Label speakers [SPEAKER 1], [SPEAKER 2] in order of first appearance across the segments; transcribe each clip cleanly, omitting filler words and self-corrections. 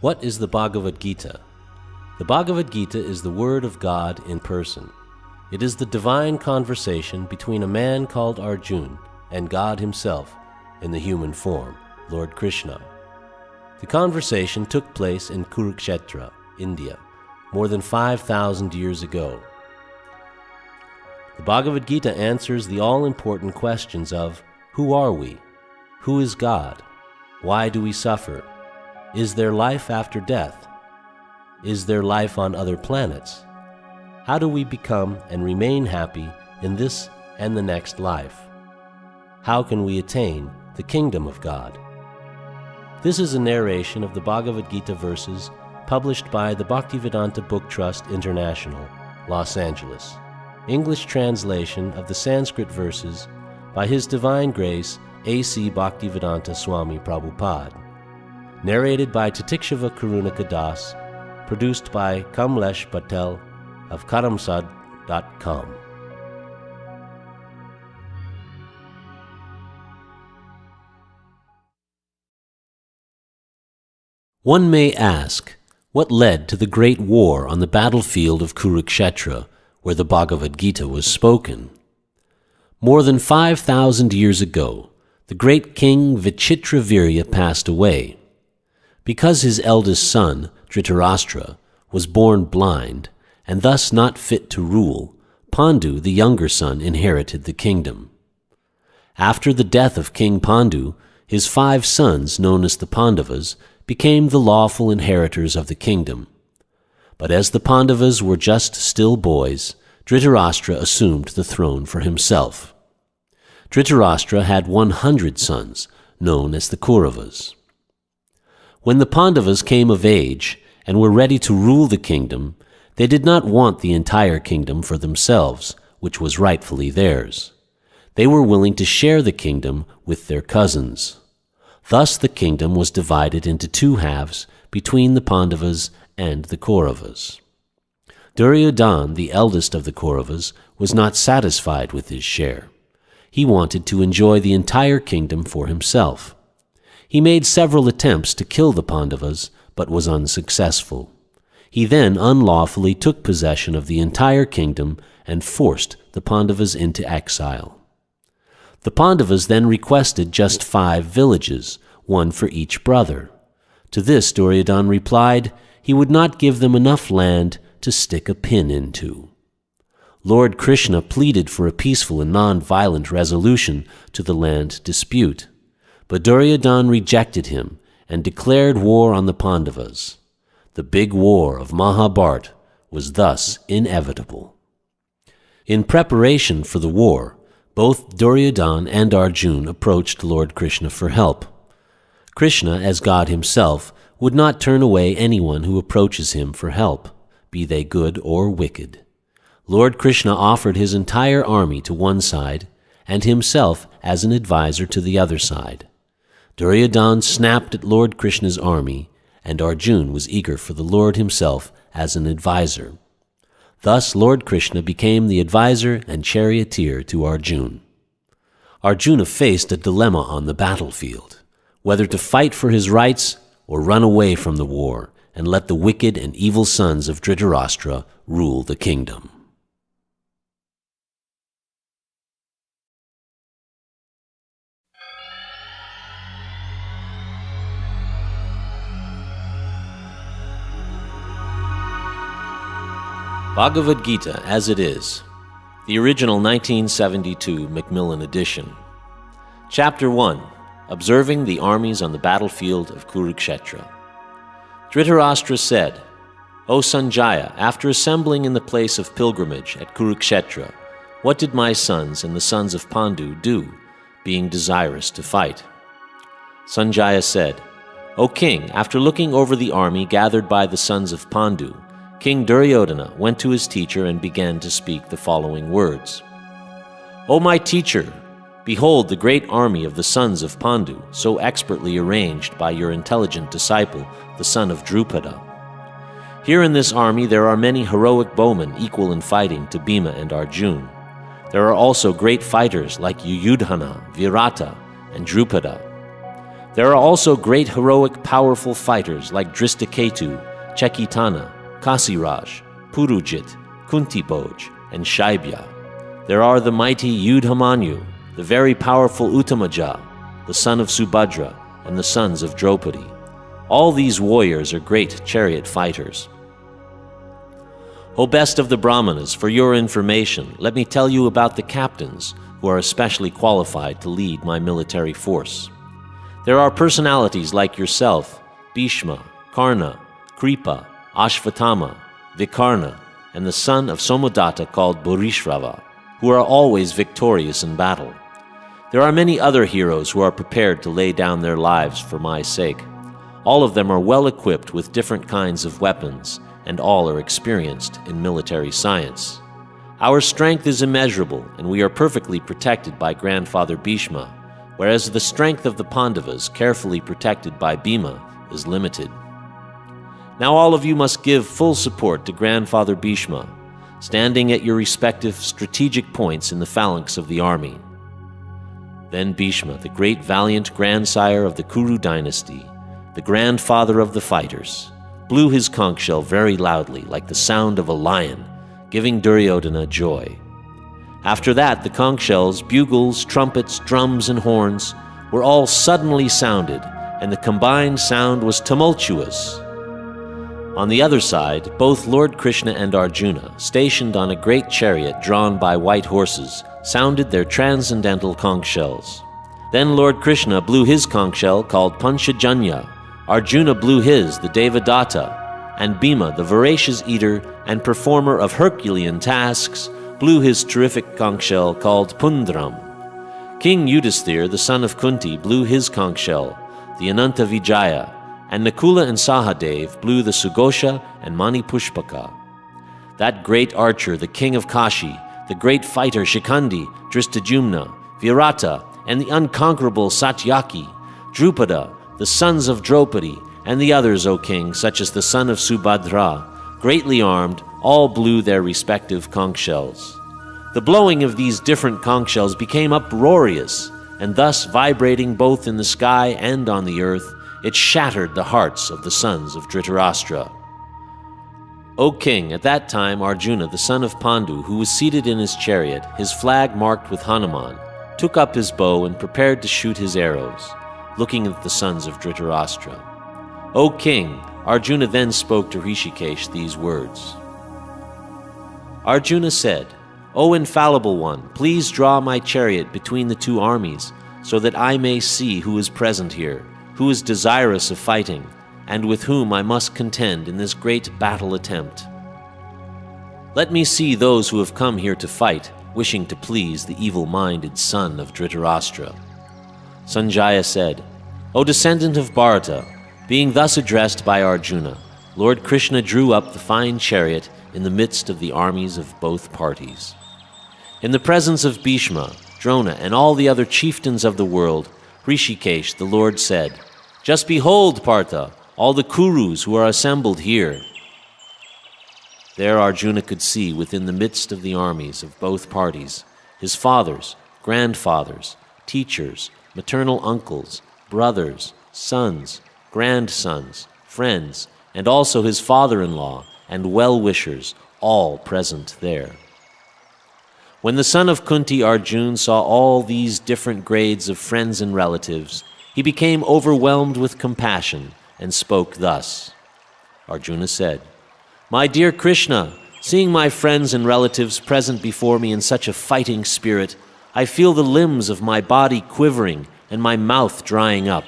[SPEAKER 1] What is the Bhagavad Gita? The Bhagavad Gita is the Word of God in person. It is the divine conversation between a man called Arjuna and God himself in the human form, Lord Krishna. The conversation took place in Kurukshetra, India, more than 5,000 years ago. The Bhagavad Gita answers the all-important questions of who are we? Who is God? Why do we suffer? Is there life after death? Is there life on other planets? How do we become and remain happy in this and the next life? How can we attain the kingdom of God? This is a narration of the Bhagavad Gita verses published by the Bhaktivedanta Book Trust International, Los Angeles. English translation of the Sanskrit verses by His Divine Grace A.C. Bhaktivedanta Swami Prabhupada. Narrated by Titikshava Karunaka Das, produced by Kamlesh Patel of karamsad.com. One may ask, what led to the great war on the battlefield of Kurukshetra, where the Bhagavad Gita was spoken? More than 5,000 years ago, the great king Vichitravirya passed away. Because his eldest son, Dhritarashtra, was born blind and thus not fit to rule, Pandu, the younger son, inherited the kingdom. After the death of King Pandu, his 5 sons, known as the Pandavas, became the lawful inheritors of the kingdom. But as the Pandavas were just still boys, Dhritarashtra assumed the throne for himself. Dhritarashtra had 100 sons, known as the Kauravas. When the Pandavas came of age and were ready to rule the kingdom, they did not want the entire kingdom for themselves, which was rightfully theirs. They were willing to share the kingdom with their cousins. Thus the kingdom was divided into 2 halves between the Pandavas and the Kauravas. Duryodhana, the eldest of the Kauravas, was not satisfied with his share. He wanted to enjoy the entire kingdom for himself. He made several attempts to kill the Pandavas, but was unsuccessful. He then unlawfully took possession of the entire kingdom and forced the Pandavas into exile. The Pandavas then requested just 5 villages, 1 for each brother. To this Duryodhana replied he would not give them enough land to stick a pin into. Lord Krishna pleaded for a peaceful and non-violent resolution to the land dispute. But Duryodhana rejected him and declared war on the Pandavas. The big war of Mahabharata was thus inevitable. In preparation for the war, both Duryodhana and Arjuna approached Lord Krishna for help. Krishna, as God himself, would not turn away anyone who approaches him for help, be they good or wicked. Lord Krishna offered his entire army to one side and himself as an advisor to the other side. Duryodhana snapped at Lord Krishna's army, and Arjuna was eager for the Lord himself as an advisor. Thus Lord Krishna became the advisor and charioteer to Arjuna. Arjuna faced a dilemma on the battlefield, whether to fight for his rights or run away from the war and let the wicked and evil sons of Dhritarashtra rule the kingdom. Bhagavad Gita as it is, the original 1972 Macmillan edition. Chapter 1, Observing the Armies on the Battlefield of Kurukshetra. Dhritarashtra said, O Sanjaya, after assembling in the place of pilgrimage at Kurukshetra, what did my sons and the sons of Pandu do, being desirous to fight? Sanjaya said, O king, after looking over the army gathered by the sons of Pandu, King Duryodhana went to his teacher and began to speak the following words. O my teacher, behold the great army of the sons of Pandu, so expertly arranged by your intelligent disciple, the son of Drupada. Here in this army there are many heroic bowmen equal in fighting to Bhima and Arjuna. There are also great fighters like Yuyudhana, Virata, and Drupada. There are also great heroic powerful fighters like Drishtaketu, Chekitana, Kasiraj, Purujit, Kuntibhoj, and Shaibya. There are the mighty Yudhamanyu, the very powerful Uttamaja, the son of Subhadra, and the sons of Draupadi. All these warriors are great chariot fighters. O best of the Brahmanas, for your information, let me tell you about the captains who are especially qualified to lead my military force. There are personalities like yourself, Bhishma, Karna, Kripa, Ashvatthama, Vikarna, and the son of Somadatta called Bhurishrava, who are always victorious in battle. There are many other heroes who are prepared to lay down their lives for my sake. All of them are well equipped with different kinds of weapons, and all are experienced in military science. Our strength is immeasurable, and we are perfectly protected by Grandfather Bhishma, whereas the strength of the Pandavas, carefully protected by Bhima, is limited. Now all of you must give full support to Grandfather Bhishma, standing at your respective strategic points in the phalanx of the army. Then Bhishma, the great valiant grandsire of the Kuru dynasty, the grandfather of the fighters, blew his conch shell very loudly, like the sound of a lion, giving Duryodhana joy. After that, the conch shells, bugles, trumpets, drums, and horns were all suddenly sounded, and the combined sound was tumultuous. On the other side, both Lord Krishna and Arjuna, stationed on a great chariot drawn by white horses, sounded their transcendental conch shells. Then Lord Krishna blew his conch shell called Panchajanya, Arjuna blew his, the Devadatta, and Bhima, the voracious eater and performer of Herculean tasks, blew his terrific conch shell called Pundram. King Yudhisthira, the son of Kunti, blew his conch shell, the Ananta Vijaya, and Nakula and Sahadev blew the Sugosha and Manipushpaka. That great archer, the king of Kashi, the great fighter Shikhandi, Drishtajumna, Virata, and the unconquerable Satyaki, Drupada, the sons of Draupadi, and the others, O king, such as the son of Subhadra, greatly armed, all blew their respective conch shells. The blowing of these different conch shells became uproarious, and thus vibrating both in the sky and on the earth, it shattered the hearts of the sons of Dhritarashtra. O king, at that time Arjuna, the son of Pandu, who was seated in his chariot, his flag marked with Hanuman, took up his bow and prepared to shoot his arrows, looking at the sons of Dhritarashtra. O king, Arjuna then spoke to Rishikesh these words. Arjuna said, O infallible one, please draw my chariot between the two armies, so that I may see who is present here, who is desirous of fighting, and with whom I must contend in this great battle attempt. Let me see those who have come here to fight, wishing to please the evil-minded son of Dhritarashtra. Sanjaya said, O descendant of Bharata, being thus addressed by Arjuna, Lord Krishna drew up the fine chariot in the midst of the armies of both parties. In the presence of Bhishma, Drona, and all the other chieftains of the world, Rishikesh, the Lord, said, Just behold, Partha, all the Kurus who are assembled here. There Arjuna could see within the midst of the armies of both parties his fathers, grandfathers, teachers, maternal uncles, brothers, sons, grandsons, friends, and also his father-in-law and well-wishers, all present there. When the son of Kunti, Arjuna, saw all these different grades of friends and relatives, he became overwhelmed with compassion and spoke thus. Arjuna said, My dear Krishna, seeing my friends and relatives present before me in such a fighting spirit, I feel the limbs of my body quivering and my mouth drying up.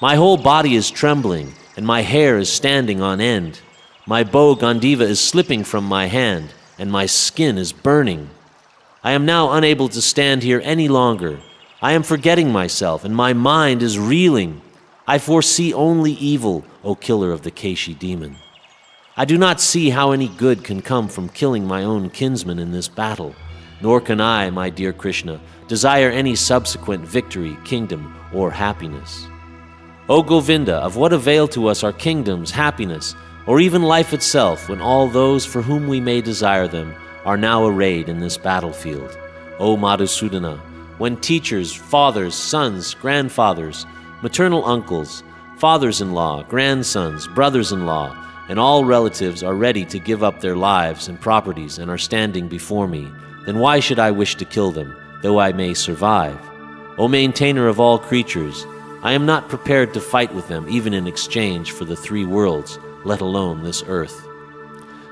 [SPEAKER 1] My whole body is trembling and my hair is standing on end. My bow Gandiva is slipping from my hand and my skin is burning. I am now unable to stand here any longer. I am forgetting myself and my mind is reeling. I foresee only evil, O killer of the Keshi demon. I do not see how any good can come from killing my own kinsman in this battle, nor can I, my dear Krishna, desire any subsequent victory, kingdom, or happiness. O Govinda, of what avail to us are kingdoms, happiness, or even life itself, when all those for whom we may desire them are now arrayed in this battlefield? O Madhusudana, when teachers, fathers, sons, grandfathers, Maternal uncles, fathers-in-law, grandsons, brothers-in-law, and all relatives are ready to give up their lives and properties and are standing before me. Then why should I wish to kill them, though I may survive? O maintainer of all creatures, I am not prepared to fight with them even in exchange for the 3 worlds, let alone this earth.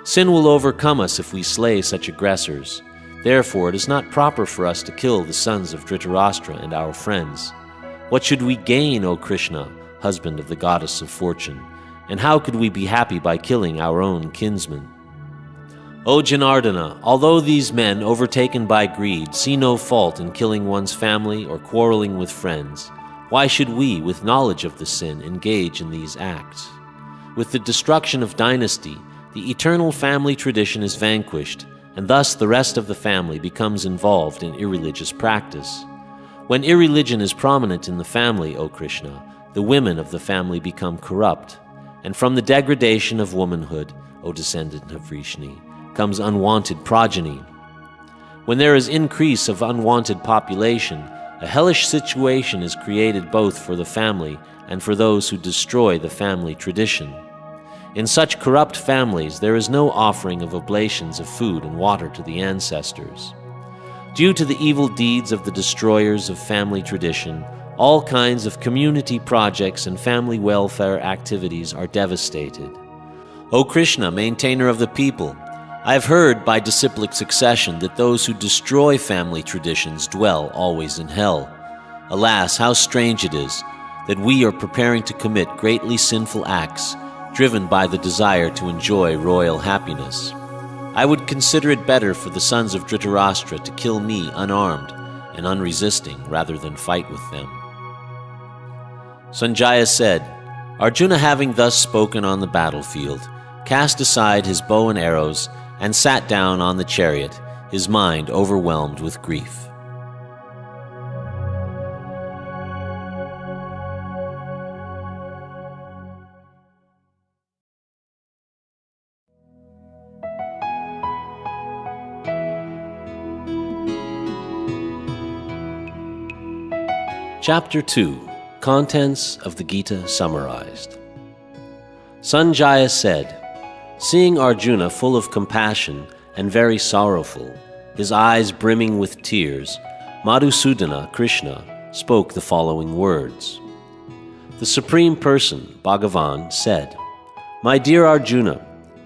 [SPEAKER 1] Sin will overcome us if we slay such aggressors. Therefore, it is not proper for us to kill the sons of Dhritarashtra and our friends. What should we gain, O Krishna, husband of the goddess of fortune? And how could we be happy by killing our own kinsmen? O Janardana, although these men, overtaken by greed, see no fault in killing one's family or quarreling with friends, why should we, with knowledge of the sin, engage in these acts? With the destruction of dynasty, the eternal family tradition is vanquished, and thus the rest of the family becomes involved in irreligious practice. When irreligion is prominent in the family, O Krishna, the women of the family become corrupt, and from the degradation of womanhood, O descendant of Vrishni, comes unwanted progeny. When there is increase of unwanted population, a hellish situation is created both for the family and for those who destroy the family tradition. In such corrupt families, there is no offering of oblations of food and water to the ancestors. Due to the evil deeds of the destroyers of family tradition, all kinds of community projects and family welfare activities are devastated. O Krishna, maintainer of the people, I have heard by disciplic succession that those who destroy family traditions dwell always in hell. Alas, how strange it is that we are preparing to commit greatly sinful acts, driven by the desire to enjoy royal happiness. I would consider it better for the sons of Dhritarashtra to kill me unarmed and unresisting rather than fight with them. Sanjaya said, Arjuna, having thus spoken on the battlefield, cast aside his bow and arrows and sat down on the chariot, his mind overwhelmed with grief. Chapter 2. Contents of the Gita Summarized. Sanjaya said, seeing Arjuna full of compassion and very sorrowful, his eyes brimming with tears, Madhusudana, Krishna, spoke the following words. The Supreme Person, Bhagavan, said, My dear Arjuna,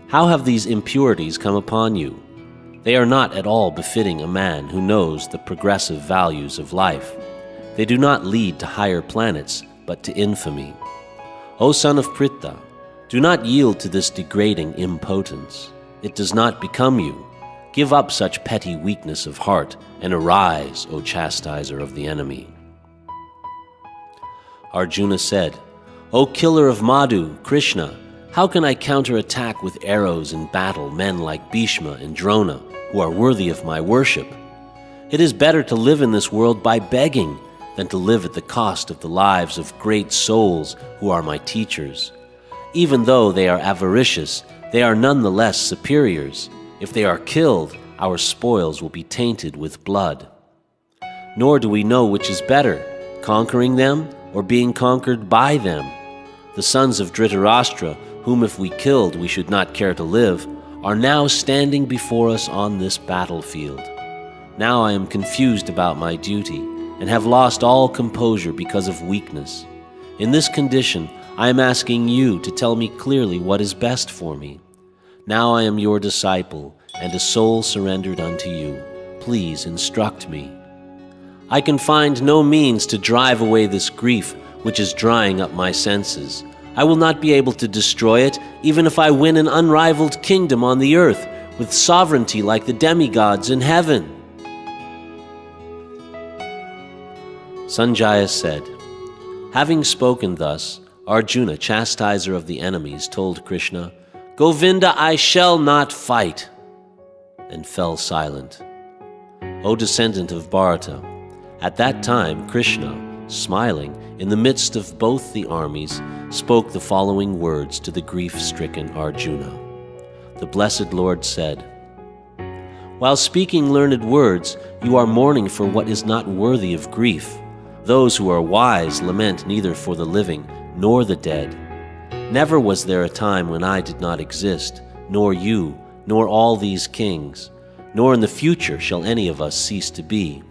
[SPEAKER 1] how have these impurities come upon you? They are not at all befitting a man who knows the progressive values of life. They do not lead to higher planets, but to infamy. O son of Pritha, do not yield to this degrading impotence. It does not become you. Give up such petty weakness of heart, and arise, O chastiser of the enemy. Arjuna said, O killer of Madhu, Krishna, how can I counterattack with arrows in battle men like Bhishma and Drona, who are worthy of my worship? It is better to live in this world by begging than to live at the cost of the lives of great souls who are my teachers. Even though they are avaricious, they are nonetheless superiors. If they are killed, our spoils will be tainted with blood. Nor do we know which is better, conquering them or being conquered by them. The sons of Dhritarashtra, whom if we killed we should not care to live, are now standing before us on this battlefield. Now I am confused about my duty, and have lost all composure because of weakness. In this condition, I am asking you to tell me clearly what is best for me. Now I am your disciple, and a soul surrendered unto you. Please instruct me. I can find no means to drive away this grief which is drying up my senses. I will not be able to destroy it, even if I win an unrivaled kingdom on the earth, with sovereignty like the demigods in heaven. Sanjaya said, having spoken thus, Arjuna, chastiser of the enemies, told Krishna, Govinda, I shall not fight, and fell silent. O descendant of Bharata, at that time Krishna, smiling in the midst of both the armies, spoke the following words to the grief-stricken Arjuna. The blessed Lord said, While speaking learned words, you are mourning for what is not worthy of grief. Those who are wise lament neither for the living nor the dead. Never was there a time when I did not exist, nor you, nor all these kings, nor in the future shall any of us cease to be.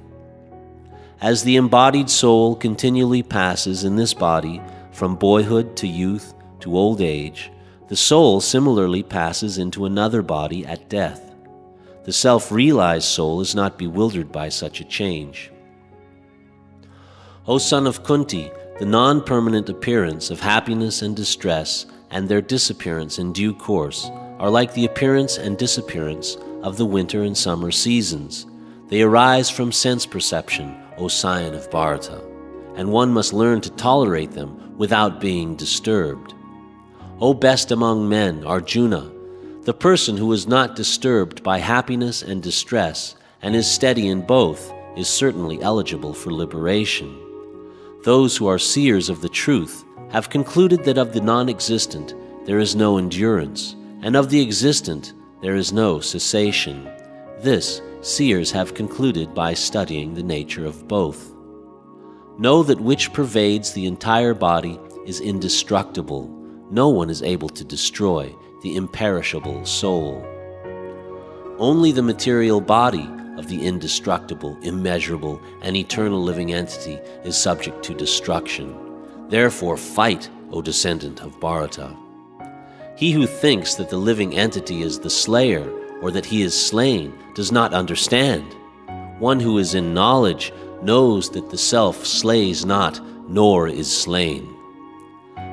[SPEAKER 1] As the embodied soul continually passes in this body from boyhood to youth to old age, the soul similarly passes into another body at death. The self-realized soul is not bewildered by such a change. O son of Kunti, the non-permanent appearance of happiness and distress and their disappearance in due course are like the appearance and disappearance of the winter and summer seasons. They arise from sense perception, O scion of Bharata, and one must learn to tolerate them without being disturbed. O best among men, Arjuna, the person who is not disturbed by happiness and distress and is steady in both is certainly eligible for liberation. Those who are seers of the truth have concluded that of the non-existent there is no endurance, and of the existent there is no cessation. This seers have concluded by studying the nature of both. Know that which pervades the entire body is indestructible. No one is able to destroy the imperishable soul. Only the material body of the indestructible, immeasurable, and eternal living entity is subject to destruction. Therefore fight, O descendant of Bharata. He who thinks that the living entity is the slayer, or that he is slain, does not understand. One who is in knowledge knows that the self slays not, nor is slain.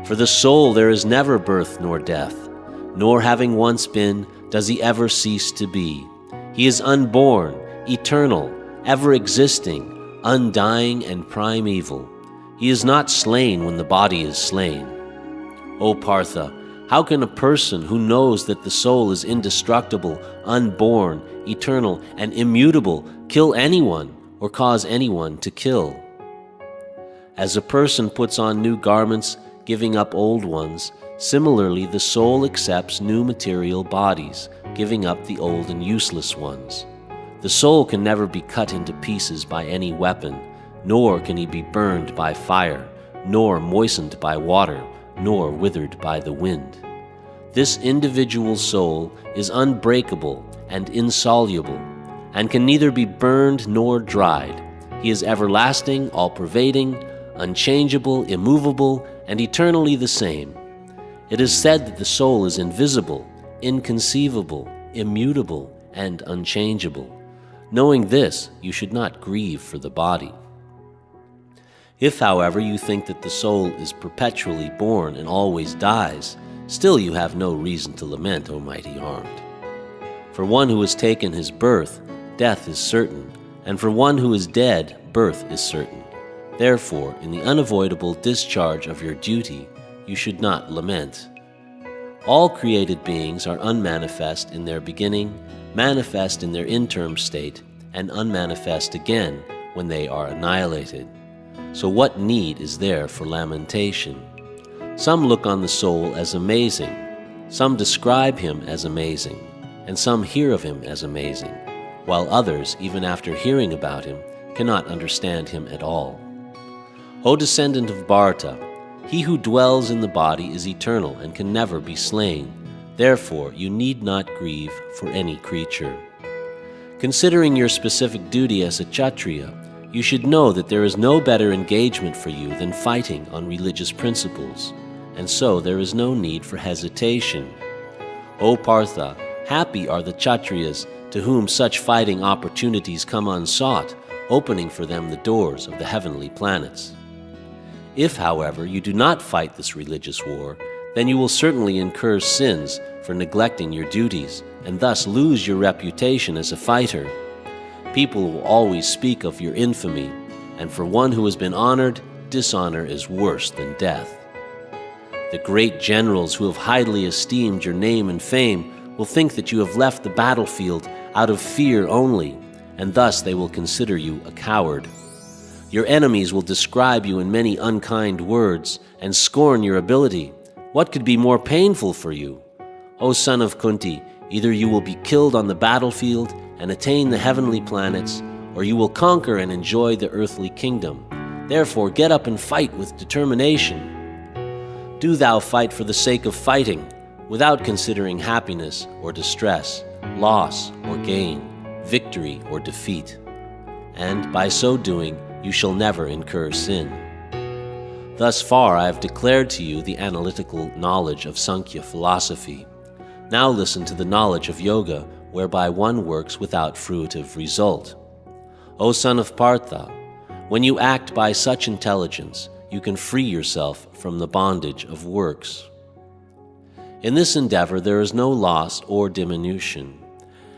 [SPEAKER 1] For the soul there is never birth nor death, nor having once been, does he ever cease to be. He is unborn, eternal, ever-existing, undying, and primeval. He is not slain when the body is slain. O Partha, how can a person who knows that the soul is indestructible, unborn, eternal, and immutable kill anyone or cause anyone to kill? As a person puts on new garments, giving up old ones, similarly the soul accepts new material bodies, giving up the old and useless ones. The soul can never be cut into pieces by any weapon, nor can he be burned by fire, nor moistened by water, nor withered by the wind. This individual soul is unbreakable and insoluble, and can neither be burned nor dried. He is everlasting, all-pervading, unchangeable, immovable, and eternally the same. It is said that the soul is invisible, inconceivable, immutable, and unchangeable. Knowing this, you should not grieve for the body. If, however, you think that the soul is perpetually born and always dies, still you have no reason to lament, O mighty armed. For one who has taken his birth, death is certain, and for one who is dead, birth is certain. Therefore, in the unavoidable discharge of your duty, you should not lament. All created beings are unmanifest in their beginning, manifest in their interim state, and unmanifest again when they are annihilated. So what need is there for lamentation? Some look on the soul as amazing, some describe him as amazing, and some hear of him as amazing, while others, even after hearing about him, cannot understand him at all. O descendant of Bharata, he who dwells in the body is eternal and can never be slain. Therefore, you need not grieve for any creature. Considering your specific duty as a Kshatriya, you should know that there is no better engagement for you than fighting on religious principles, and so there is no need for hesitation. O Partha, happy are the Kshatriyas to whom such fighting opportunities come unsought, opening for them the doors of the heavenly planets. If, however, you do not fight this religious war, then you will certainly incur sins for neglecting your duties, and thus lose your reputation as a fighter. People will always speak of your infamy, and for one who has been honored, dishonor is worse than death. The great generals who have highly esteemed your name and fame will think that you have left the battlefield out of fear only, and thus they will consider you a coward. Your enemies will describe you in many unkind words and scorn your ability. What could be more painful for you? O son of Kunti, either you will be killed on the battlefield and attain the heavenly planets, or you will conquer and enjoy the earthly kingdom. Therefore get up and fight with determination. Do thou fight for the sake of fighting, without considering happiness or distress, loss or gain, victory or defeat. And by so doing, you shall never incur sin. Thus far I have declared to you the analytical knowledge of Sankhya philosophy. Now listen to the knowledge of yoga, whereby one works without fruitive result. O son of Partha, when you act by such intelligence, you can free yourself from the bondage of works. In this endeavor there is no loss or diminution,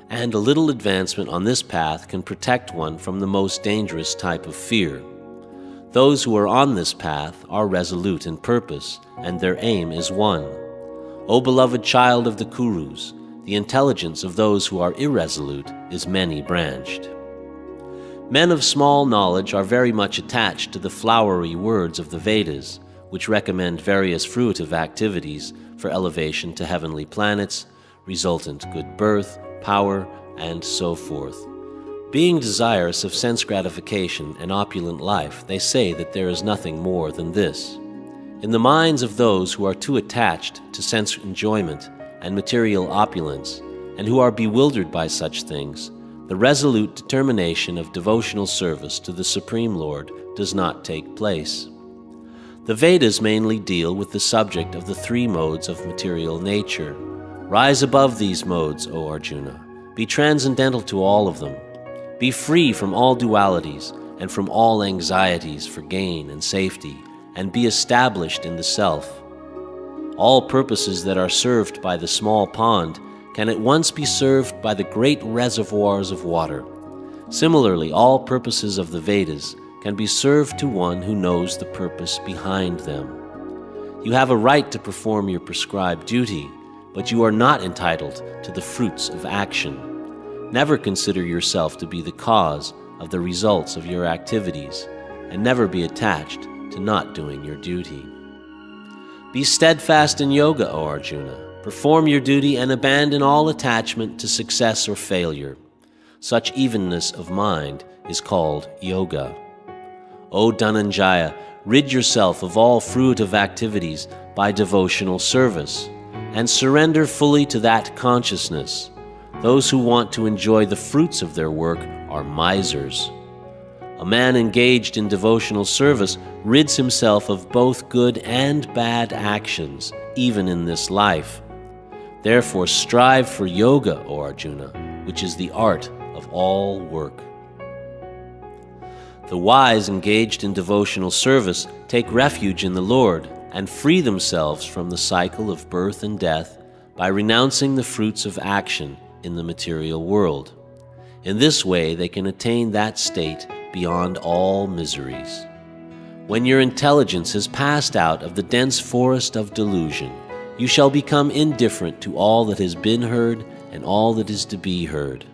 [SPEAKER 1] and a little advancement on this path can protect one from the most dangerous type of fear. Those who are on this path are resolute in purpose, and their aim is one. O beloved child of the Kurus, the intelligence of those who are irresolute is many-branched. Men of small knowledge are very much attached to the flowery words of the Vedas, which recommend various fruitive activities for elevation to heavenly planets, resultant good birth, power, and so forth. Being desirous of sense gratification and opulent life, they say that there is nothing more than this. In the minds of those who are too attached to sense enjoyment and material opulence, and who are bewildered by such things, the resolute determination of devotional service to the Supreme Lord does not take place. The Vedas mainly deal with the subject of the three modes of material nature. Rise above these modes, O Arjuna. Be transcendental to all of them. Be free from all dualities and from all anxieties for gain and safety, and be established in the self. All purposes that are served by the small pond can at once be served by the great reservoirs of water. Similarly, all purposes of the Vedas can be served to one who knows the purpose behind them. You have a right to perform your prescribed duty, but you are not entitled to the fruits of action. Never consider yourself to be the cause of the results of your activities, and never be attached to not doing your duty. Be steadfast in yoga, O Arjuna. Perform your duty and abandon all attachment to success or failure. Such evenness of mind is called yoga. O Dhananjaya, rid yourself of all fruitive activities by devotional service, and surrender fully to that consciousness. Those who want to enjoy the fruits of their work are misers. A man engaged in devotional service rids himself of both good and bad actions, even in this life. Therefore strive for yoga, O Arjuna, which is the art of all work. The wise engaged in devotional service take refuge in the Lord and free themselves from the cycle of birth and death by renouncing the fruits of action in the material world. In this way they can attain that state beyond all miseries. When your intelligence has passed out of the dense forest of delusion, you shall become indifferent to all that has been heard and all that is to be heard.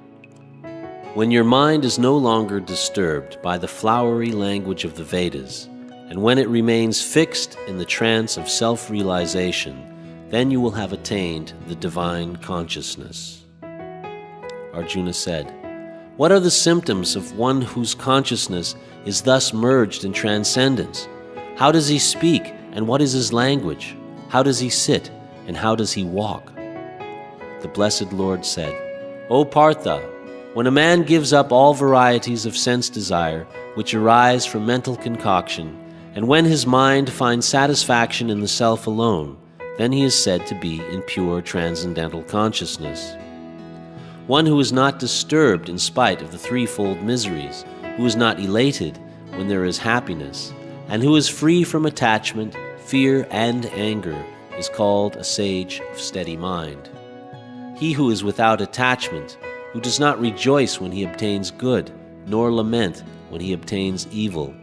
[SPEAKER 1] When your mind is no longer disturbed by the flowery language of the Vedas, and when it remains fixed in the trance of self-realization, then you will have attained the divine consciousness. Arjuna said, "What are the symptoms of one whose consciousness is thus merged in transcendence? How does he speak, and what is his language? How does he sit, and how does he walk?" The Blessed Lord said, "O Partha, when a man gives up all varieties of sense desire which arise from mental concoction, and when his mind finds satisfaction in the self alone, then he is said to be in pure transcendental consciousness. One who is not disturbed in spite of the threefold miseries, who is not elated when there is happiness, and who is free from attachment, fear, and anger, is called a sage of steady mind. He who is without attachment, who does not rejoice when he obtains good, nor lament when he obtains evil,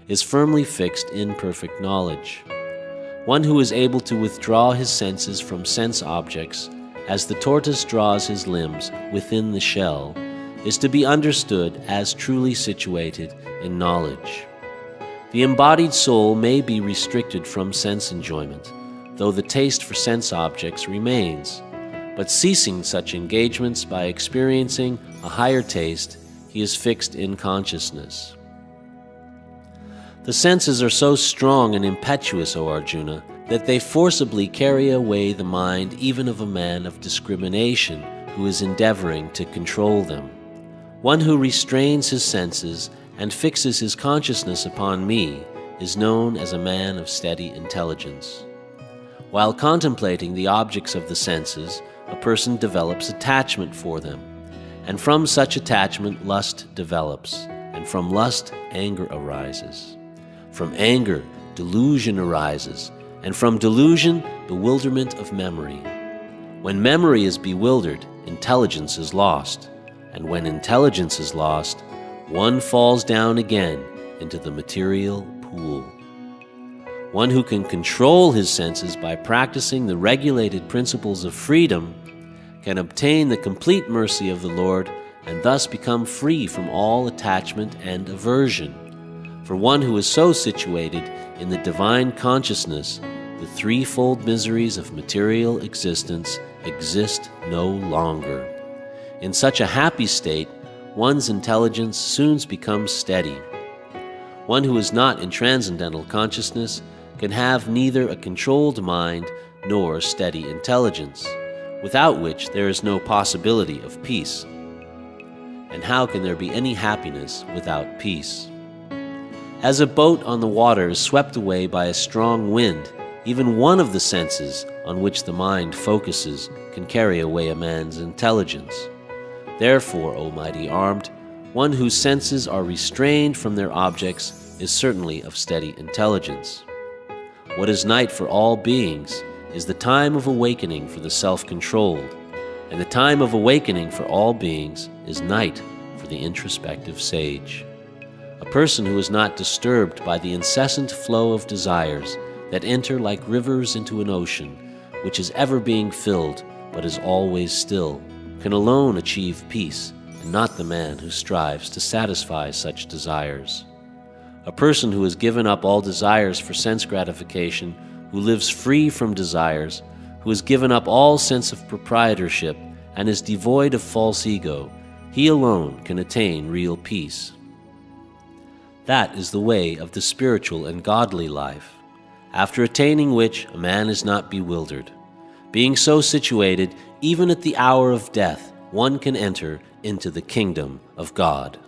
[SPEAKER 1] is firmly fixed in perfect knowledge. One who is able to withdraw his senses from sense objects, as the tortoise draws his limbs within the shell, is to be understood as truly situated in knowledge. The embodied soul may be restricted from sense enjoyment, though the taste for sense objects remains. But ceasing such engagements by experiencing a higher taste, he is fixed in consciousness. The senses are so strong and impetuous, O Arjuna, that they forcibly carry away the mind even of a man of discrimination who is endeavoring to control them. One who restrains his senses and fixes his consciousness upon me is known as a man of steady intelligence. While contemplating the objects of the senses, a person develops attachment for them, and from such attachment lust develops, and from lust anger arises. From anger delusion arises, and from delusion bewilderment of memory. When memory is bewildered, intelligence is lost, and when intelligence is lost, one falls down again into the material pool. One who can control his senses by practicing the regulated principles of freedom can obtain the complete mercy of the Lord and thus become free from all attachment and aversion. For one who is so situated in the divine consciousness, the threefold miseries of material existence exist no longer. In such a happy state, one's intelligence soon becomes steady. One who is not in transcendental consciousness can have neither a controlled mind nor steady intelligence, without which there is no possibility of peace. And how can there be any happiness without peace? As a boat on the water is swept away by a strong wind, even one of the senses on which the mind focuses can carry away a man's intelligence. Therefore, O mighty armed, one whose senses are restrained from their objects is certainly of steady intelligence. What is night for all beings is the time of awakening for the self-controlled, and the time of awakening for all beings is night for the introspective sage. A person who is not disturbed by the incessant flow of desires that enter like rivers into an ocean, which is ever being filled but is always still, can alone achieve peace, and not the man who strives to satisfy such desires. A person who has given up all desires for sense gratification, who lives free from desires, who has given up all sense of proprietorship, and is devoid of false ego, he alone can attain real peace. That is the way of the spiritual and godly life, after attaining which a man is not bewildered. Being so situated, even at the hour of death, one can enter into the kingdom of God.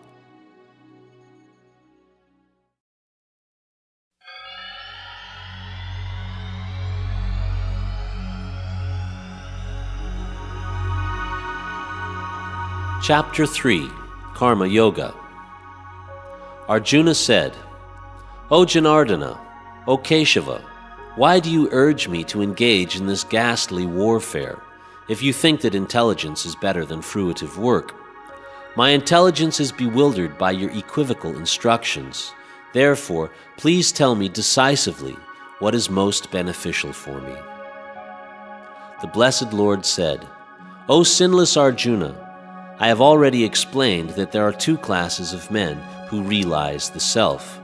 [SPEAKER 1] Chapter 3, Karma Yoga. Arjuna said, O Janardana, O Keshava, why do you urge me to engage in this ghastly warfare, if you think that intelligence is better than fruitive work? My intelligence is bewildered by your equivocal instructions. Therefore, please tell me decisively what is most beneficial for me. The Blessed Lord said, O sinless Arjuna, I have already explained that there are two classes of men who realize the self.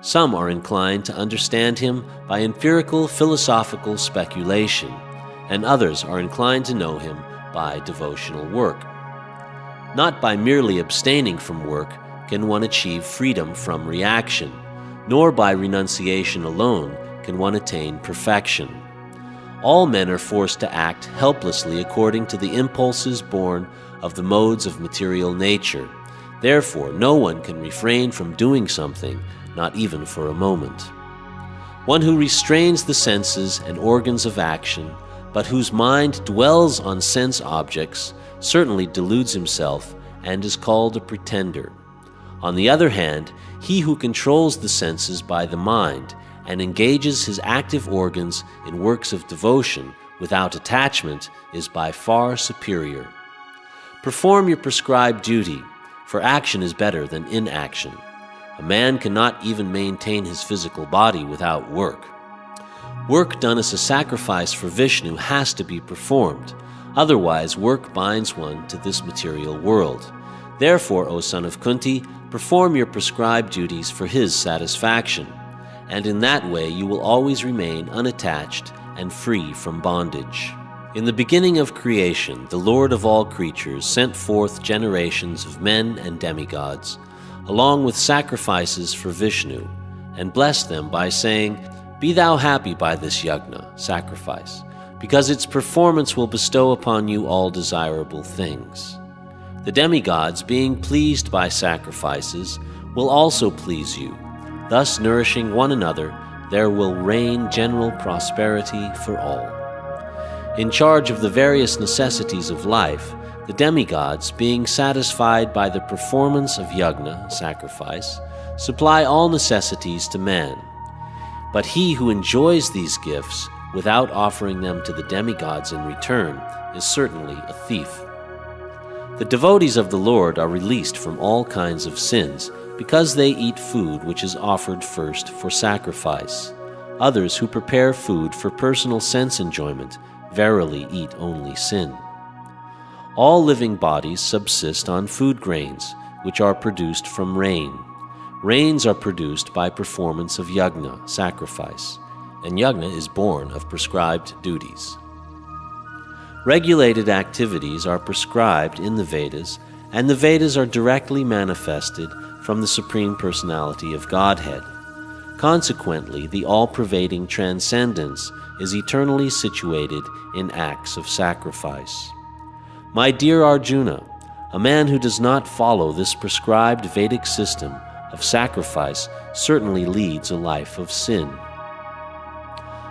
[SPEAKER 1] Some are inclined to understand him by empirical philosophical speculation, and others are inclined to know him by devotional work. Not by merely abstaining from work can one achieve freedom from reaction, nor by renunciation alone can one attain perfection. All men are forced to act helplessly according to the impulses born of the modes of material nature. Therefore, no one can refrain from doing something, not even for a moment. One who restrains the senses and organs of action, but whose mind dwells on sense objects, certainly deludes himself and is called a pretender. On the other hand, he who controls the senses by the mind and engages his active organs in works of devotion without attachment is by far superior. Perform your prescribed duty, for action is better than inaction. A man cannot even maintain his physical body without work. Work done as a sacrifice for Vishnu has to be performed. Otherwise, work binds one to this material world. Therefore, O son of Kunti, perform your prescribed duties for his satisfaction, and in that way you will always remain unattached and free from bondage. In the beginning of creation, the Lord of all creatures sent forth generations of men and demigods, along with sacrifices for Vishnu, and bless them by saying, "Be thou happy by this yajna," sacrifice, because its performance will bestow upon you all desirable things. The demigods, being pleased by sacrifices, will also please you. Thus, nourishing one another, there will reign general prosperity for all. In charge of the various necessities of life, the demigods, being satisfied by the performance of yajna, sacrifice, supply all necessities to man. But he who enjoys these gifts without offering them to the demigods in return is certainly a thief. The devotees of the Lord are released from all kinds of sins because they eat food which is offered first for sacrifice. Others who prepare food for personal sense enjoyment verily eat only sin. All living bodies subsist on food grains, which are produced from rain. Rains are produced by performance of yajna, sacrifice, and yajna is born of prescribed duties. Regulated activities are prescribed in the Vedas, and the Vedas are directly manifested from the Supreme Personality of Godhead. Consequently, the all-pervading transcendence is eternally situated in acts of sacrifice. My dear Arjuna, a man who does not follow this prescribed Vedic system of sacrifice certainly leads a life of sin.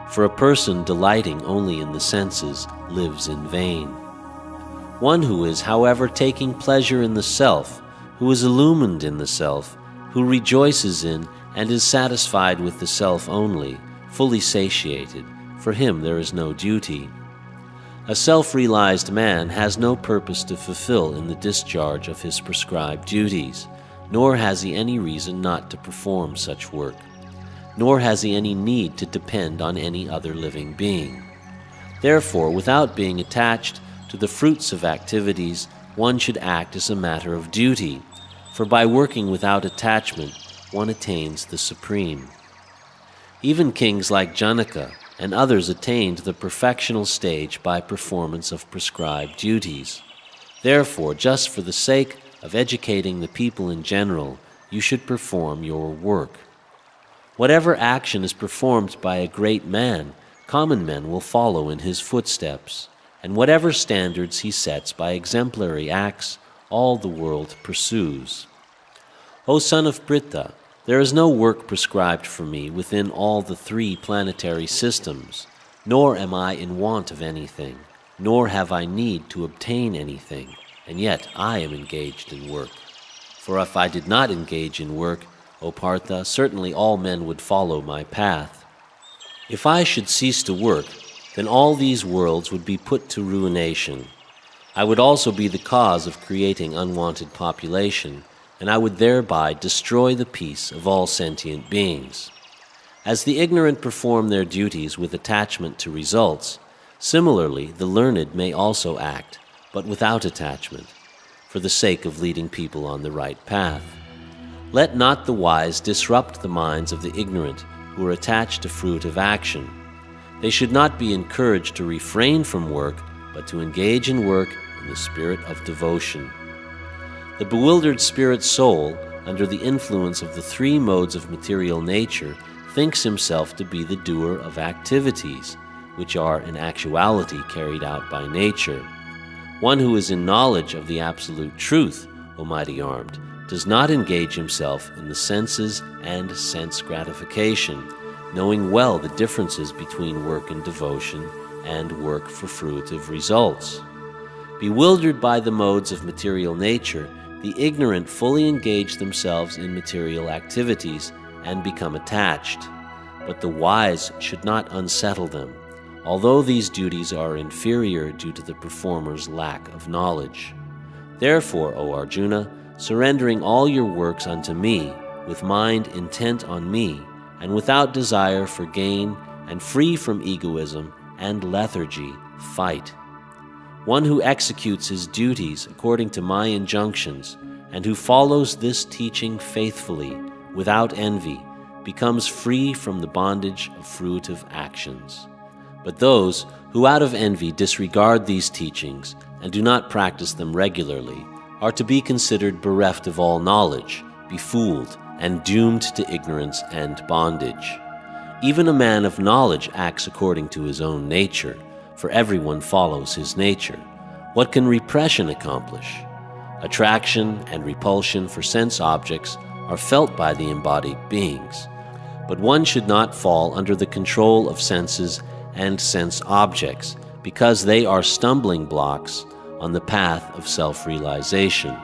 [SPEAKER 1] For a person delighting only in the senses lives in vain. One who is, however, taking pleasure in the self, who is illumined in the self, who rejoices in and is satisfied with the self only, fully satiated, for him there is no duty. A self-realized man has no purpose to fulfill in the discharge of his prescribed duties, nor has he any reason not to perform such work, nor has he any need to depend on any other living being. Therefore, without being attached to the fruits of activities, one should act as a matter of duty, for by working without attachment, one attains the supreme. Even kings like Janaka and others attained the perfectional stage by performance of prescribed duties. Therefore, just for the sake of educating the people in general, you should perform your work. Whatever action is performed by a great man, common men will follow in his footsteps, and whatever standards he sets by exemplary acts, all the world pursues. O son of Pritha, there is no work prescribed for me within all the 3 planetary systems, nor am I in want of anything, nor have I need to obtain anything, and yet I am engaged in work. For if I did not engage in work, O Partha, certainly all men would follow my path. If I should cease to work, then all these worlds would be put to ruination. I would also be the cause of creating unwanted population, and I would thereby destroy the peace of all sentient beings. As the ignorant perform their duties with attachment to results, similarly the learned may also act, but without attachment, for the sake of leading people on the right path. Let not the wise disrupt the minds of the ignorant who are attached to fruit of action. They should not be encouraged to refrain from work, but to engage in work in the spirit of devotion. The bewildered spirit soul, under the influence of the 3 modes of material nature, thinks himself to be the doer of activities, which are in actuality carried out by nature. One who is in knowledge of the absolute truth, O mighty armed, does not engage himself in the senses and sense gratification, knowing well the differences between work and devotion and work for fruitive results. Bewildered by the modes of material nature, the ignorant fully engage themselves in material activities and become attached, but the wise should not unsettle them, although these duties are inferior due to the performer's lack of knowledge. Therefore, O Arjuna, surrendering all your works unto me, with mind intent on me, and without desire for gain, and free from egoism and lethargy, fight. One who executes his duties according to my injunctions, and who follows this teaching faithfully, without envy, becomes free from the bondage of fruitive actions. But those who out of envy disregard these teachings and do not practice them regularly are to be considered bereft of all knowledge, befooled, and doomed to ignorance and bondage. Even a man of knowledge acts according to his own nature, for everyone follows his nature. What can repression accomplish? Attraction and repulsion for sense objects are felt by the embodied beings, but one should not fall under the control of senses and sense objects, because they are stumbling blocks on the path of self-realization.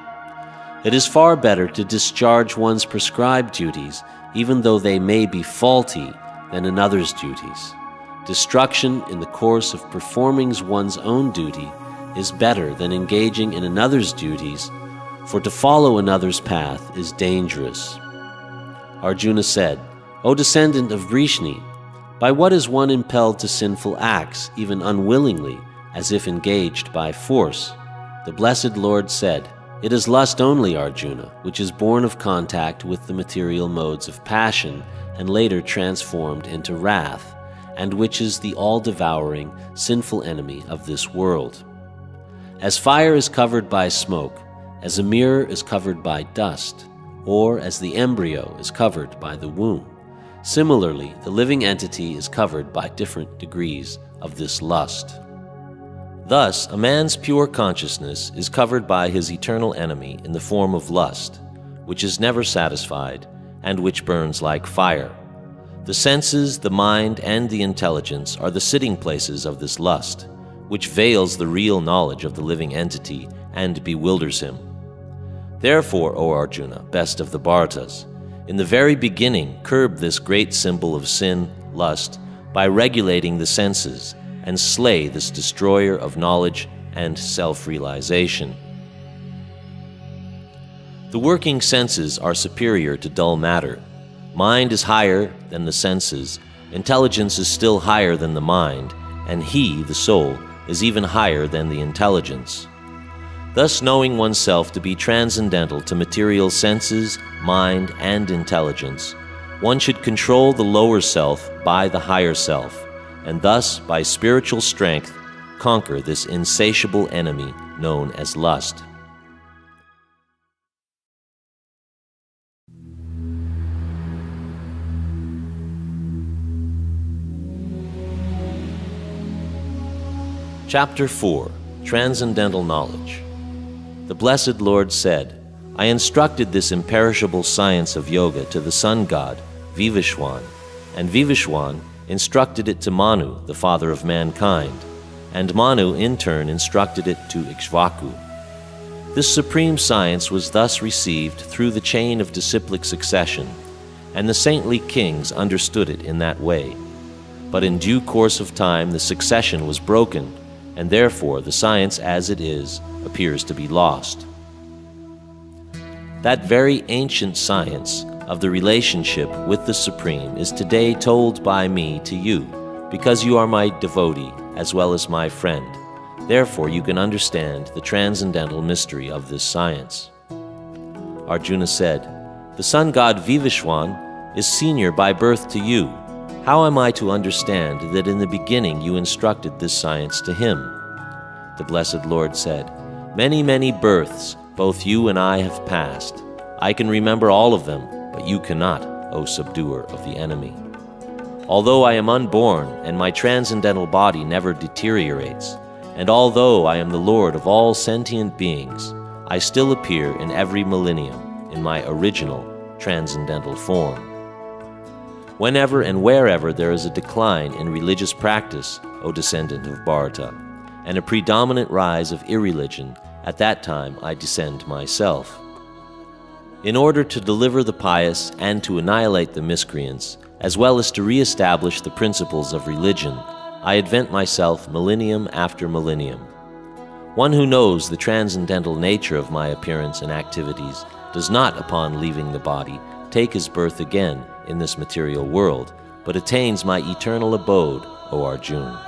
[SPEAKER 1] It is far better to discharge one's prescribed duties, even though they may be faulty, than another's duties. Destruction in the course of performing one's own duty is better than engaging in another's duties, for to follow another's path is dangerous. Arjuna said, O descendant of Vrishni, by what is one impelled to sinful acts, even unwillingly, as if engaged by force? The blessed Lord said, It is lust only, Arjuna, which is born of contact with the material modes of passion and later transformed into wrath, and which is the all-devouring, sinful enemy of this world. As fire is covered by smoke, as a mirror is covered by dust, or as the embryo is covered by the womb, similarly, the living entity is covered by different degrees of this lust. Thus, a man's pure consciousness is covered by his eternal enemy in the form of lust, which is never satisfied and which burns like fire. The senses, the mind, and the intelligence are the sitting places of this lust, which veils the real knowledge of the living entity and bewilders him. Therefore, O Arjuna, best of the Bharatas, in the very beginning curb this great symbol of sin, lust, by regulating the senses, and slay this destroyer of knowledge and self-realization. The working senses are superior to dull matter. Mind is higher than the senses, intelligence is still higher than the mind, and he, the soul, is even higher than the intelligence. Thus, knowing oneself to be transcendental to material senses, mind, and intelligence, one should control the lower self by the higher self, and thus, by spiritual strength, conquer this insatiable enemy known as lust. Chapter 4. Transcendental Knowledge. The Blessed Lord said, I instructed this imperishable science of yoga to the sun god, Vivishwan, and Vivishwan instructed it to Manu, the father of mankind, and Manu in turn instructed it to Ikshvaku. This supreme science was thus received through the chain of disciplic succession, and the saintly kings understood it in that way. But in due course of time the succession was broken, and therefore the science as it is appears to be lost. That very ancient science of the relationship with the Supreme is today told by me to you, because you are my devotee as well as my friend. Therefore you can understand the transcendental mystery of this science. Arjuna said, The sun god Vivishwan is senior by birth to you. How am I to understand that in the beginning you instructed this science to him? The Blessed Lord said, Many, many births both you and I have passed. I can remember all of them, but you cannot, O subduer of the enemy. Although I am unborn and my transcendental body never deteriorates, and although I am the Lord of all sentient beings, I still appear in every millennium in my original transcendental form. Whenever and wherever there is a decline in religious practice, O descendant of Bharata, and a predominant rise of irreligion, at that time I descend myself. In order to deliver the pious and to annihilate the miscreants, as well as to re-establish the principles of religion, I advent myself millennium after millennium. One who knows the transcendental nature of my appearance and activities does not, upon leaving the body, take his birth again in this material world, but attains my eternal abode, O Arjuna.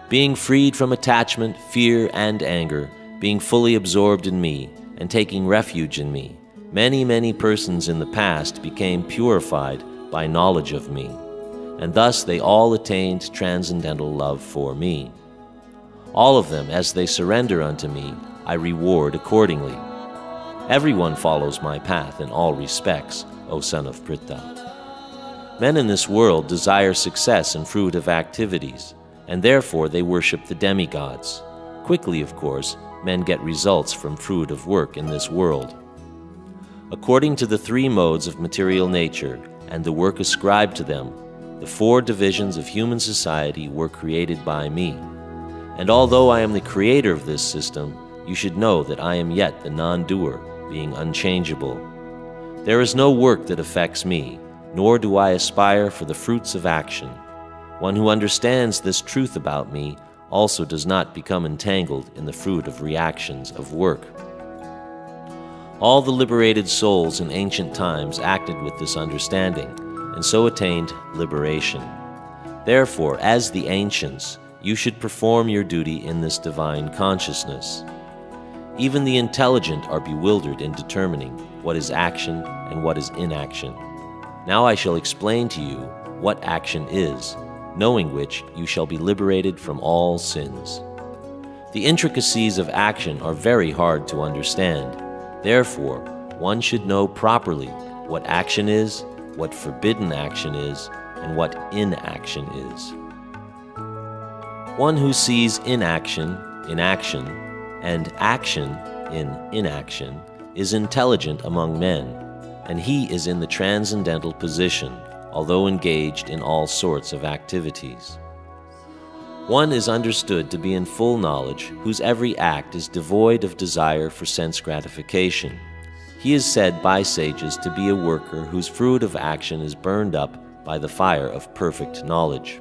[SPEAKER 1] Being freed from attachment, fear, and anger, being fully absorbed in me, and taking refuge in me, many, many persons in the past became purified by knowledge of me, and thus they all attained transcendental love for me. All of them, as they surrender unto me, I reward accordingly. Everyone follows my path in all respects,
[SPEAKER 2] O son of Pritha. Men in this world desire success and fruit of activities, and therefore they worship the demigods. Quickly, of course, men get results from fruit of work in this world. According to the three modes of material nature and the work ascribed to them, the four divisions of human society were created by me. And although I am the creator of this system, you should know that I am yet the non-doer, being unchangeable. There is no work that affects me, nor do I aspire for the fruits of action. One who understands this truth about me also does not become entangled in the fruit of reactions of work. All the liberated souls in ancient times acted with this understanding, and so attained liberation. Therefore, as the ancients, you should perform your duty in this divine consciousness. Even the intelligent are bewildered in determining what is action and what is inaction. Now I shall explain to you what action is, knowing which you shall be liberated from all sins. The intricacies of action are very hard to understand. Therefore, one should know properly what action is, what forbidden action is, and what inaction is. One who sees inaction in action and action in inaction is intelligent among men, and he is in the transcendental position, although engaged in all sorts of activities. One is understood to be in full knowledge whose every act is devoid of desire for sense gratification. He is said by sages to be a worker whose fruit of action is burned up by the fire of perfect knowledge.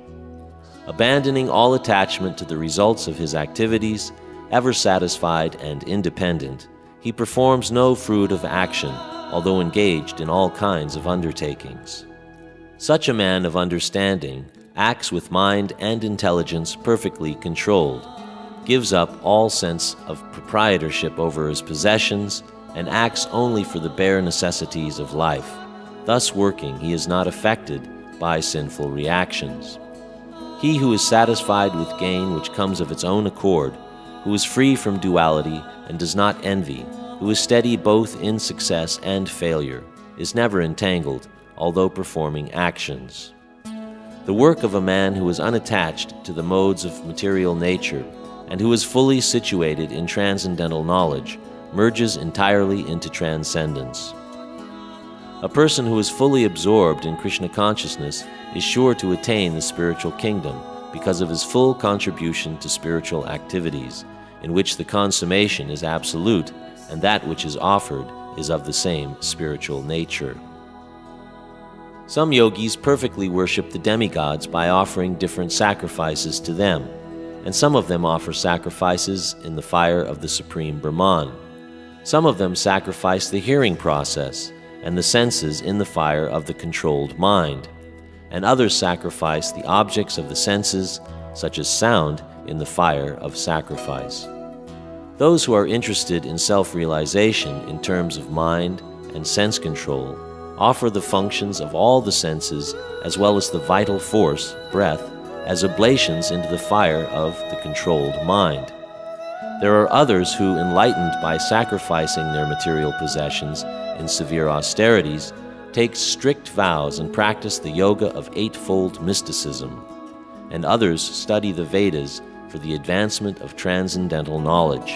[SPEAKER 2] Abandoning all attachment to the results of his activities, ever satisfied and independent, he performs no fruit of action, although engaged in all kinds of undertakings. Such a man of understanding acts with mind and intelligence perfectly controlled, gives up all sense of proprietorship over his possessions, and acts only for the bare necessities of life. Thus working, he is not affected by sinful reactions. He who is satisfied with gain which comes of its own accord, who is free from duality and does not envy, who is steady both in success and failure, is never entangled, although performing actions. The work of a man who is unattached to the modes of material nature and who is fully situated in transcendental knowledge merges entirely into transcendence. A person who is fully absorbed in Krishna consciousness is sure to attain the spiritual kingdom because of his full contribution to spiritual activities, in which the consummation is absolute and that which is offered is of the same spiritual nature. Some yogis perfectly worship the demigods by offering different sacrifices to them, and some of them offer sacrifices in the fire of the Supreme Brahman. Some of them sacrifice the hearing process and the senses in the fire of the controlled mind, and others sacrifice the objects of the senses, such as sound, in the fire of sacrifice. Those who are interested in self-realization in terms of mind and sense control offer the functions of all the senses as well as the vital force, breath, as oblations into the fire of the controlled mind. There are others who, enlightened by sacrificing their material possessions in severe austerities, take strict vows and practice the yoga of eightfold mysticism, and others study the Vedas for the advancement of transcendental knowledge.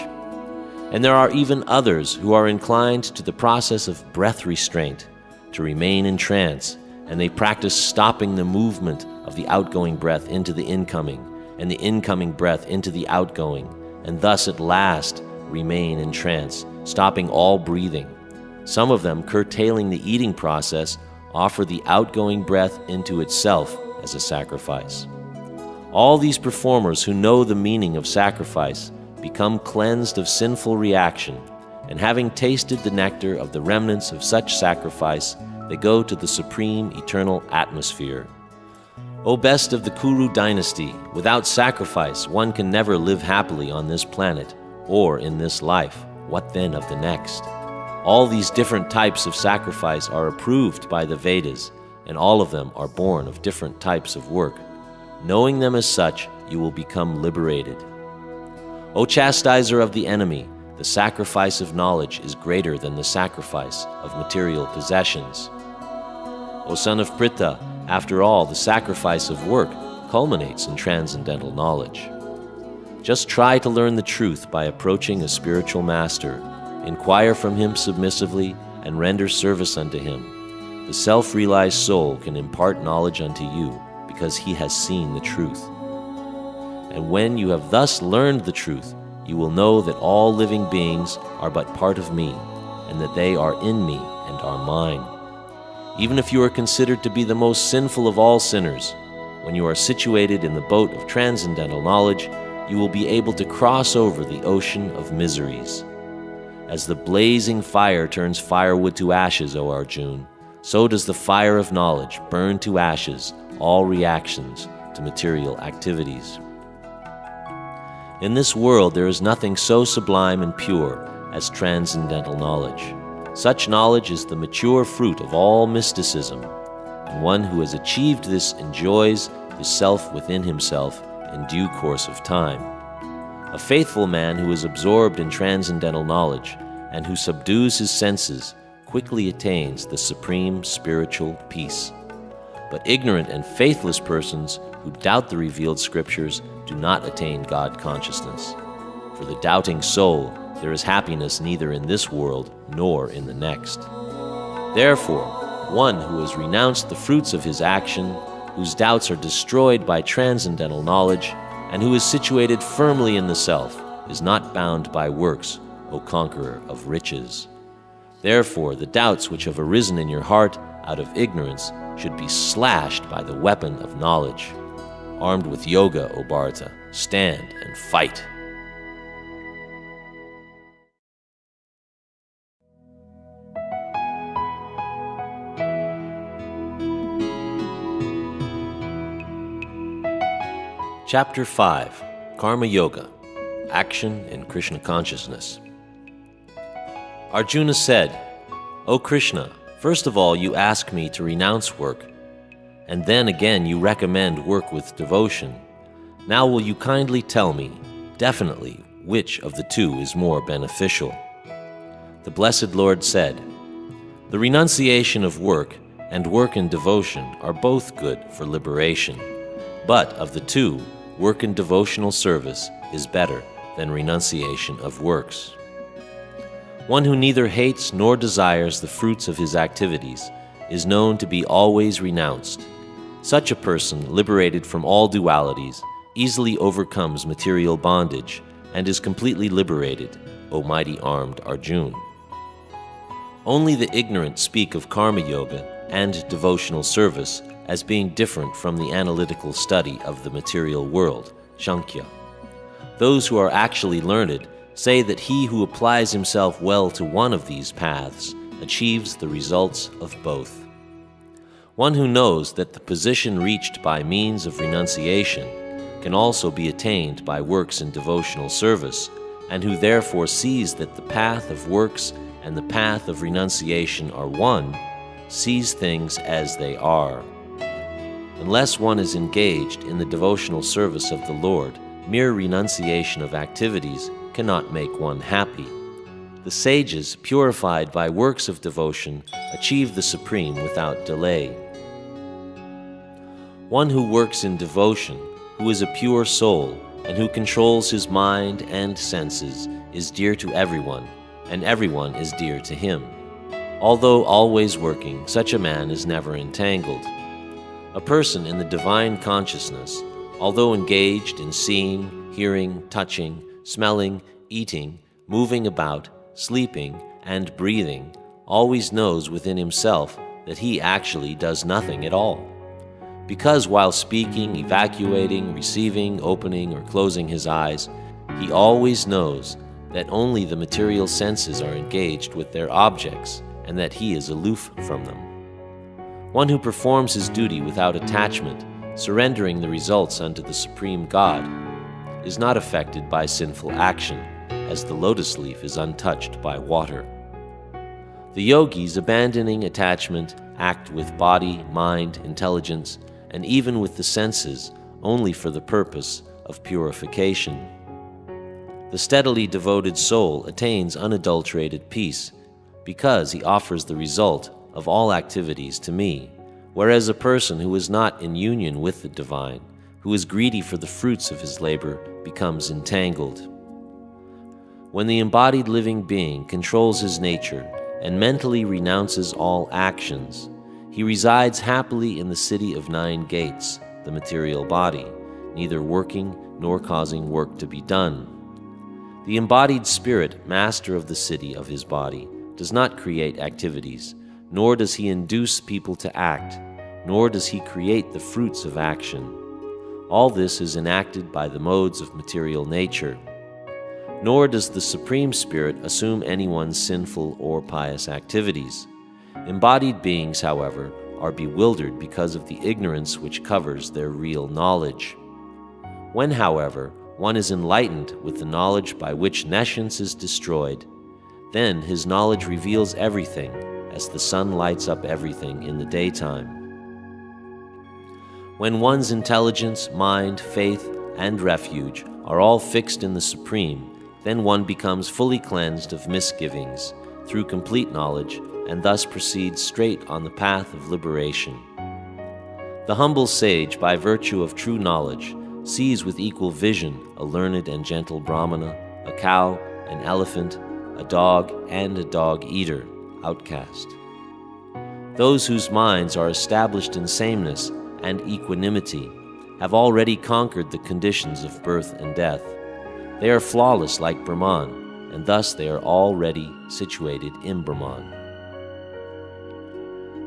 [SPEAKER 2] And there are even others who are inclined to the process of breath restraint, to remain in trance, and they practice stopping the movement of the outgoing breath into the incoming, and the incoming breath into the outgoing, and thus at last remain in trance, stopping all breathing. Some of them, curtailing the eating process, offer the outgoing breath into itself as a sacrifice. All these performers who know the meaning of sacrifice become cleansed of sinful reaction, and having tasted the nectar of the remnants of such sacrifice, they go to the supreme eternal atmosphere. O best of the Kuru dynasty, without sacrifice one can never live happily on this planet or in this life. What then of the next? All these different types of sacrifice are approved by the Vedas, and all of them are born of different types of work. Knowing them as such, you will become liberated. O chastiser of the enemy, the sacrifice of knowledge is greater than the sacrifice of material possessions. O son of Pritha, after all, the sacrifice of work culminates in transcendental knowledge. Just try to learn the truth by approaching a spiritual master. Inquire from him submissively and render service unto him. The self-realized soul can impart knowledge unto you because he has seen the truth. And when you have thus learned the truth, you will know that all living beings are but part of me, and that they are in me and are mine. Even if you are considered to be the most sinful of all sinners, when you are situated in the boat of transcendental knowledge, you will be able to cross over the ocean of miseries. As the blazing fire turns firewood to ashes, O Arjun, so does the fire of knowledge burn to ashes all reactions to material activities. In this world there is nothing so sublime and pure as transcendental knowledge. Such knowledge is the mature fruit of all mysticism, and one who has achieved this enjoys the self within himself in due course of time. A faithful man who is absorbed in transcendental knowledge and who subdues his senses quickly attains the supreme spiritual peace. But ignorant and faithless persons who doubt the revealed scriptures do not attain God consciousness. For the doubting soul, there is happiness neither in this world nor in the next. Therefore, one who has renounced the fruits of his action, whose doubts are destroyed by transcendental knowledge, and who is situated firmly in the self, is not bound by works, O conqueror of riches. Therefore, the doubts which have arisen in your heart out of ignorance should be slashed by the weapon of knowledge. Armed with yoga, O Bharata, stand and fight. Chapter 5, Karma Yoga, Action in Krishna Consciousness. Arjuna said, O Krishna, first of all you ask me to renounce work, and then again you recommend work with devotion. Now will you kindly tell me, definitely, which of the two is more beneficial? The Blessed Lord said, the renunciation of work and work in devotion are both good for liberation, but of the two, work in devotional service is better than renunciation of works. One who neither hates nor desires the fruits of his activities is known to be always renounced. Such a person, liberated from all dualities, easily overcomes material bondage and is completely liberated, O mighty armed Arjun. Only the ignorant speak of karma yoga and devotional service as being different from the analytical study of the material world, Sankhya. Those who are actually learned say that he who applies himself well to one of these paths achieves the results of both. One who knows that the position reached by means of renunciation can also be attained by works in devotional service, and who therefore sees that the path of works and the path of renunciation are one, sees things as they are. Unless one is engaged in the devotional service of the Lord, mere renunciation of activities cannot make one happy. The sages, purified by works of devotion, achieve the supreme without delay. One who works in devotion, who is a pure soul, and who controls his mind and senses, is dear to everyone, and everyone is dear to him. Although always working, such a man is never entangled. A person in the divine consciousness, although engaged in seeing, hearing, touching, smelling, eating, moving about, sleeping, and breathing, always knows within himself that he actually does nothing at all. Because while speaking, evacuating, receiving, opening, or closing his eyes, he always knows that only the material senses are engaged with their objects, and that he is aloof from them. One who performs his duty without attachment, surrendering the results unto the Supreme God, is not affected by sinful action, as the lotus leaf is untouched by water. The yogis, abandoning attachment, act with body, mind, intelligence, and even with the senses, only for the purpose of purification. The steadily devoted soul attains unadulterated peace, because he offers the result of all activities to me, whereas a person who is not in union with the divine, who is greedy for the fruits of his labor, becomes entangled. When the embodied living being controls his nature and mentally renounces all actions, he resides happily in the city of 9 gates, the material body, neither working nor causing work to be done. The embodied spirit, master of the city of his body, does not create activities, nor does he induce people to act, nor does he create the fruits of action. All this is enacted by the modes of material nature. Nor does the Supreme Spirit assume anyone's sinful or pious activities. Embodied beings, however, are bewildered because of the ignorance which covers their real knowledge. When, however, one is enlightened with the knowledge by which nescience is destroyed, then his knowledge reveals everything, as the sun lights up everything in the daytime. When one's intelligence, mind, faith, and refuge are all fixed in the Supreme, then one becomes fully cleansed of misgivings through complete knowledge, and thus proceeds straight on the path of liberation. The humble sage, by virtue of true knowledge, sees with equal vision a learned and gentle Brahmana, a cow, an elephant, a dog, and a dog-eater, outcast. Those whose minds are established in sameness and equanimity have already conquered the conditions of birth and death. They are flawless like Brahman, and thus they are already situated in Brahman.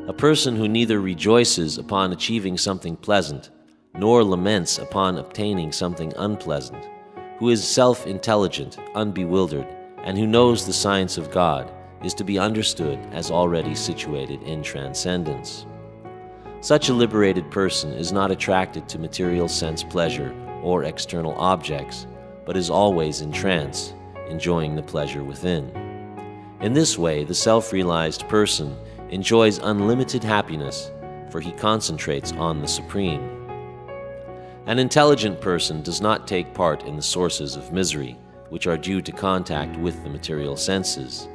[SPEAKER 2] A person who neither rejoices upon achieving something pleasant, nor laments upon obtaining something unpleasant, who is self-intelligent, unbewildered, and who knows the science of God, is to be understood as already situated in transcendence. Such a liberated person is not attracted to material sense pleasure or external objects, but is always in trance, enjoying the pleasure within. In this way, the self-realized person enjoys unlimited happiness, for he concentrates on the Supreme. An intelligent person does not take part in the sources of misery, which are due to contact with the material senses.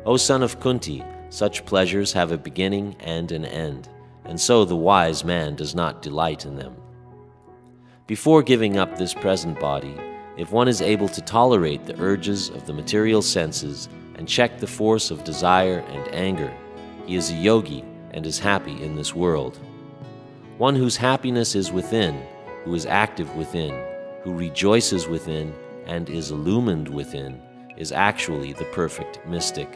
[SPEAKER 2] O son of Kunti, such pleasures have a beginning and an end, and so the wise man does not delight in them. Before giving up this present body, if one is able to tolerate the urges of the material senses and check the force of desire and anger, he is a yogi and is happy in this world. One whose happiness is within, who is active within, who rejoices within, and is illumined within, is actually the perfect mystic.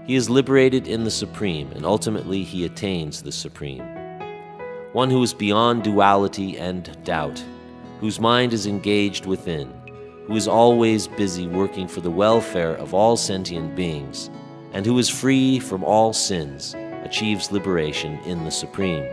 [SPEAKER 2] He is liberated in the Supreme, and ultimately he attains the Supreme. One who is beyond duality and doubt, whose mind is engaged within, who is always busy working for the welfare of all sentient beings, and who is free from all sins, achieves liberation in the Supreme.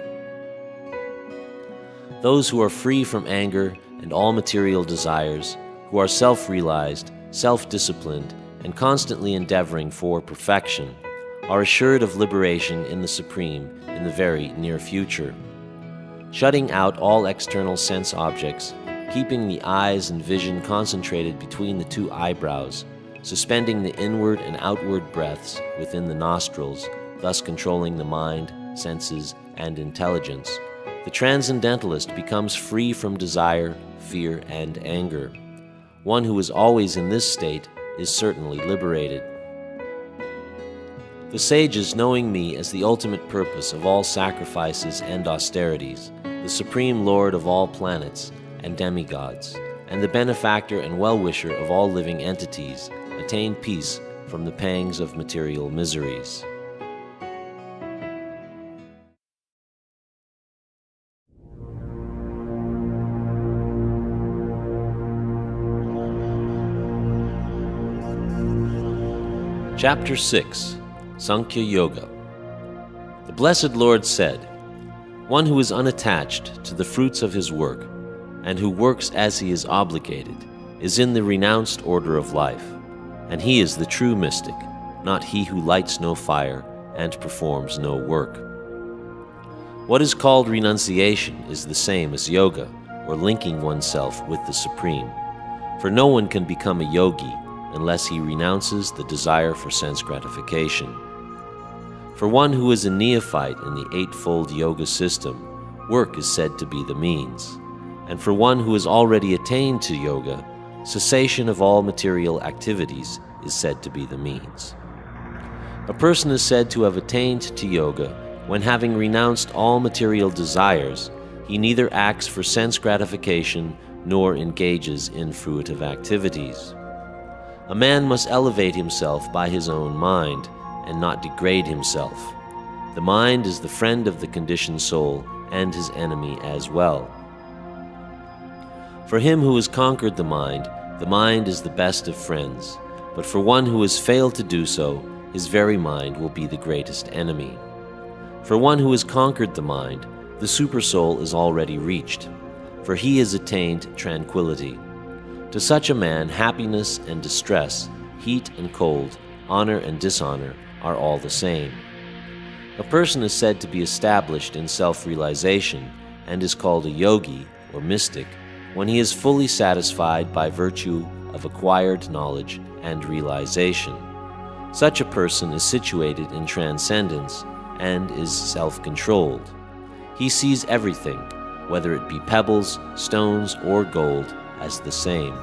[SPEAKER 2] Those who are free from anger and all material desires, who are self-realized, self-disciplined, and constantly endeavoring for perfection, are assured of liberation in the Supreme in the very near future. Shutting out all external sense objects, keeping the eyes and vision concentrated between the 2 eyebrows, suspending the inward and outward breaths within the nostrils, thus controlling the mind, senses, and intelligence, the transcendentalist becomes free from desire, fear, and anger. One who is always in this state is certainly liberated. The sages, knowing me as the ultimate purpose of all sacrifices and austerities, the Supreme Lord of all planets and demigods, and the benefactor and well-wisher of all living entities, attain peace from the pangs of material miseries. Chapter 6, Sankhya Yoga. The Blessed Lord said, "One who is unattached to the fruits of his work, and who works as he is obligated, is in the renounced order of life, and he is the true mystic, not he who lights no fire and performs no work." What is called renunciation is the same as yoga, or linking oneself with the Supreme, for no one can become a yogi unless he renounces the desire for sense gratification. For one who is a neophyte in the eightfold yoga system, work is said to be the means. And for one who has already attained to yoga, cessation of all material activities is said to be the means. A person is said to have attained to yoga when, having renounced all material desires, he neither acts for sense gratification nor engages in fruitive activities. A man must elevate himself by his own mind and not degrade himself. The mind is the friend of the conditioned soul and his enemy as well. For him who has conquered the mind is the best of friends, but for one who has failed to do so, his very mind will be the greatest enemy. For one who has conquered the mind, the supersoul is already reached, for he has attained tranquility. To such a man, happiness and distress, heat and cold, honor and dishonor are all the same. A person is said to be established in self-realization and is called a yogi or mystic when he is fully satisfied by virtue of acquired knowledge and realization. Such a person is situated in transcendence and is self-controlled. He sees everything, whether it be pebbles, stones, or gold, as the same.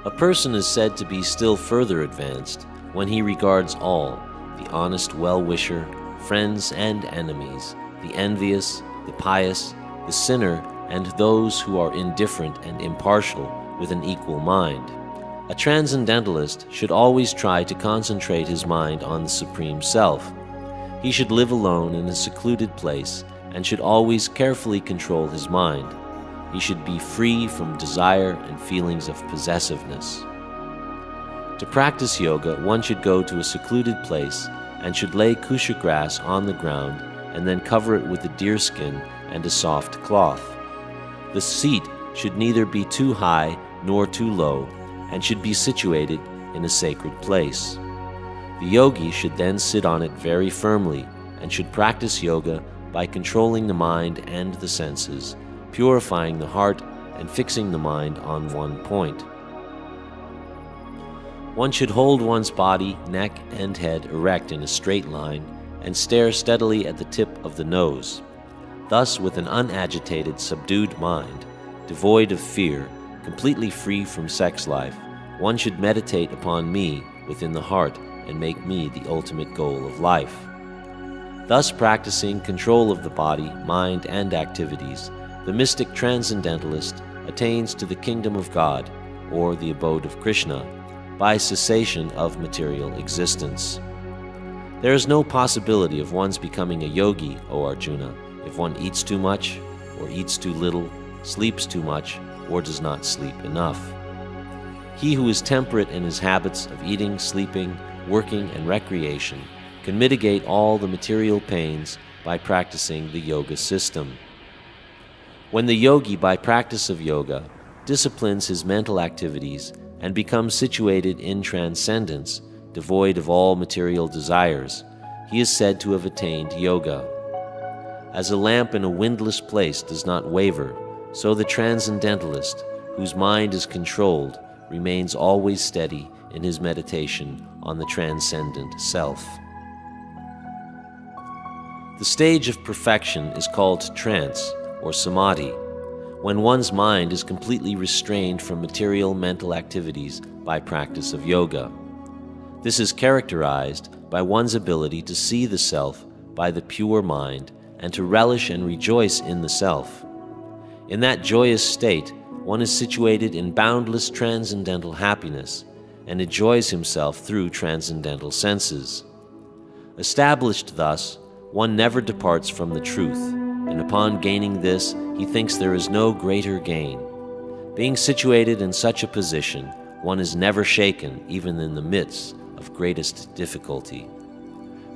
[SPEAKER 2] A person is said to be still further advanced when he regards all, the honest well-wisher, friends and enemies, the envious, the pious, the sinner, and those who are indifferent and impartial with an equal mind. A transcendentalist should always try to concentrate his mind on the Supreme Self. He should live alone in a secluded place and should always carefully control his mind. He should be free from desire and feelings of possessiveness. To practice yoga, one should go to a secluded place and should lay kusha grass on the ground and then cover it with a deerskin and a soft cloth. The seat should neither be too high nor too low, and should be situated in a sacred place. The yogi should then sit on it very firmly and should practice yoga by controlling the mind and the senses, purifying the heart and fixing the mind on one point. One should hold one's body, neck, and head erect in a straight line and stare steadily at the tip of the nose. Thus, with an unagitated, subdued mind, devoid of fear, completely free from sex life, one should meditate upon me within the heart and make me the ultimate goal of life. Thus, practicing control of the body, mind, and activities, the mystic transcendentalist attains to the kingdom of God, or the abode of Krishna, by cessation of material existence. There is no possibility of one's becoming a yogi, O Arjuna, if one eats too much, or eats too little, sleeps too much, or does not sleep enough. He who is temperate in his habits of eating, sleeping, working, and recreation can mitigate all the material pains by practicing the yoga system. When the yogi, by practice of yoga, disciplines his mental activities and becomes situated in transcendence, devoid of all material desires, he is said to have attained yoga. As a lamp in a windless place does not waver, so the transcendentalist, whose mind is controlled, remains always steady in his meditation on the transcendent self. The stage of perfection is called trance or samadhi, when one's mind is completely restrained from material mental activities by practice of yoga. This is characterized by one's ability to see the self by the pure mind and to relish and rejoice in the self. In that joyous state, one is situated in boundless transcendental happiness and enjoys himself through transcendental senses. Established thus, one never departs from the truth, and upon gaining this, he thinks there is no greater gain. Being situated in such a position, one is never shaken even in the midst of greatest difficulty.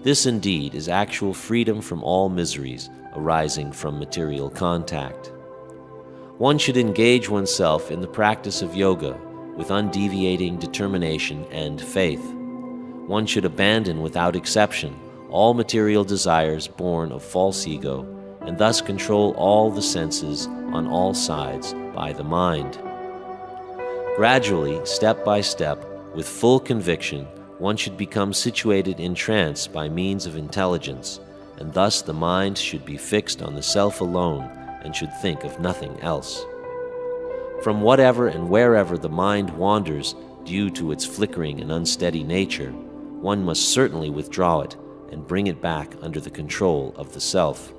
[SPEAKER 2] This indeed is actual freedom from all miseries arising from material contact. One should engage oneself in the practice of yoga with undeviating determination and faith. One should abandon without exception all material desires born of false ego and thus control all the senses on all sides by the mind. Gradually, step by step, with full conviction, one should become situated in trance by means of intelligence, and thus the mind should be fixed on the self alone and should think of nothing else. From whatever and wherever the mind wanders due to its flickering and unsteady nature, one must certainly withdraw it and bring it back under the control of the self.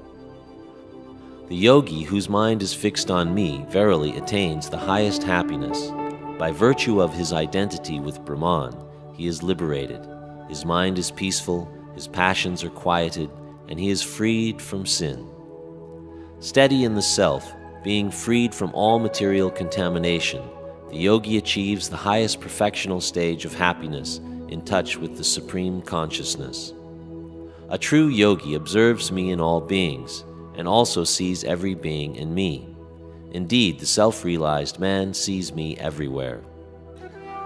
[SPEAKER 2] The yogi whose mind is fixed on me verily attains the highest happiness. By virtue of his identity with Brahman, he is liberated, his mind is peaceful, his passions are quieted, and he is freed from sin. Steady in the self, being freed from all material contamination, the yogi achieves the highest perfectional stage of happiness in touch with the supreme consciousness. A true yogi observes me in all beings, and also sees every being in me. Indeed, the self-realized man sees me everywhere.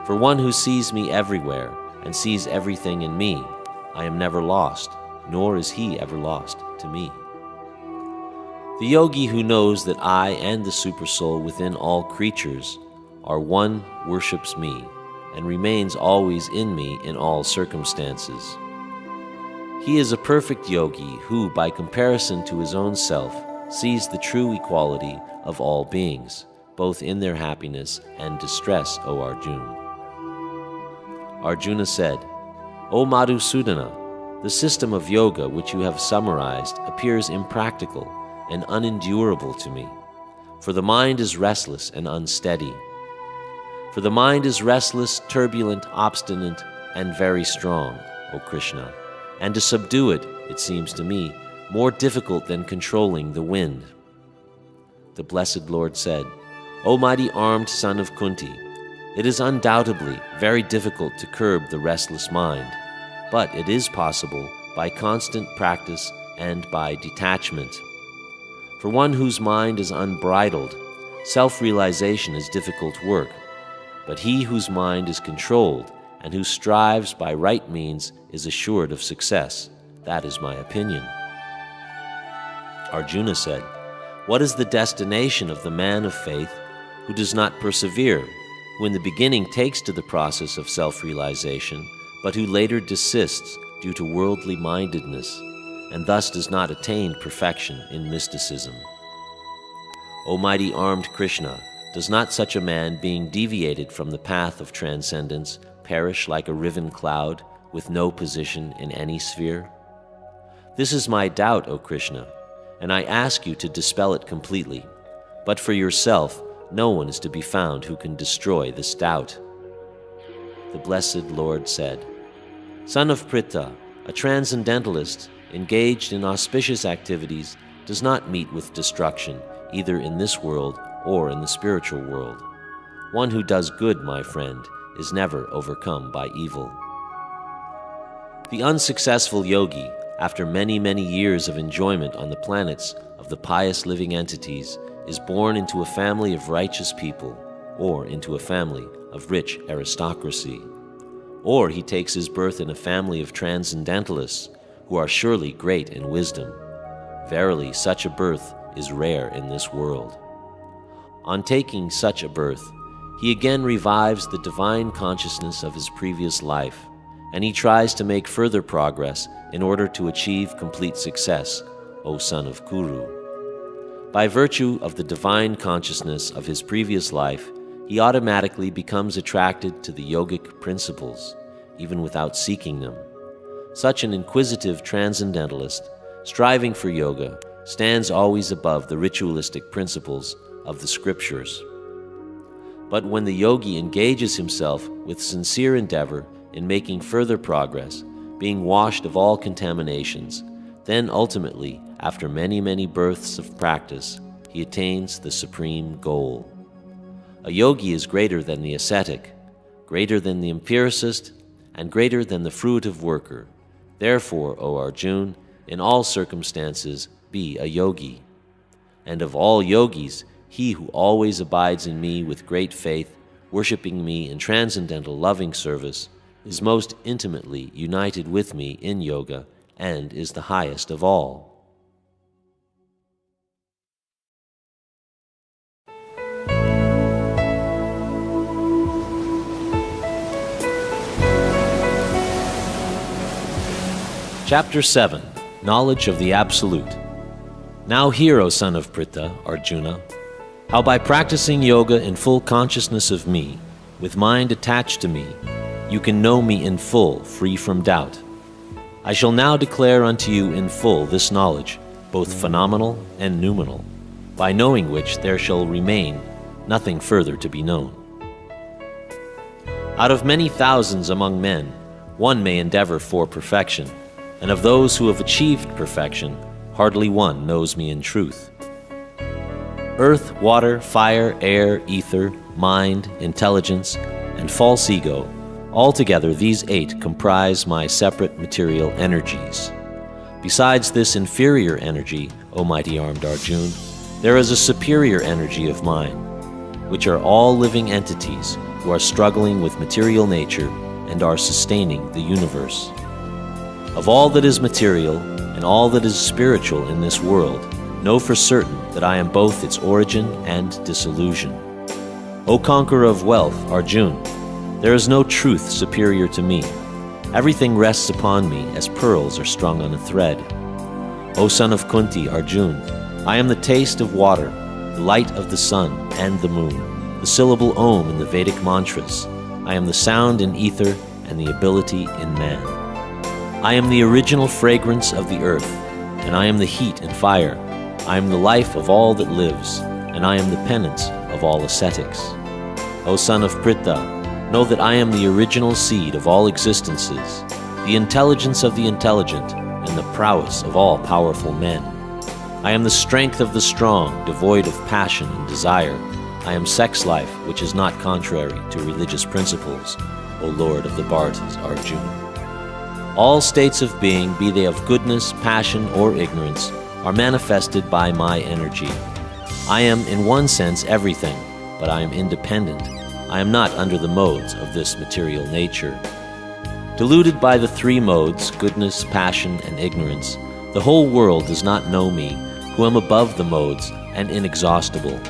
[SPEAKER 2] For one who sees me everywhere and sees everything in me, I am never lost, nor is he ever lost to me. The yogi who knows that I and the Supersoul within all creatures are one worships me and remains always in me in all circumstances. He is a perfect yogi who, by comparison to his own self, sees the true equality of all beings, both in their happiness and distress, O Arjuna. Arjuna said, O Madhusudana, the system of yoga which you have summarized appears impractical and unendurable to me, for the mind is restless and unsteady. For the mind is restless, turbulent, obstinate, and very strong, O Krishna, and to subdue it, it seems to me, more difficult than controlling the wind. The Blessed Lord said, O mighty armed son of Kunti, it is undoubtedly very difficult to curb the restless mind, but it is possible by constant practice and by detachment. For one whose mind is unbridled, self-realization is difficult work, but he whose mind is controlled and who strives by right means is assured of success. That is my opinion. Arjuna said, What is the destination of the man of faith who does not persevere, who in the beginning takes to the process of self-realization, but who later desists due to worldly mindedness, and thus does not attain perfection in mysticism? O mighty armed Krishna, does not such a man, being deviated from the path of transcendence, perish like a riven cloud with no position in any sphere? This is my doubt, O Krishna, and I ask you to dispel it completely. But for yourself, no one is to be found who can destroy this doubt. The Blessed Lord said, Son of Pritha, a transcendentalist engaged in auspicious activities does not meet with destruction, either in this world or in the spiritual world. One who does good, my friend, is never overcome by evil. The unsuccessful yogi, after many, many years of enjoyment on the planets of the pious living entities, is born into a family of righteous people, or into a family of rich aristocracy. Or he takes his birth in a family of transcendentalists, who are surely great in wisdom. Verily, such a birth is rare in this world. On taking such a birth, he again revives the divine consciousness of his previous life, and he tries to make further progress in order to achieve complete success, O son of Kuru. By virtue of the divine consciousness of his previous life, he automatically becomes attracted to the yogic principles, even without seeking them. Such an inquisitive transcendentalist, striving for yoga, stands always above the ritualistic principles of the scriptures. But when the yogi engages himself with sincere endeavor in making further progress, being washed of all contaminations, then ultimately, after many, many births of practice, he attains the supreme goal. A yogi is greater than the ascetic, greater than the empiricist, and greater than the fruitive worker. Therefore, O Arjuna, in all circumstances be a yogi. And of all yogis, he who always abides in me with great faith, worshipping me in transcendental loving service, is most intimately united with me in yoga and is the highest of all. Chapter 7. Knowledge of the Absolute. Now hear, O son of Pritha, Arjuna, how by practicing yoga in full consciousness of me, with mind attached to me, you can know me in full, free from doubt. I shall now declare unto you in full this knowledge, both phenomenal and noumenal, by knowing which there shall remain nothing further to be known. Out of many thousands among men, one may endeavor for perfection, and of those who have achieved perfection, hardly one knows me in truth. Earth, water, fire, air, ether, mind, intelligence, and false ego, altogether these 8 comprise my separate material energies. Besides this inferior energy, O mighty armed Arjuna, there is a superior energy of mine, which are all living entities who are struggling with material nature and are sustaining the universe. Of all that is material and all that is spiritual in this world, know for certain that I am both its origin and dissolution. O conqueror of wealth, Arjuna, there is no truth superior to me. Everything rests upon me as pearls are strung on a thread. O son of Kunti, Arjuna, I am the taste of water, the light of the sun and the moon, the syllable Om in the Vedic mantras. I am the sound in ether and the ability in man. I am the original fragrance of the earth, and I am the heat and fire. I am the life of all that lives, and I am the penance of all ascetics. O son of Pritha, know that I am the original seed of all existences, the intelligence of the intelligent, and the prowess of all powerful men. I am the strength of the strong, devoid of passion and desire. I am sex life, which is not contrary to religious principles, O Lord of the Bhartas, Arjuna. All states of being, be they of goodness, passion, or ignorance, are manifested by my energy. I am in one sense everything, but I am independent. I am not under the modes of this material nature. Deluded by the 3 modes, goodness, passion, and ignorance, the whole world does not know me, who am above the modes and inexhaustible.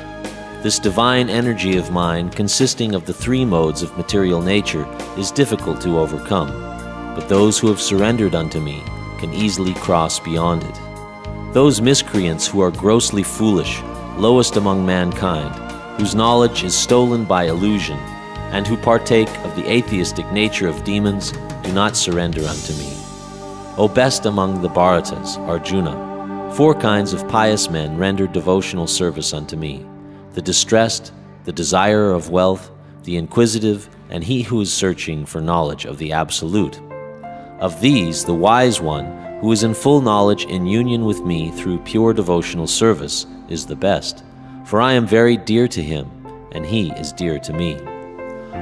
[SPEAKER 2] This divine energy of mine, consisting of the 3 modes of material nature, is difficult to overcome, but those who have surrendered unto me can easily cross beyond it. Those miscreants who are grossly foolish, lowest among mankind, whose knowledge is stolen by illusion, and who partake of the atheistic nature of demons, do not surrender unto me. O best among the Bharatas, Arjuna, 4 kinds of pious men render devotional service unto me: the distressed, the desirer of wealth, the inquisitive, and he who is searching for knowledge of the Absolute. Of these, the wise one, who is in full knowledge in union with me through pure devotional service, is the best, for I am very dear to him, and he is dear to me.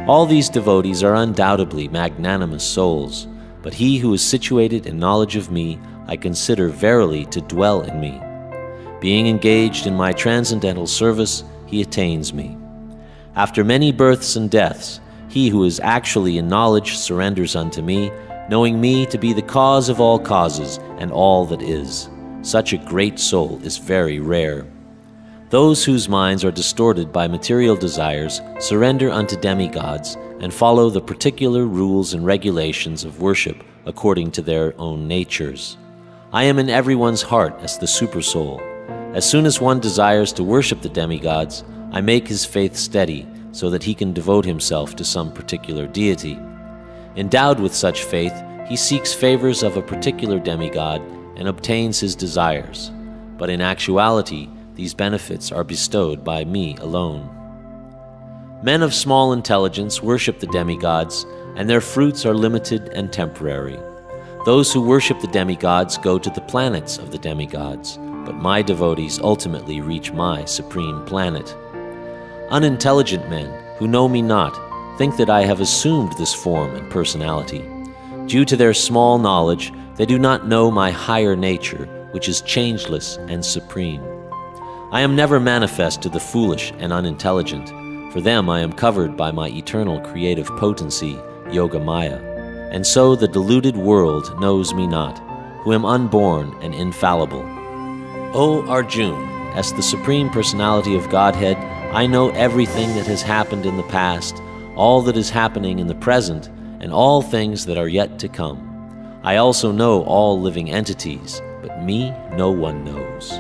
[SPEAKER 2] All these devotees are undoubtedly magnanimous souls, but he who is situated in knowledge of me, I consider verily to dwell in me. Being engaged in my transcendental service, he attains me. After many births and deaths, he who is actually in knowledge surrenders unto me, knowing me to be the cause of all causes and all that is. Such a great soul is very rare. Those whose minds are distorted by material desires surrender unto demigods and follow the particular rules and regulations of worship according to their own natures. I am in everyone's heart as the supersoul. As soon as one desires to worship the demigods, I make his faith steady so that he can devote himself to some particular deity. Endowed with such faith, he seeks favors of a particular demigod and obtains his desires. But in actuality, these benefits are bestowed by me alone. Men of small intelligence worship the demigods, and their fruits are limited and temporary. Those who worship the demigods go to the planets of the demigods, but my devotees ultimately reach my supreme planet. Unintelligent men, who know me not, think that I have assumed this form and personality. Due to their small knowledge, they do not know my higher nature, which is changeless and supreme. I am never manifest to the foolish and unintelligent. For them I am covered by my eternal creative potency, Yoga Maya. And so the deluded world knows me not, who am unborn and infallible. O Arjuna, as the Supreme Personality of Godhead, I know everything that has happened in the past, all that is happening in the present, and all things that are yet to come. I also know all living entities, but me no one knows.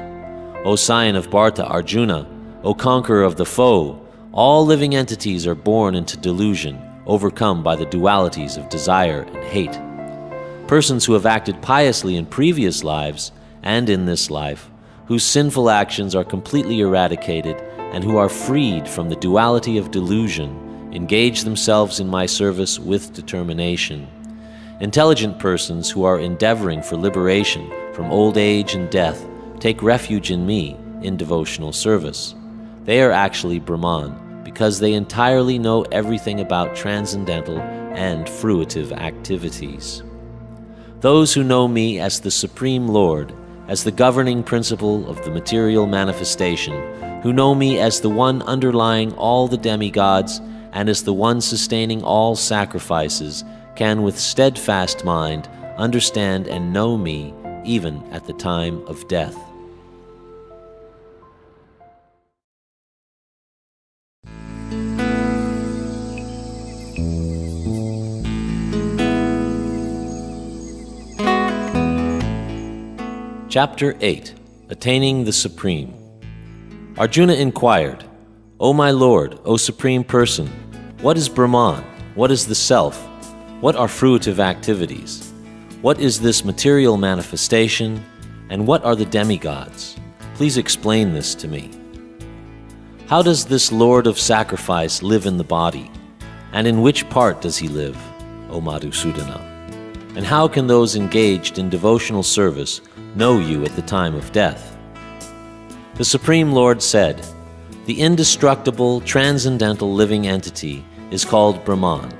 [SPEAKER 2] O scion of Bharta Arjuna, O conqueror of the foe, all living entities are born into delusion, overcome by the dualities of desire and hate. Persons who have acted piously in previous lives and in this life, whose sinful actions are completely eradicated and who are freed from the duality of delusion, engage themselves in my service with determination. Intelligent persons who are endeavoring for liberation from old age and death take refuge in me in devotional service. They are actually Brahman because they entirely know everything about transcendental and fruitive activities. Those who know me as the Supreme Lord, as the governing principle of the material manifestation, who know me as the one underlying all the demigods and as the one sustaining all sacrifices, can with steadfast mind understand and know me even at the time of death. Chapter 8. Attaining the Supreme. Arjuna inquired, O my Lord, O Supreme Person, what is Brahman? What is the Self? What are fruitive activities? What is this material manifestation? And what are the demigods? Please explain this to me. How does this Lord of Sacrifice live in the body? And in which part does he live, O Madhusudana? And how can those engaged in devotional service know you at the time of death? The Supreme Lord said, the indestructible, transcendental living entity is called Brahman,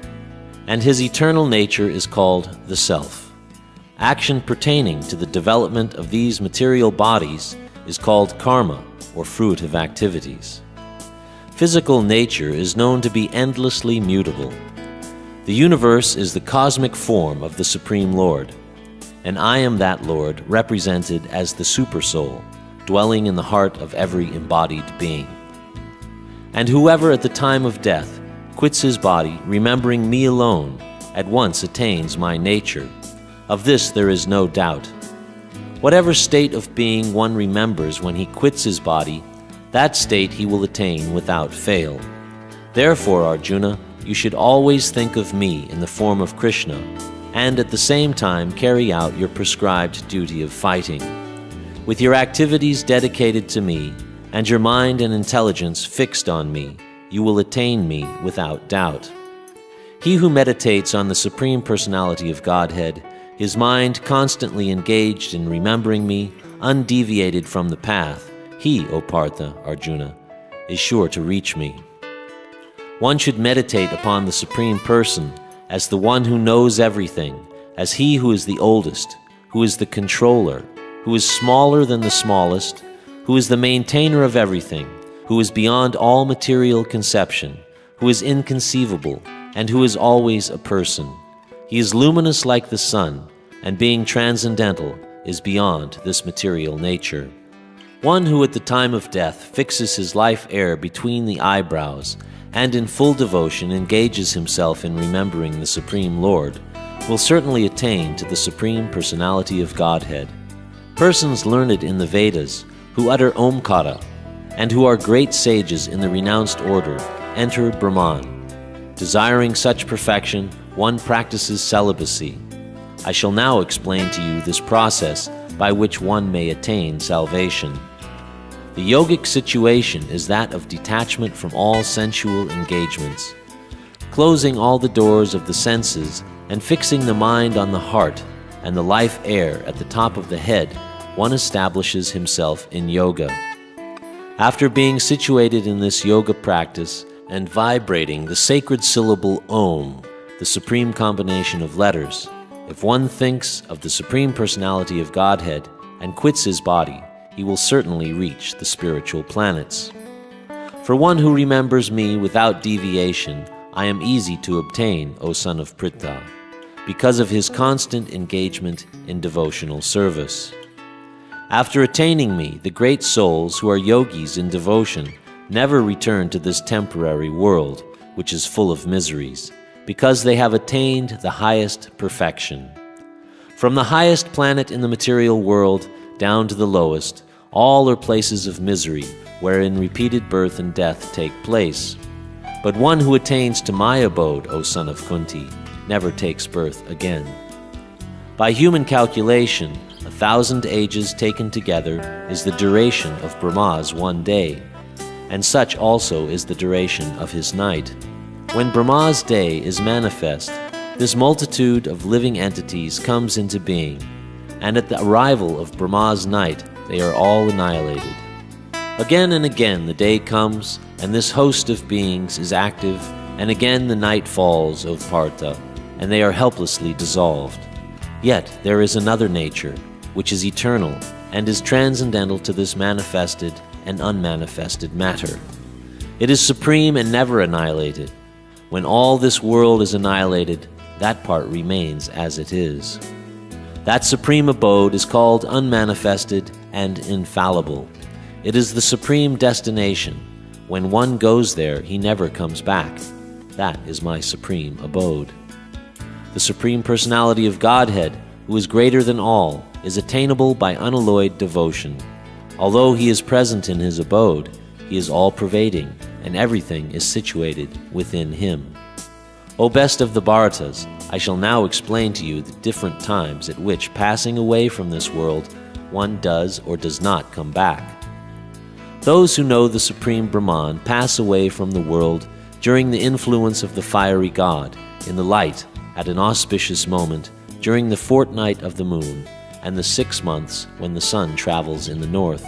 [SPEAKER 2] and his eternal nature is called the Self. Action pertaining to the development of these material bodies is called karma, or fruitive activities. Physical nature is known to be endlessly mutable. The universe is the cosmic form of the Supreme Lord, and I am that Lord represented as the Supersoul, dwelling in the heart of every embodied being. And whoever at the time of death quits his body, remembering me alone, at once attains my nature. Of this there is no doubt. Whatever state of being one remembers when he quits his body, that state he will attain without fail. Therefore, Arjuna, you should always think of me in the form of Krishna, and at the same time carry out your prescribed duty of fighting. With your activities dedicated to me, and your mind and intelligence fixed on me, you will attain me without doubt. He who meditates on the Supreme Personality of Godhead, his mind constantly engaged in remembering me, undeviated from the path, he, O Partha, Arjuna, is sure to reach me. One should meditate upon the Supreme Person as the one who knows everything, as he who is the oldest, who is the controller, who is smaller than the smallest, who is the maintainer of everything, who is beyond all material conception, who is inconceivable, and who is always a person. He is luminous like the sun, and being transcendental, is beyond this material nature. One who at the time of death fixes his life air between the eyebrows, and in full devotion engages himself in remembering the Supreme Lord, will certainly attain to the Supreme Personality of Godhead. Persons learned in the Vedas, who utter Omkara, and who are great sages in the renounced order, enter Brahman. Desiring such perfection, one practices celibacy. I shall now explain to you this process by which one may attain salvation. The yogic situation is that of detachment from all sensual engagements. Closing all the doors of the senses and fixing the mind on the heart and the life air at the top of the head, one establishes himself in yoga. After being situated in this yoga practice and vibrating the sacred syllable Om, the supreme combination of letters, if one thinks of the Supreme Personality of Godhead and quits his body, he will certainly reach the spiritual planets. For one who remembers me without deviation, I am easy to obtain, O son of Pritha, because of his constant engagement in devotional service. After attaining me, the great souls who are yogis in devotion never return to this temporary world, which is full of miseries, because they have attained the highest perfection. From the highest planet in the material world down to the lowest, all are places of misery, wherein repeated birth and death take place. But one who attains to my abode, O son of Kunti, never takes birth again. By human calculation, 1,000 ages taken together is the duration of Brahma's one day, and such also is the duration of his night. When Brahma's day is manifest, this multitude of living entities comes into being, and at the arrival of Brahma's night, they are all annihilated. Again and again the day comes, and this host of beings is active, and again the night falls of Partha, and they are helplessly dissolved. Yet there is another nature, which is eternal, and is transcendental to this manifested and unmanifested matter. It is supreme and never annihilated. When all this world is annihilated, that part remains as it is. That supreme abode is called unmanifested and infallible. It is the supreme destination. When one goes there, he never comes back. That is my supreme abode. The Supreme Personality of Godhead, who is greater than all, is attainable by unalloyed devotion. Although he is present in his abode, he is all-pervading, and everything is situated within him. O best of the Bharatas, I shall now explain to you the different times at which, passing away from this world, one does or does not come back. Those who know the Supreme Brahman pass away from the world during the influence of the fiery god, in the light, at an auspicious moment, during the fortnight of the moon, and the 6 months when the sun travels in the north.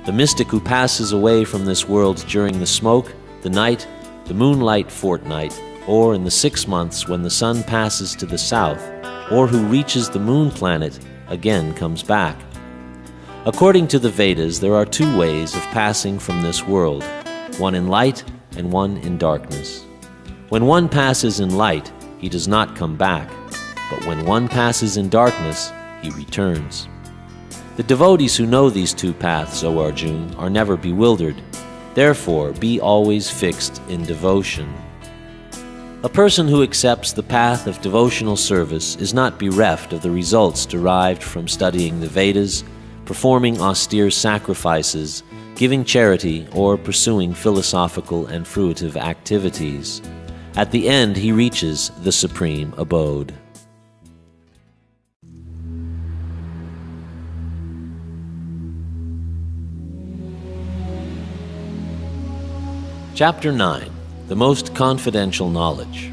[SPEAKER 2] The mystic who passes away from this world during the smoke, the night, the moonlight fortnight, or in the 6 months when the sun passes to the south, or who reaches the moon planet, again comes back. According to the Vedas, there are 2 ways of passing from this world, one in light and one in darkness. When one passes in light, he does not come back, but when one passes in darkness, he returns. The devotees who know these 2 paths, O Arjuna, are never bewildered. Therefore, be always fixed in devotion. A person who accepts the path of devotional service is not bereft of the results derived from studying the Vedas, performing austere sacrifices, giving charity, or pursuing philosophical and fruitive activities. At the end, he reaches the supreme abode. Chapter 9. The Most Confidential Knowledge.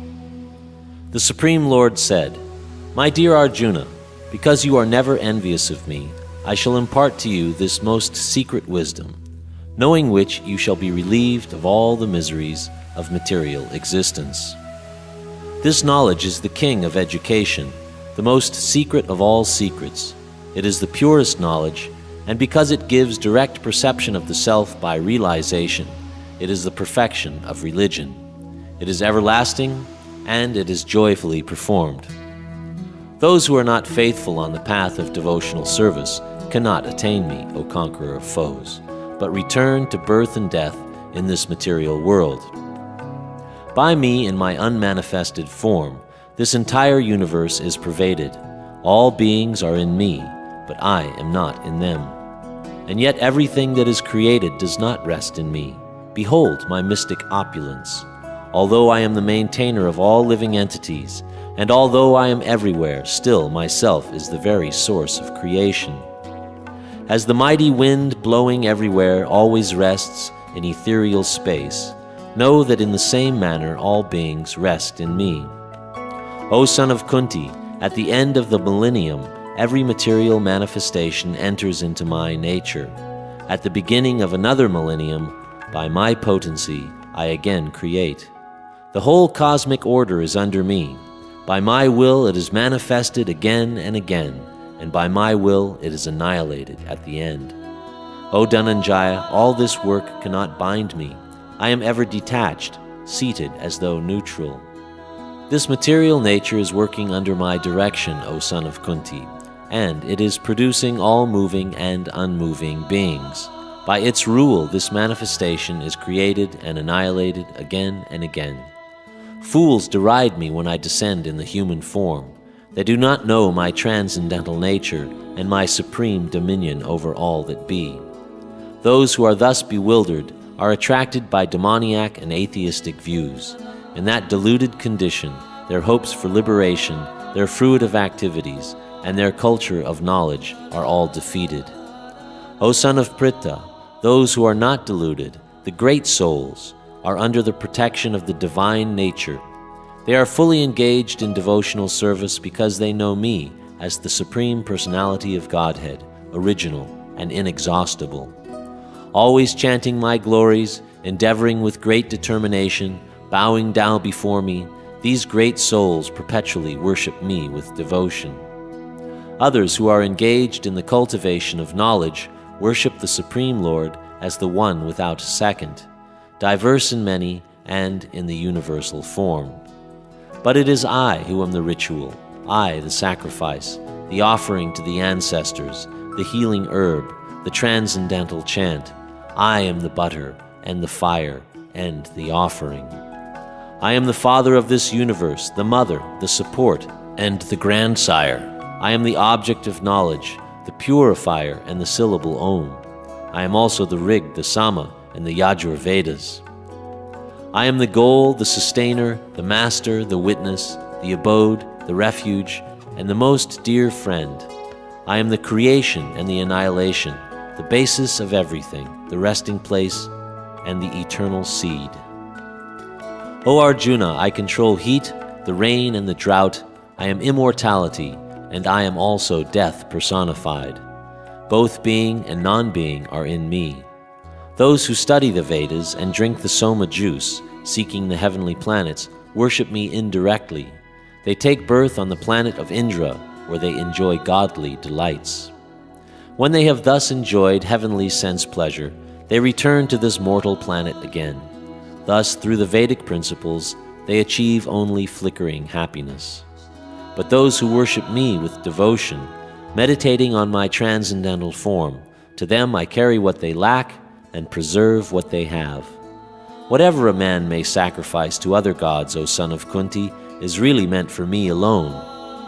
[SPEAKER 2] The Supreme Lord said, My dear Arjuna, because you are never envious of me, I shall impart to you this most secret wisdom, knowing which you shall be relieved of all the miseries of material existence. This knowledge is the king of education, the most secret of all secrets. It is the purest knowledge, and because it gives direct perception of the self by realization, it is the perfection of religion. It is everlasting, and it is joyfully performed. Those who are not faithful on the path of devotional service cannot attain me, O conqueror of foes, but return to birth and death in this material world. By me, in my unmanifested form, this entire universe is pervaded. All beings are in me, but I am not in them. And yet everything that is created does not rest in me. Behold my mystic opulence. Although I am the maintainer of all living entities, and although I am everywhere, still myself is the very source of creation. As the mighty wind blowing everywhere always rests in ethereal space, know that in the same manner all beings rest in me. O son of Kunti, at the end of the millennium, every material manifestation enters into my nature. At the beginning of another millennium, by my potency, I again create. The whole cosmic order is under me. By my will it is manifested again and again, and by my will it is annihilated at the end. O Dhananjaya, all this work cannot bind me. I am ever detached, seated as though neutral. This material nature is working under my direction, O son of Kunti, and it is producing all moving and unmoving beings. By its rule, this manifestation is created and annihilated again and again. Fools deride me when I descend in the human form. They do not know my transcendental nature and my supreme dominion over all that be. Those who are thus bewildered are attracted by demoniac and atheistic views. In that deluded condition, their hopes for liberation, their fruitive activities, and their culture of knowledge are all defeated. O son of Pritha, those who are not deluded, the great souls, are under the protection of the divine nature. They are fully engaged in devotional service because they know me as the Supreme Personality of Godhead, original and inexhaustible. Always chanting my glories, endeavoring with great determination, bowing down before me, these great souls perpetually worship me with devotion. Others who are engaged in the cultivation of knowledge worship the Supreme Lord as the one without a second, diverse in many and in the universal form. But it is I who am the ritual, I the sacrifice, the offering to the ancestors, the healing herb, the transcendental chant. I am the butter and the fire and the offering. I am the father of this universe, the mother, the support, and the grandsire. I am the object of knowledge, the purifier and the syllable Om. I am also the Rig, the Sama, and the Yajur Vedas. I am the goal, the sustainer, the master, the witness, the abode, the refuge, and the most dear friend. I am the creation and the annihilation, the basis of everything, the resting place, and the eternal seed. O Arjuna, I control heat, the rain, and the drought. I am immortality, and I am also death personified. Both being and non-being are in me. Those who study the Vedas and drink the Soma juice, seeking the heavenly planets, worship me indirectly. They take birth on the planet of Indra, where they enjoy godly delights. When they have thus enjoyed heavenly sense pleasure, they return to this mortal planet again. Thus, through the Vedic principles, they achieve only flickering happiness. But those who worship me with devotion, meditating on my transcendental form, to them I carry what they lack and preserve what they have. Whatever a man may sacrifice to other gods, O son of Kunti, is really meant for me alone,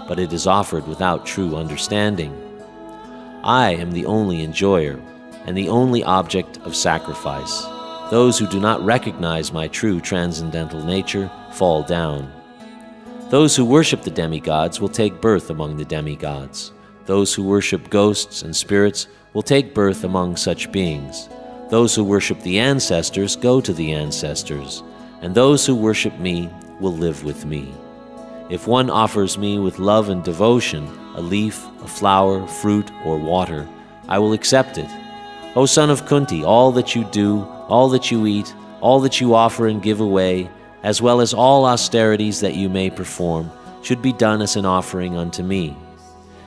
[SPEAKER 2] but it is offered without true understanding. I am the only enjoyer and the only object of sacrifice. Those who do not recognize my true transcendental nature fall down. Those who worship the demigods will take birth among the demigods. Those who worship ghosts and spirits will take birth among such beings. Those who worship the ancestors go to the ancestors, and those who worship me will live with me. If one offers me with love and devotion a leaf, a flower, fruit, or water, I will accept it. O son of Kunti, all that you do, all that you eat, all that you offer and give away, as well as all austerities that you may perform, should be done as an offering unto me.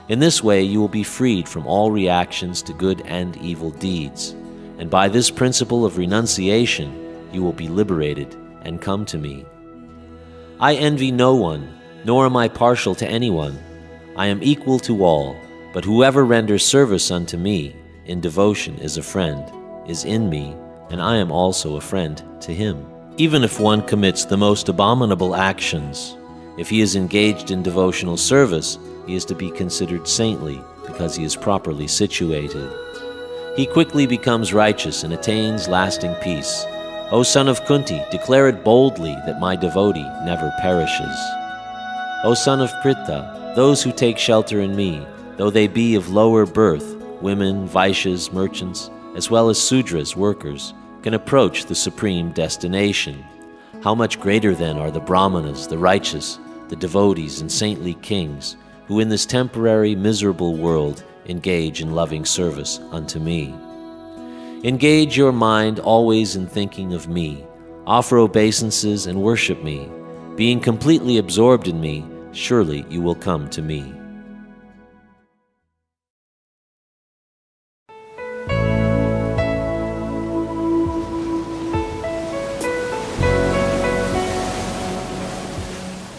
[SPEAKER 2] In this way you will be freed from all reactions to good and evil deeds, and by this principle of renunciation you will be liberated and come to me. I envy no one, nor am I partial to anyone. I am equal to all, but whoever renders service unto me in devotion is a friend, is in me, and I am also a friend to him. Even if one commits the most abominable actions, if he is engaged in devotional service, he is to be considered saintly because he is properly situated. He quickly becomes righteous and attains lasting peace. O son of Kunti, declare it boldly that my devotee never perishes. O son of Pritha, those who take shelter in me, though they be of lower birth, women, Vaishyas, merchants, as well as Sudras, workers, can approach the supreme destination. How much greater then are the Brahmanas, the righteous, the devotees and saintly kings, who in this temporary miserable world engage in loving service unto me. Engage your mind always in thinking of me, offer obeisances and worship me. Being completely absorbed in me, surely you will come to me.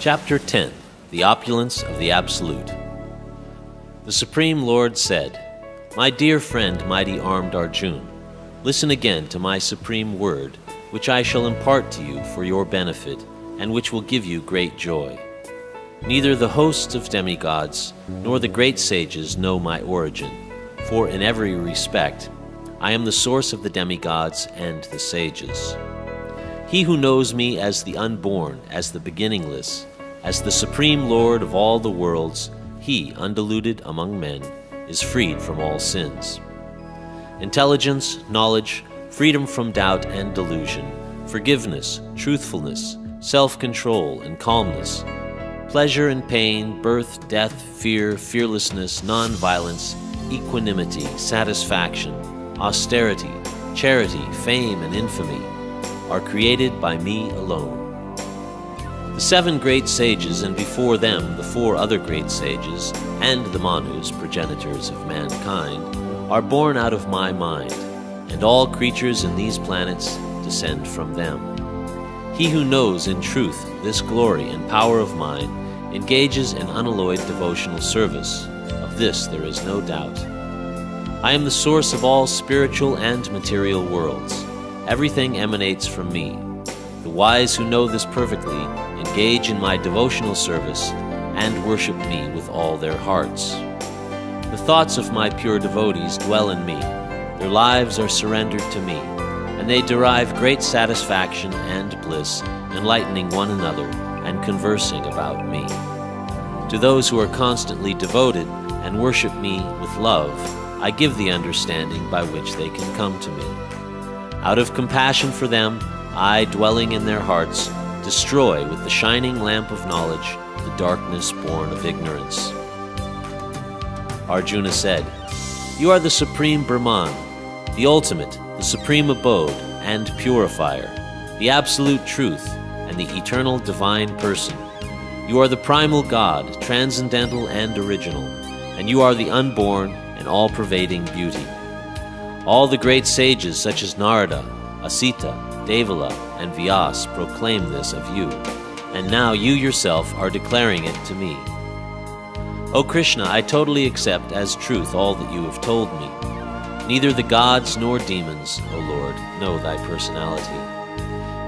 [SPEAKER 2] Chapter 10. The Opulence of the Absolute. The Supreme Lord said, My dear friend, mighty armed Arjuna, listen again to my supreme word, which I shall impart to you for your benefit, and which will give you great joy. Neither the hosts of demigods nor the great sages know my origin, for in every respect I am the source of the demigods and the sages. He who knows me as the unborn, as the beginningless, as the supreme Lord of all the worlds, he, undiluted among men, is freed from all sins. Intelligence, knowledge, freedom from doubt and delusion, forgiveness, truthfulness, self-control and calmness, pleasure and pain, birth, death, fear, fearlessness, non-violence, equanimity, satisfaction, austerity, charity, fame, and infamy are created by me alone. The 7 great sages, and before them the 4 other great sages, and the Manus, progenitors of mankind, are born out of my mind, and all creatures in these planets descend from them. He who knows in truth this glory and power of mine engages in unalloyed devotional service. Of this there is no doubt. I am the source of all spiritual and material worlds. Everything emanates from me. The wise who know this perfectly engage in my devotional service and worship me with all their hearts. The thoughts of my pure devotees dwell in me. Their lives are surrendered to me, and they derive great satisfaction and bliss, enlightening one another and conversing about me. To those who are constantly devoted and worship me with love, I give the understanding by which they can come to me. Out of compassion for them, I, dwelling in their hearts, destroy with the shining lamp of knowledge the darkness born of ignorance. Arjuna said, "You are the supreme Brahman, the ultimate, the supreme abode and purifier, the absolute truth, and the eternal divine person. You are the primal God, transcendental and original, and you are the unborn and all-pervading beauty. All the great sages such as Narada, Asita, Devala, and Vyas proclaim this of you, and now you yourself are declaring it to me. O Krishna, I totally accept as truth all that you have told me. Neither the gods nor demons, O Lord, know thy personality.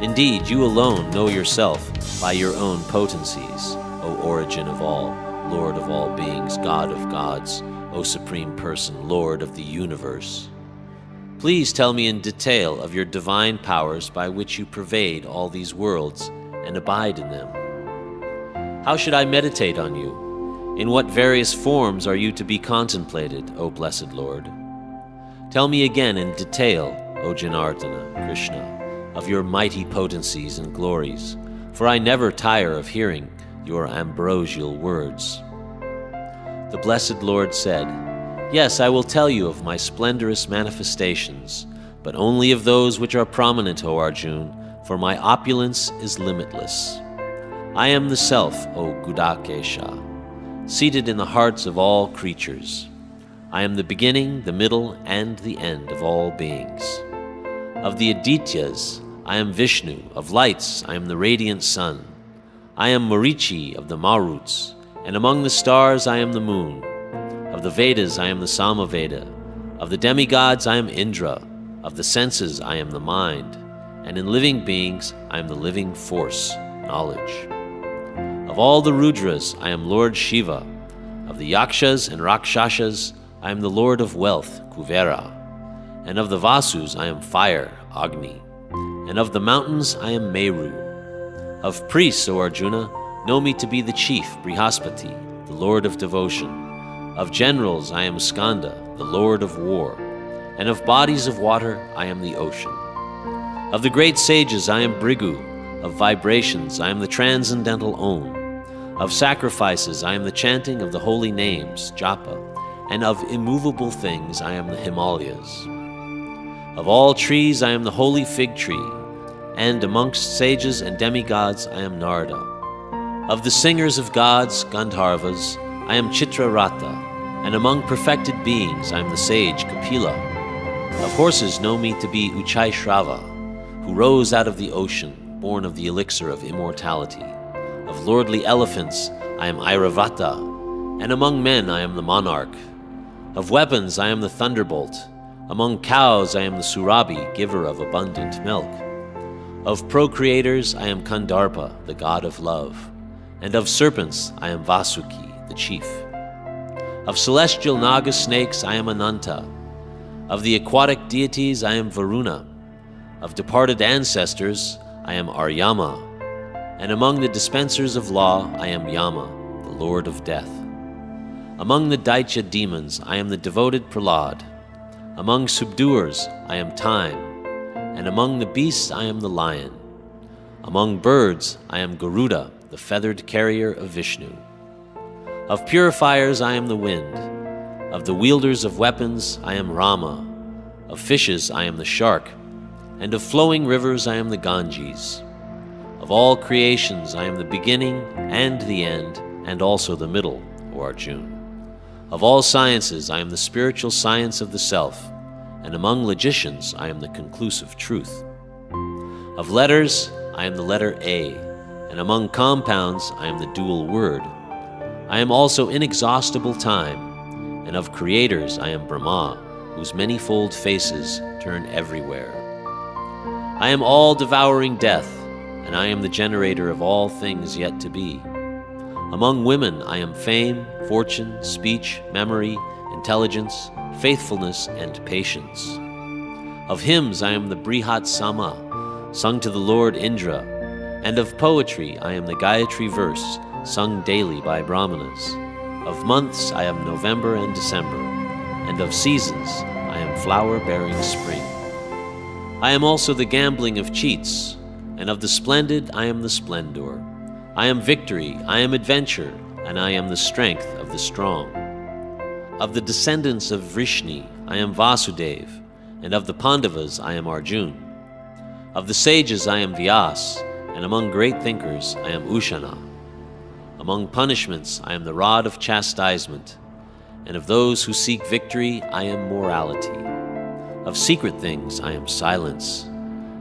[SPEAKER 2] Indeed, you alone know yourself by your own potencies, O origin of all, Lord of all beings, God of gods, O Supreme Person, Lord of the universe. Please tell me in detail of your divine powers by which you pervade all these worlds and abide in them. How should I meditate on you? In what various forms are you to be contemplated, O blessed Lord? Tell me again in detail, O Janardana, Krishna, of your mighty potencies and glories, for I never tire of hearing your ambrosial words." The blessed Lord said, "Yes, I will tell you of my splendorous manifestations, but only of those which are prominent, O Arjun, for my opulence is limitless. I am the Self, O Gudakesha, seated in the hearts of all creatures. I am the beginning, the middle, and the end of all beings. Of the Adityas, I am Vishnu. Of lights, I am the radiant sun. I am Marichi of the Maruts, and among the stars I am the moon. Of the Vedas, I am the Samaveda. Of the demigods, I am Indra. Of the senses, I am the mind. And in living beings, I am the living force, knowledge. Of all the Rudras, I am Lord Shiva. Of the Yakshas and Rakshasas, I am the Lord of wealth, Kuvera. And of the Vasus, I am fire, Agni. And of the mountains, I am Meru. Of priests, O Arjuna, know me to be the chief, Brihaspati, the Lord of devotion. Of generals, I am Skanda, the Lord of war. And of bodies of water, I am the ocean. Of the great sages, I am Brigu. Of vibrations, I am the transcendental Om. Of sacrifices, I am the chanting of the holy names, Japa. And of immovable things, I am the Himalayas. Of all trees, I am the holy fig tree. And amongst sages and demigods, I am Narada. Of the singers of gods, Gandharvas, I am Chitrarata. And among perfected beings, I am the sage Kapila. Of horses know me to be Uchaishrava, who rose out of the ocean, born of the elixir of immortality. Of lordly elephants, I am Airavata, and among men I am the monarch. Of weapons, I am the thunderbolt. Among cows, I am the Surabi, giver of abundant milk. Of procreators, I am Kandarpa, the god of love. and of serpents I am Vasuki, the chief. Of celestial Naga snakes I am Ananta. Of the aquatic deities I am Varuna. Of departed ancestors I am Aryama. And among the dispensers of law I am Yama, the lord of death. Among the Daitya demons I am the devoted Prahlad. Among subduers I am Time. And among the beasts I am the lion. Among birds I am Garuda, the feathered carrier of Vishnu. Of purifiers I am the wind. Of the wielders of weapons I am Rama. Of fishes I am the shark. And of flowing rivers I am the Ganges. Of all creations I am the beginning and the end, and also the middle, O Arjuna. Of all sciences I am the spiritual science of the self, and among logicians I am the conclusive truth. Of letters I am the letter A, and among compounds I am the dual word. I am also inexhaustible time, and of creators I am Brahma, whose many-fold faces turn everywhere. I am all-devouring death, and I am the generator of all things yet to be. Among women I am fame, fortune, speech, memory, intelligence, faithfulness, and patience. Of hymns I am the Brihat Sama, sung to the Lord Indra, and of poetry I am the Gayatri verse, sung daily by Brahmanas. Of months I am November and December, and of seasons I am flower-bearing spring. I am also the gambling of cheats, and of the splendid I am the splendor. I am victory, I am adventure, and I am the strength of the strong. Of the descendants of Vrishni I am Vasudev, and of the Pandavas I am Arjuna. Of the sages I am Vyas, and among great thinkers I am Ushana. Among punishments I am the rod of chastisement, and of those who seek victory I am morality. Of secret things I am silence,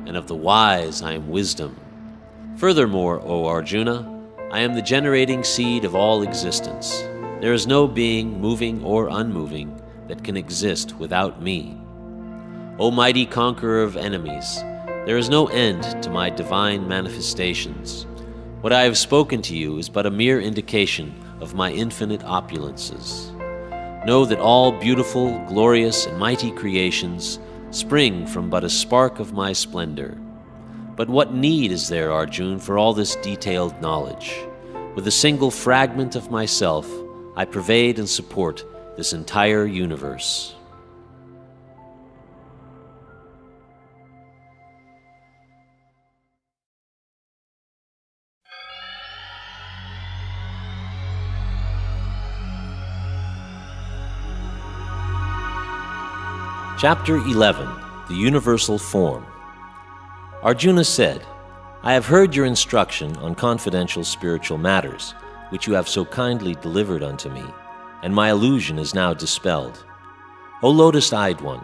[SPEAKER 2] and of the wise I am wisdom. Furthermore, O Arjuna, I am the generating seed of all existence. There is no being, moving or unmoving, that can exist without me. O mighty conqueror of enemies, there is no end to my divine manifestations. What I have spoken to you is but a mere indication of my infinite opulences. Know that all beautiful, glorious, and mighty creations spring from but a spark of my splendor. But what need is there, Arjuna, for all this detailed knowledge? With a single fragment of myself, I pervade and support this entire universe. Chapter 11, The Universal Form. Arjuna said, I have heard your instruction on confidential spiritual matters, which you have so kindly delivered unto me, and my illusion is now dispelled. O lotus-eyed one,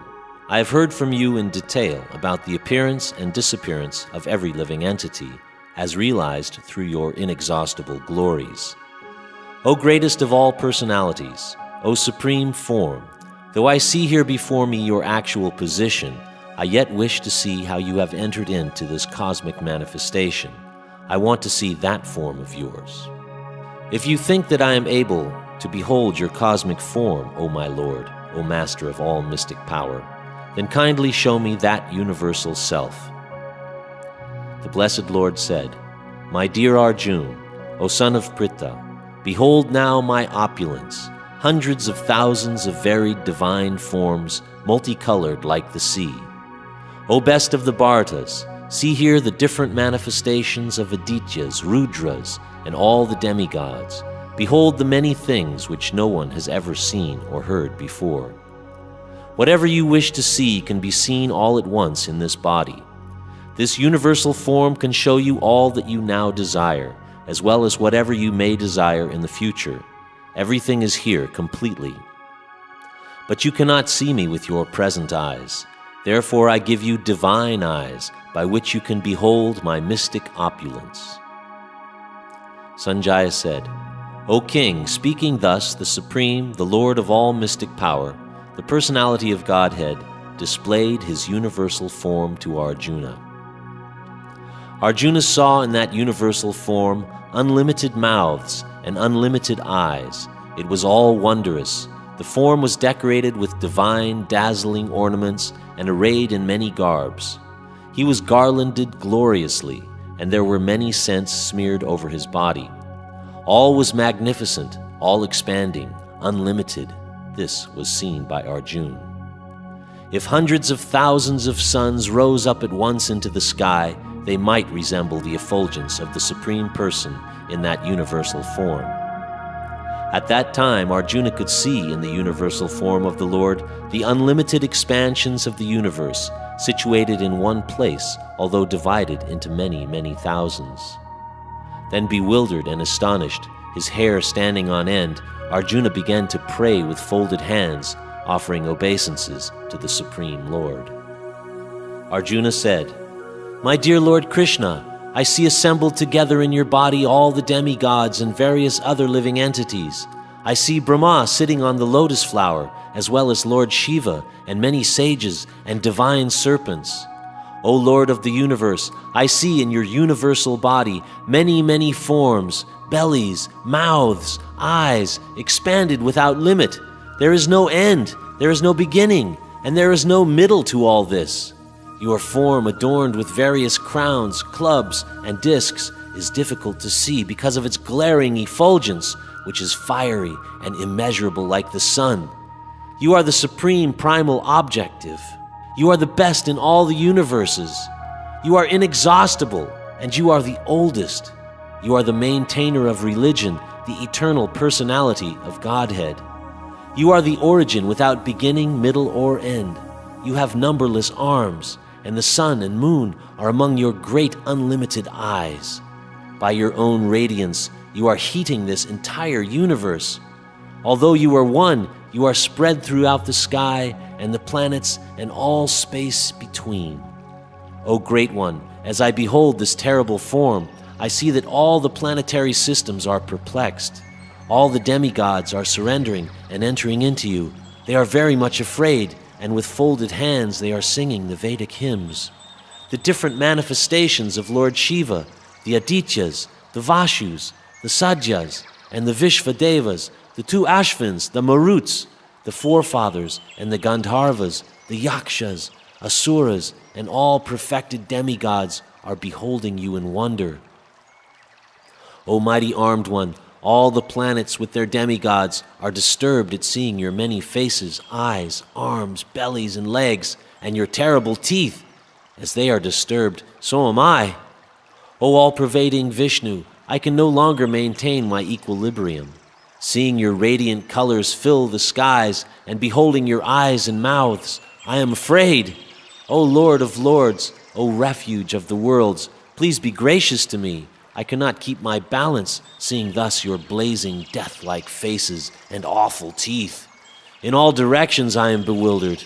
[SPEAKER 2] I have heard from you in detail about the appearance and disappearance of every living entity, as realized through your inexhaustible glories. O greatest of all personalities, O supreme form, though I see here before me your actual position, I yet wish to see how you have entered into this cosmic manifestation. I want to see that form of yours. If you think that I am able to behold your cosmic form, O my Lord, O Master of all mystic power, then kindly show me that universal self. The Blessed Lord said, My dear Arjuna, O son of Pritha, behold now my opulence, hundreds of thousands of varied divine forms, multicolored like the sea. O best of the Bhartas, see here the different manifestations of Adityas, Rudras, and all the demigods. Behold the many things which no one has ever seen or heard before. Whatever you wish to see can be seen all at once in this body. This universal form can show you all that you now desire, as well as whatever you may desire in the future. Everything is here completely. But you cannot see me with your present eyes. Therefore I give you divine eyes, by which you can behold my mystic opulence. Sanjaya said, O king, speaking thus, the Supreme, the Lord of all mystic power, the personality of Godhead, displayed his universal form to Arjuna. Arjuna saw in that universal form unlimited mouths and unlimited eyes. It was all wondrous. The form was decorated with divine, dazzling ornaments and arrayed in many garbs. He was garlanded gloriously, and there were many scents smeared over his body. All was magnificent, all expanding, unlimited. This was seen by Arjuna. If hundreds of thousands of suns rose up at once into the sky, they might resemble the effulgence of the Supreme Person in that universal form. At that time, Arjuna could see in the universal form of the Lord the unlimited expansions of the universe, situated in one place, although divided into many, many thousands. Then, bewildered and astonished, his hair standing on end, Arjuna began to pray with folded hands, offering obeisances to the Supreme Lord. Arjuna said, "My dear Lord Krishna, I see assembled together in your body all the demigods and various other living entities. I see Brahma sitting on the lotus flower, as well as Lord Shiva and many sages and divine serpents. O Lord of the universe, I see in your universal body many, many forms, bellies, mouths, eyes, expanded without limit. There is no end, there is no beginning, and there is no middle to all this. Your form, adorned with various crowns, clubs, and discs, is difficult to see because of its glaring effulgence, which is fiery and immeasurable like the sun. You are the supreme primal objective. You are the best in all the universes. You are inexhaustible, and you are the oldest. You are the maintainer of religion, the eternal personality of Godhead. You are the origin without beginning, middle, or end. You have numberless arms, and the sun and moon are among your great unlimited eyes. By your own radiance, you are heating this entire universe. Although you are one, you are spread throughout the sky and the planets and all space between. O Great One, as I behold this terrible form, I see that all the planetary systems are perplexed. All the demigods are surrendering and entering into you. They are very much afraid, and with folded hands they are singing the Vedic hymns. The different manifestations of Lord Shiva, the Adityas, the Vashus, the Sadyas, and the Vishvadevas, the two Ashvins, the Maruts, the forefathers, and the Gandharvas, the Yakshas, Asuras, and all perfected demigods are beholding you in wonder. O mighty armed one, all the planets with their demigods are disturbed at seeing your many faces, eyes, arms, bellies, and legs, and your terrible teeth. As they are disturbed, so am I. O all-pervading Vishnu, I can no longer maintain my equilibrium. Seeing your radiant colors fill the skies and beholding your eyes and mouths, I am afraid. O Lord of lords, O refuge of the worlds, please be gracious to me. I cannot keep my balance, seeing thus your blazing death-like faces and awful teeth. In all directions I am bewildered.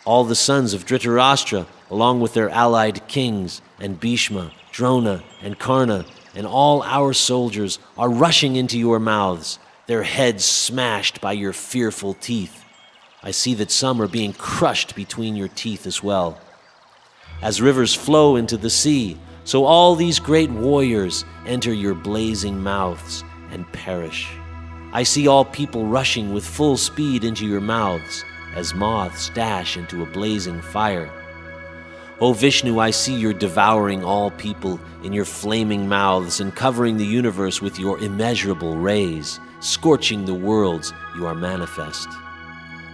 [SPEAKER 2] All the sons of Dhritarashtra, along with their allied kings, and Bhishma, Drona, and Karna, and all our soldiers are rushing into your mouths, their heads smashed by your fearful teeth. I see that some are being crushed between your teeth as well. As rivers flow into the sea, so all these great warriors enter your blazing mouths and perish. I see all people rushing with full speed into your mouths, as moths dash into a blazing fire. O Vishnu, I see you're devouring all people in your flaming mouths and covering the universe with your immeasurable rays, scorching the worlds you are manifest.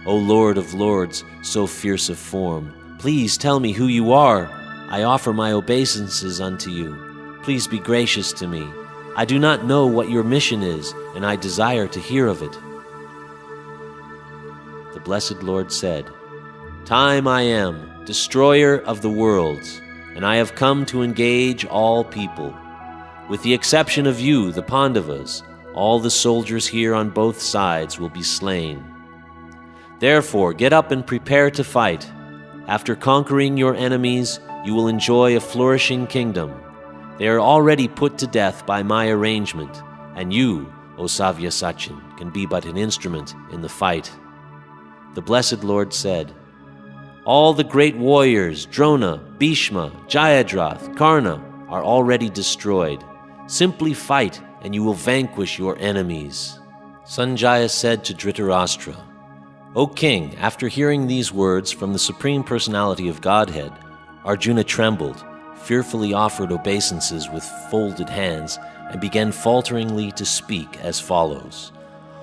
[SPEAKER 2] O Lord of lords, so fierce of form, please tell me who you are. I offer my obeisances unto you. Please be gracious to me. I do not know what your mission is, and I desire to hear of it. The blessed Lord said, Time I am, destroyer of the worlds, and I have come to engage all people. With the exception of you, the Pandavas, all the soldiers here on both sides will be slain. Therefore, get up and prepare to fight. After conquering your enemies, you will enjoy a flourishing kingdom. They are already put to death by my arrangement, and you, O Savyasachin, can be but an instrument in the fight. The blessed Lord said, All the great warriors, Drona, Bhishma, Jayadrath, Karna, are already destroyed. Simply fight, and you will vanquish your enemies." Sanjaya said to Dhritarashtra, "O king, after hearing these words from the Supreme Personality of Godhead, Arjuna trembled, fearfully offered obeisances with folded hands, and began falteringly to speak as follows.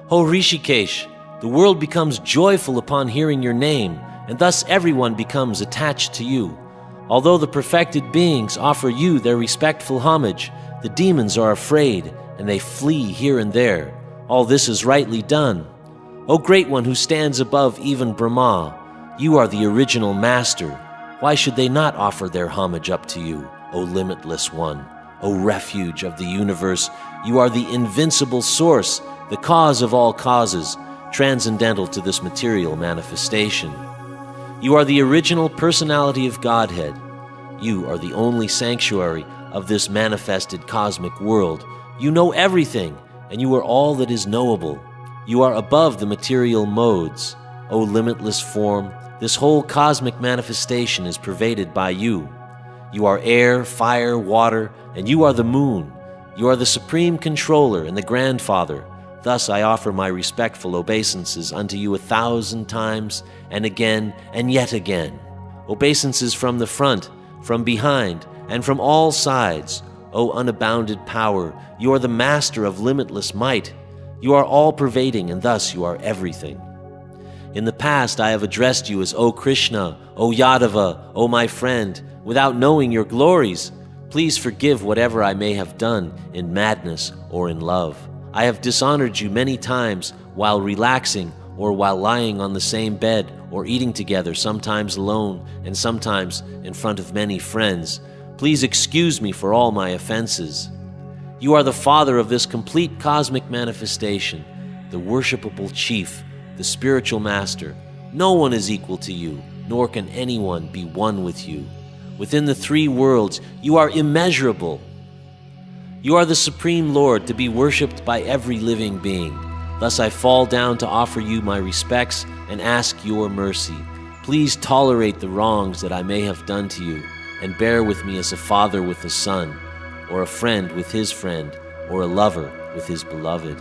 [SPEAKER 2] "O Rishikesh, the world becomes joyful upon hearing your name, and thus everyone becomes attached to you. Although the perfected beings offer you their respectful homage, the demons are afraid, and they flee here and there. All this is rightly done. O Great One who stands above even Brahma, you are the original master. Why should they not offer their homage up to you, O Limitless One? O refuge of the universe, you are the invincible source, the cause of all causes, transcendental to this material manifestation. You are the original personality of Godhead. You are the only sanctuary of this manifested cosmic world. You know everything, and you are all that is knowable. You are above the material modes. O limitless form, this whole cosmic manifestation is pervaded by you. You are air, fire, water, and you are the moon. You are the supreme controller and the grandfather. Thus I offer my respectful obeisances unto you 1,000 times, and again, and yet again. Obeisances from the front, from behind, and from all sides. O unabounded power, you are the master of limitless might. You are all-pervading, and thus you are everything. In the past I have addressed you as O Krishna, O Yadava, O my friend, without knowing your glories. Please forgive whatever I may have done in madness or in love. I have dishonored you many times while relaxing or while lying on the same bed or eating together, sometimes alone and sometimes in front of many friends. Please excuse me for all my offenses. You are the father of this complete cosmic manifestation, the worshipable chief, the spiritual master. No one is equal to you, nor can anyone be one with you. Within the three worlds, you are immeasurable. You are the Supreme Lord to be worshipped by every living being. Thus I fall down to offer you my respects and ask your mercy. Please tolerate the wrongs that I may have done to you, and bear with me as a father with a son, or a friend with his friend, or a lover with his beloved.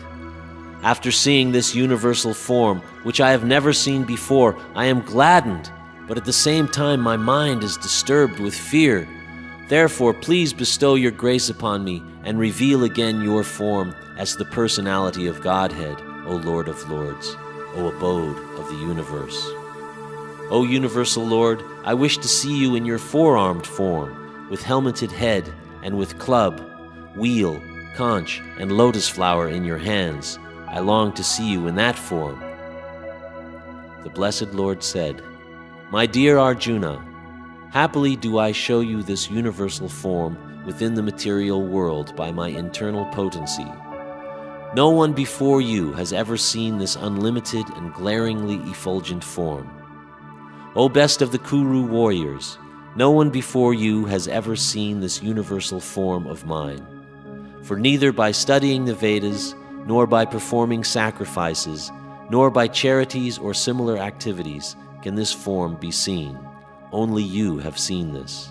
[SPEAKER 2] After seeing this universal form, which I have never seen before, I am gladdened, but at the same time my mind is disturbed with fear. Therefore, please bestow your grace upon me and reveal again your form as the personality of Godhead, O Lord of Lords, O abode of the universe. O universal Lord, I wish to see you in your four-armed form, with helmeted head and with club, wheel, conch, and lotus flower in your hands. I long to see you in that form. The Blessed Lord said, My dear Arjuna, happily do I show you this universal form within the material world by my internal potency. No one before you has ever seen this unlimited and glaringly effulgent form. O best of the Kuru warriors, no one before you has ever seen this universal form of mine. For neither by studying the Vedas, nor by performing sacrifices, nor by charities or similar activities can this form be seen. Only you have seen this.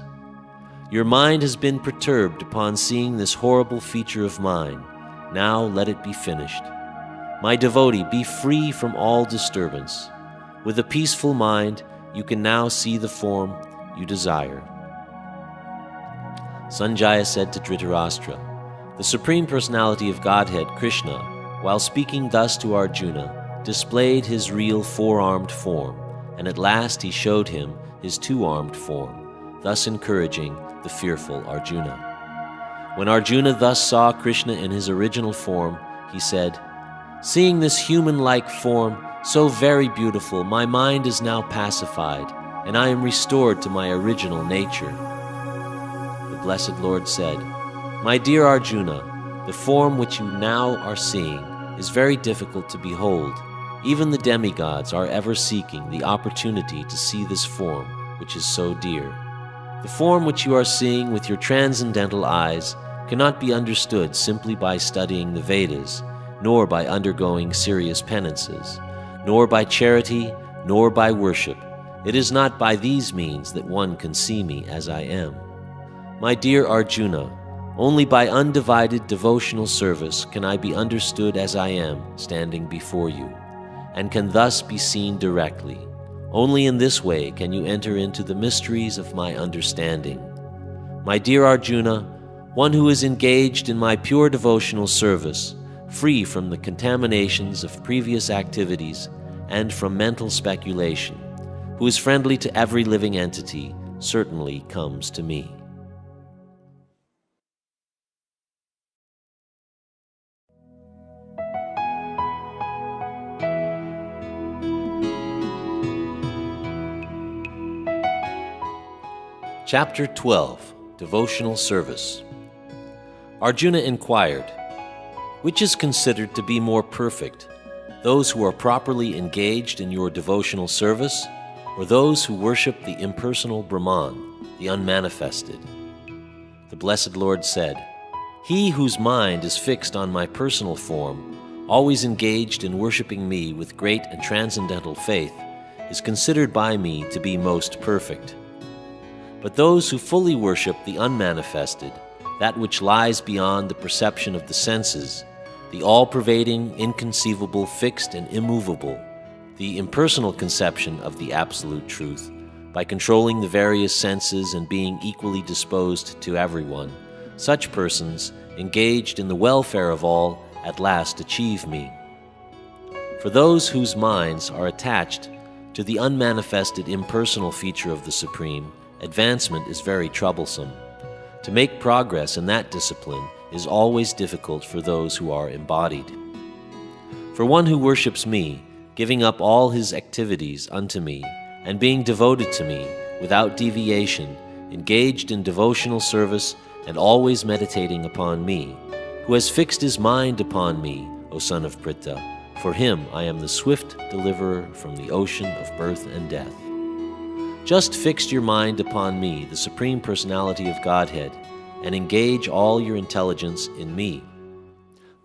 [SPEAKER 2] Your mind has been perturbed upon seeing this horrible feature of mine. Now let it be finished. My devotee, be free from all disturbance. With a peaceful mind, you can now see the form you desire. Sanjaya said to Dhritarashtra, The Supreme Personality of Godhead, Krishna, while speaking thus to Arjuna, displayed his real four-armed form, and at last he showed him his two-armed form, thus encouraging the fearful Arjuna. When Arjuna thus saw Krishna in his original form, he said, Seeing this human-like form, so very beautiful, my mind is now pacified, and I am restored to my original nature. The Blessed Lord said, My dear Arjuna, the form which you now are seeing is very difficult to behold. Even the demigods are ever seeking the opportunity to see this form, which is so dear. The form which you are seeing with your transcendental eyes cannot be understood simply by studying the Vedas, nor by undergoing serious penances, nor by charity, nor by worship. It is not by these means that one can see me as I am. My dear Arjuna, only by undivided devotional service can I be understood as I am standing before you, and can thus be seen directly. Only in this way can you enter into the mysteries of my understanding. My dear Arjuna, one who is engaged in my pure devotional service, free from the contaminations of previous activities and from mental speculation, who is friendly to every living entity, certainly comes to me. Chapter 12, Devotional Service. Arjuna inquired, which is considered to be more perfect, those who are properly engaged in your devotional service, or those who worship the impersonal Brahman, the unmanifested? The Blessed Lord said, he whose mind is fixed on my personal form, always engaged in worshiping me with great and transcendental faith, is considered by me to be most perfect. But those who fully worship the unmanifested, that which lies beyond the perception of the senses, the all-pervading, inconceivable, fixed, and immovable, the impersonal conception of the absolute truth, by controlling the various senses and being equally disposed to everyone, such persons, engaged in the welfare of all, at last achieve me. For those whose minds are attached to the unmanifested impersonal feature of the Supreme, advancement is very troublesome. To make progress in that discipline is always difficult for those who are embodied. For one who worships me, giving up all his activities unto me, and being devoted to me, without deviation, engaged in devotional service, and always meditating upon me, who has fixed his mind upon me, O son of Pritha, for him I am the swift deliverer from the ocean of birth and death. Just fix your mind upon me, the Supreme Personality of Godhead, and engage all your intelligence in me.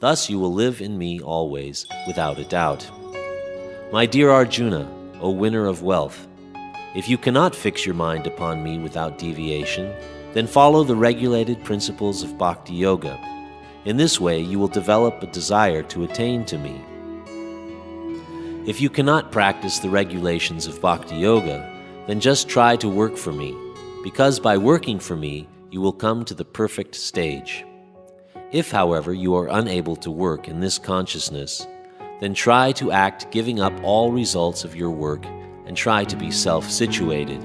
[SPEAKER 2] Thus you will live in me always, without a doubt. My dear Arjuna, O winner of wealth, if you cannot fix your mind upon me without deviation, then follow the regulated principles of Bhakti Yoga. In this way you will develop a desire to attain to me. If you cannot practice the regulations of Bhakti Yoga, then just try to work for me, because by working for me, you will come to the perfect stage. If, however, you are unable to work in this consciousness, then try to act giving up all results of your work and try to be self-situated.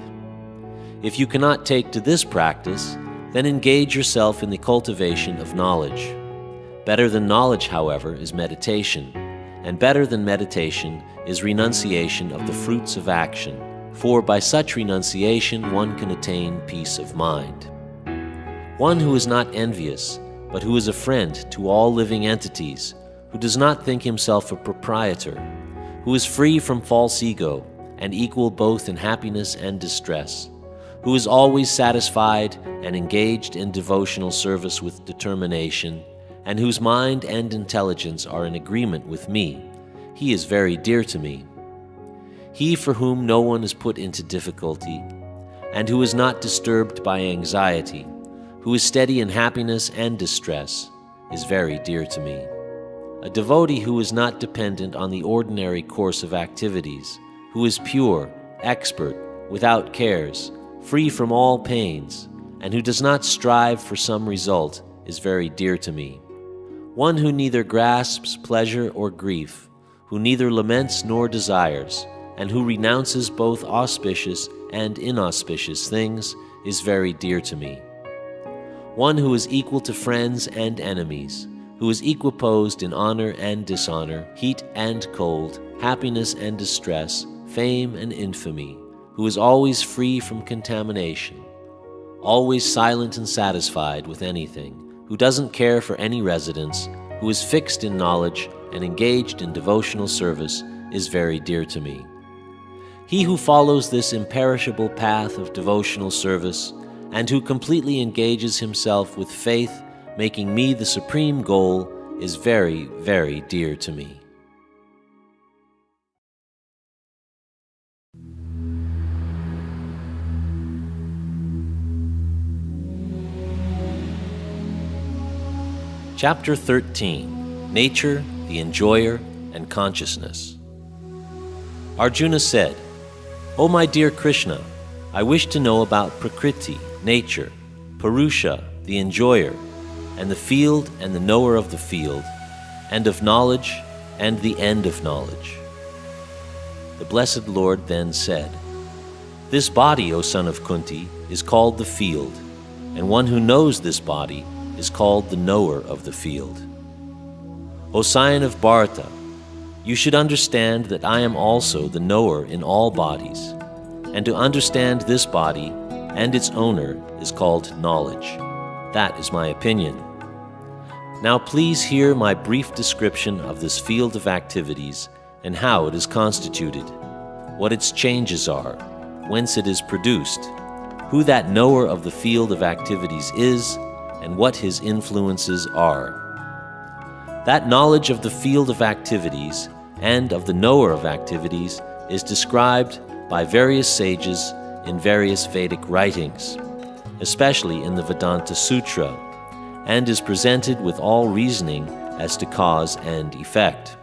[SPEAKER 2] If you cannot take to this practice, then engage yourself in the cultivation of knowledge. Better than knowledge, however, is meditation, and better than meditation is renunciation of the fruits of action, for by such renunciation one can attain peace of mind. One who is not envious, but who is a friend to all living entities, who does not think himself a proprietor, who is free from false ego, and equal both in happiness and distress, who is always satisfied and engaged in devotional service with determination, and whose mind and intelligence are in agreement with me, he is very dear to me. He for whom no one is put into difficulty, and who is not disturbed by anxiety, who is steady in happiness and distress, is very dear to me. A devotee who is not dependent on the ordinary course of activities, who is pure, expert, without cares, free from all pains, and who does not strive for some result, is very dear to me. One who neither grasps pleasure or grief, who neither laments nor desires, and who renounces both auspicious and inauspicious things, is very dear to me. One who is equal to friends and enemies, who is equiposed in honor and dishonor, heat and cold, happiness and distress, fame and infamy, who is always free from contamination, always silent and satisfied with anything, who doesn't care for any residence, who is fixed in knowledge and engaged in devotional service, is very dear to me. He who follows this imperishable path of devotional service, and who completely engages himself with faith, making me the supreme goal, is very, very dear to me. Chapter 13, Nature, the Enjoyer, and Consciousness. Arjuna said, "O my dear Krishna, I wish to know about Prakriti, nature, Purusha, the enjoyer, and the field and the knower of the field, and of knowledge and the end of knowledge." The Blessed Lord then said, "This body, O son of Kunti, is called the field, and one who knows this body is called the knower of the field. O scion of Bharata, you should understand that I am also the knower in all bodies, and to understand this body and its owner is called knowledge. That is my opinion. Now please hear my brief description of this field of activities and how it is constituted, what its changes are, whence it is produced, who that knower of the field of activities is, and what his influences are. That knowledge of the field of activities and of the knower of activities is described by various sages in various Vedic writings, especially in the Vedanta Sutra, and is presented with all reasoning as to cause and effect.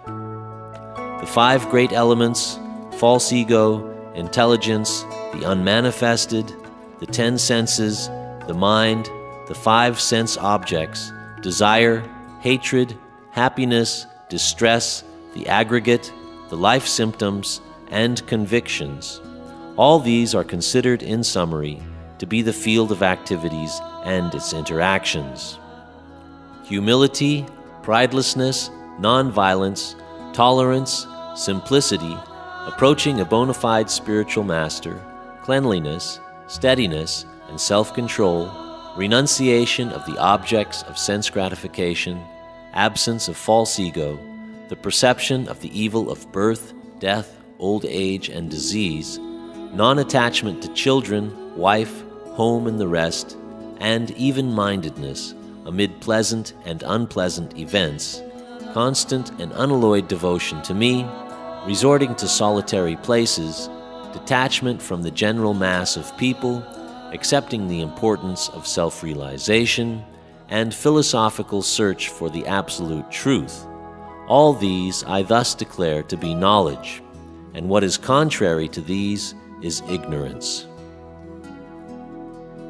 [SPEAKER 2] The 5 great elements, false ego, intelligence, the unmanifested, the 10 senses, the mind, the 5 sense objects, desire, hatred, happiness, distress, the aggregate, the life symptoms, and convictions. All these are considered in summary to be the field of activities and its interactions. Humility, pridelessness, non-violence, tolerance, simplicity, approaching a bona fide spiritual master, cleanliness, steadiness, and self-control, renunciation of the objects of sense gratification, absence of false ego, the perception of the evil of birth, death, old age, and disease, non-attachment to children, wife, home, and the rest, and even-mindedness amid pleasant and unpleasant events, constant and unalloyed devotion to me, resorting to solitary places, detachment from the general mass of people, accepting the importance of self-realization, and philosophical search for the absolute truth. All these I thus declare to be knowledge, and what is contrary to these is ignorance.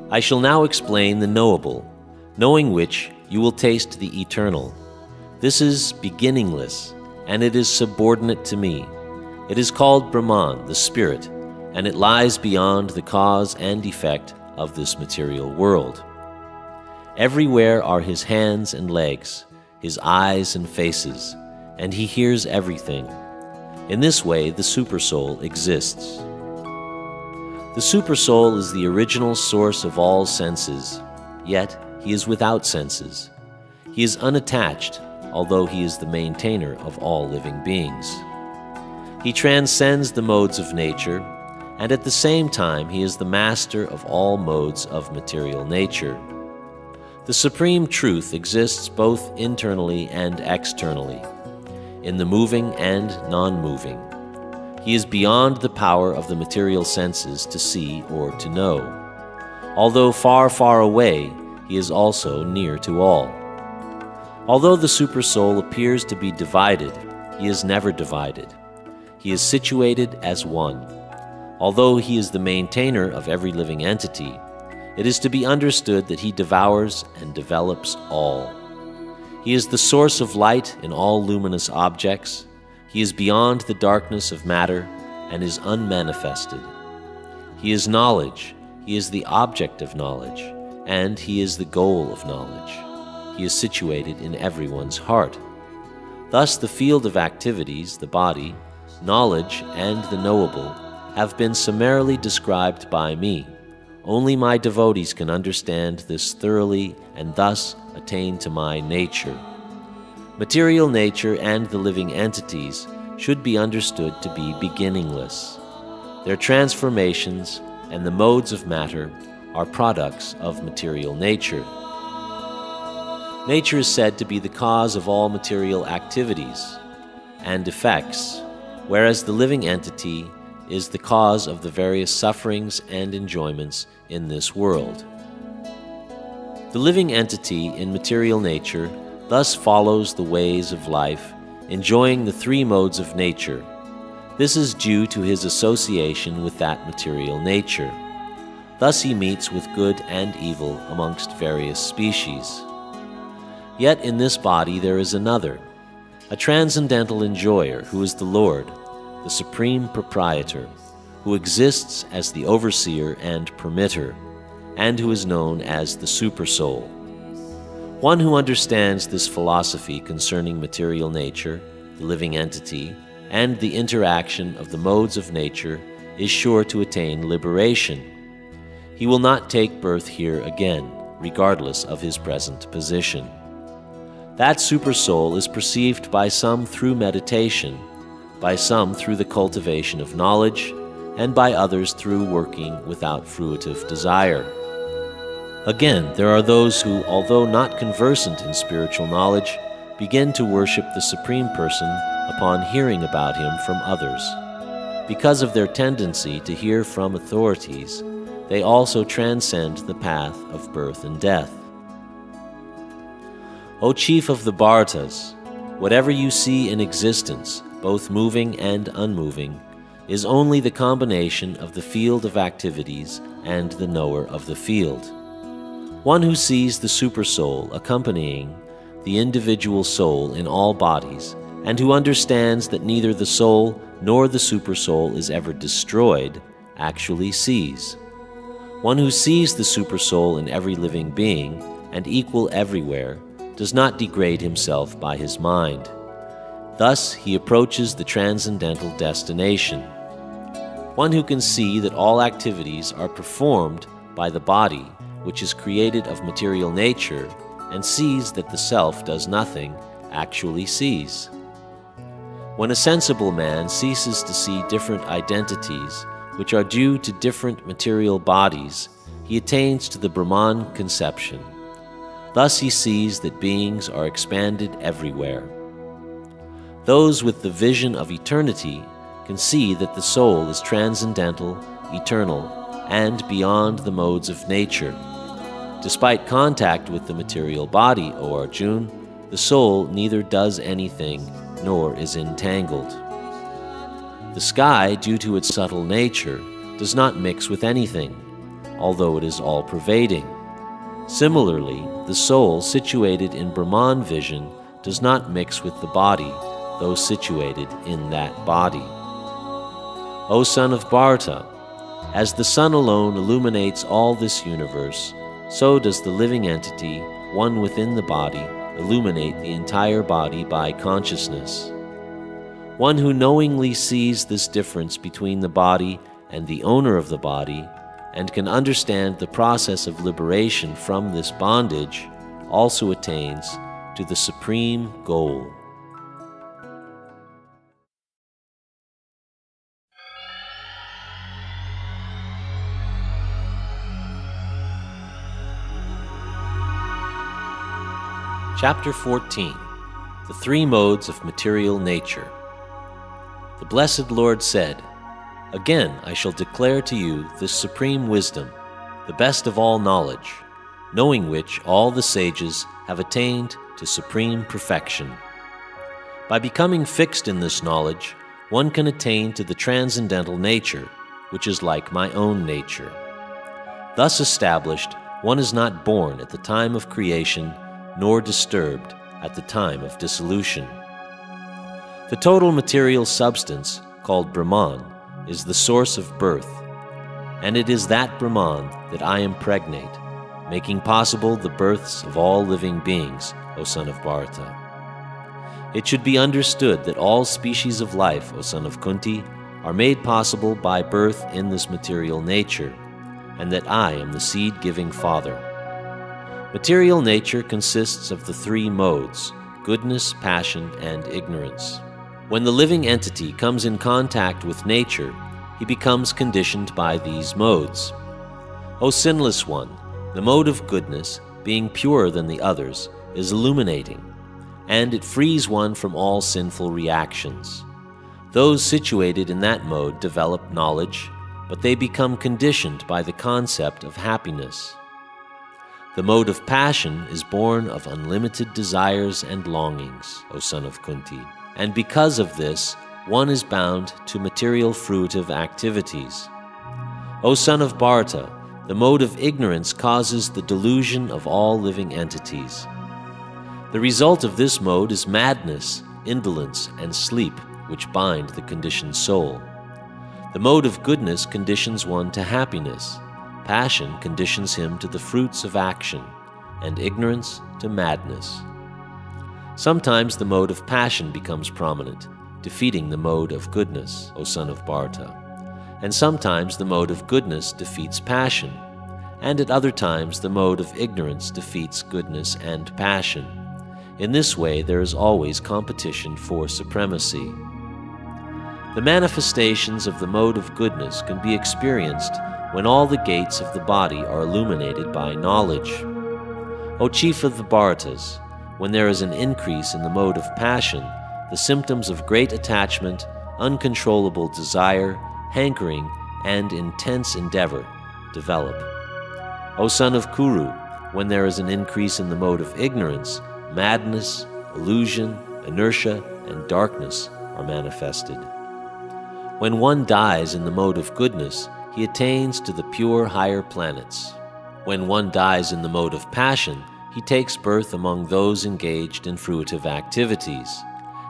[SPEAKER 2] I shall now explain the knowable, knowing which you will taste the eternal. This is beginningless, and it is subordinate to me. It is called Brahman, the spirit, and it lies beyond the cause and effect of this material world. Everywhere are his hands and legs, his eyes and faces, and he hears everything. In this way, the Supersoul exists. The Supersoul is the original source of all senses, yet he is without senses. He is unattached, although he is the maintainer of all living beings. He transcends the modes of nature, and at the same time he is the master of all modes of material nature. The Supreme Truth exists both internally and externally, in the moving and non-moving. He is beyond the power of the material senses to see or to know. Although far, far away, he is also near to all. Although the Supersoul appears to be divided, he is never divided. He is situated as one. Although he is the maintainer of every living entity, it is to be understood that he devours and develops all. He is the source of light in all luminous objects. He is beyond the darkness of matter and is unmanifested. He is knowledge. He is the object of knowledge, and he is the goal of knowledge. He is situated in everyone's heart. Thus the field of activities, the body, knowledge, and the knowable have been summarily described by me. Only my devotees can understand this thoroughly and thus attain to my nature. Material nature and the living entities should be understood to be beginningless. Their transformations and the modes of matter are products of material nature. Nature is said to be the cause of all material activities and effects, whereas the living entity is the cause of the various sufferings and enjoyments in this world. The living entity in material nature thus follows the ways of life, enjoying the three modes of nature. This is due to his association with that material nature. Thus he meets with good and evil amongst various species. Yet in this body there is another, a transcendental enjoyer who is the Lord, the supreme proprietor, who exists as the overseer and permitter, and who is known as the Supersoul. One who understands this philosophy concerning material nature, the living entity, and the interaction of the modes of nature is sure to attain liberation. He will not take birth here again, regardless of his present position. That Supersoul is perceived by some through meditation, by some through the cultivation of knowledge, and by others through working without fruitive desire. Again, there are those who, although not conversant in spiritual knowledge, begin to worship the Supreme Person upon hearing about him from others. Because of their tendency to hear from authorities, they also transcend the path of birth and death. O chief of the Bhartas, whatever you see in existence, both moving and unmoving, is only the combination of the field of activities and the knower of the field. One who sees the Supersoul accompanying the individual soul in all bodies, and who understands that neither the soul nor the Supersoul is ever destroyed, actually sees. One who sees the Supersoul in every living being, and equal everywhere, does not degrade himself by his mind. Thus he approaches the transcendental destination. One who can see that all activities are performed by the body, which is created of material nature, and sees that the self does nothing, actually sees. When a sensible man ceases to see different identities, which are due to different material bodies, he attains to the Brahman conception. Thus he sees that beings are expanded everywhere. Those with the vision of eternity can see that the soul is transcendental, eternal, and beyond the modes of nature. Despite contact with the material body, O Arjun, the soul neither does anything nor is entangled. The sky, due to its subtle nature, does not mix with anything, although it is all-pervading. Similarly, the soul situated in Brahman vision does not mix with the body, though situated in that body. O son of Bharata, as the sun alone illuminates all this universe, so does the living entity, one within the body, illuminate the entire body by consciousness. One who knowingly sees this difference between the body and the owner of the body, and can understand the process of liberation from this bondage, also attains to the supreme goal. Chapter 14. The Three Modes of Material Nature. The Blessed Lord said, "Again I shall declare to you this supreme wisdom, the best of all knowledge, knowing which all the sages have attained to supreme perfection. By becoming fixed in this knowledge, one can attain to the transcendental nature, which is like my own nature. Thus established, one is not born at the time of creation, nor disturbed at the time of dissolution. The total material substance, called Brahman, is the source of birth, and it is that Brahman that I impregnate, making possible the births of all living beings, O son of Bharata. It should be understood that all species of life, O son of Kunti, are made possible by birth in this material nature, and that I am the seed-giving father. Material nature consists of the three modes, goodness, passion, and ignorance. When the living entity comes in contact with nature, he becomes conditioned by these modes. O sinless one, the mode of goodness, being purer than the others, is illuminating, and it frees one from all sinful reactions. Those situated in that mode develop knowledge, but they become conditioned by the concept of happiness. The mode of passion is born of unlimited desires and longings, O son of Kunti, and because of this, one is bound to material fruitive activities. O son of Bharata, the mode of ignorance causes the delusion of all living entities. The result of this mode is madness, indolence, and sleep, which bind the conditioned soul. The mode of goodness conditions one to happiness. Passion conditions him to the fruits of action, and ignorance to madness. Sometimes the mode of passion becomes prominent, defeating the mode of goodness, O son of Bharata. And sometimes the mode of goodness defeats passion, and at other times the mode of ignorance defeats goodness and passion. In this way there is always competition for supremacy. The manifestations of the mode of goodness can be experienced when all the gates of the body are illuminated by knowledge. O chief of the Bharatas, when there is an increase in the mode of passion, the symptoms of great attachment, uncontrollable desire, hankering, and intense endeavor develop. O son of Kuru, when there is an increase in the mode of ignorance, madness, illusion, inertia, and darkness are manifested. When one dies in the mode of goodness, he attains to the pure higher planets. When one dies in the mode of passion, he takes birth among those engaged in fruitive activities.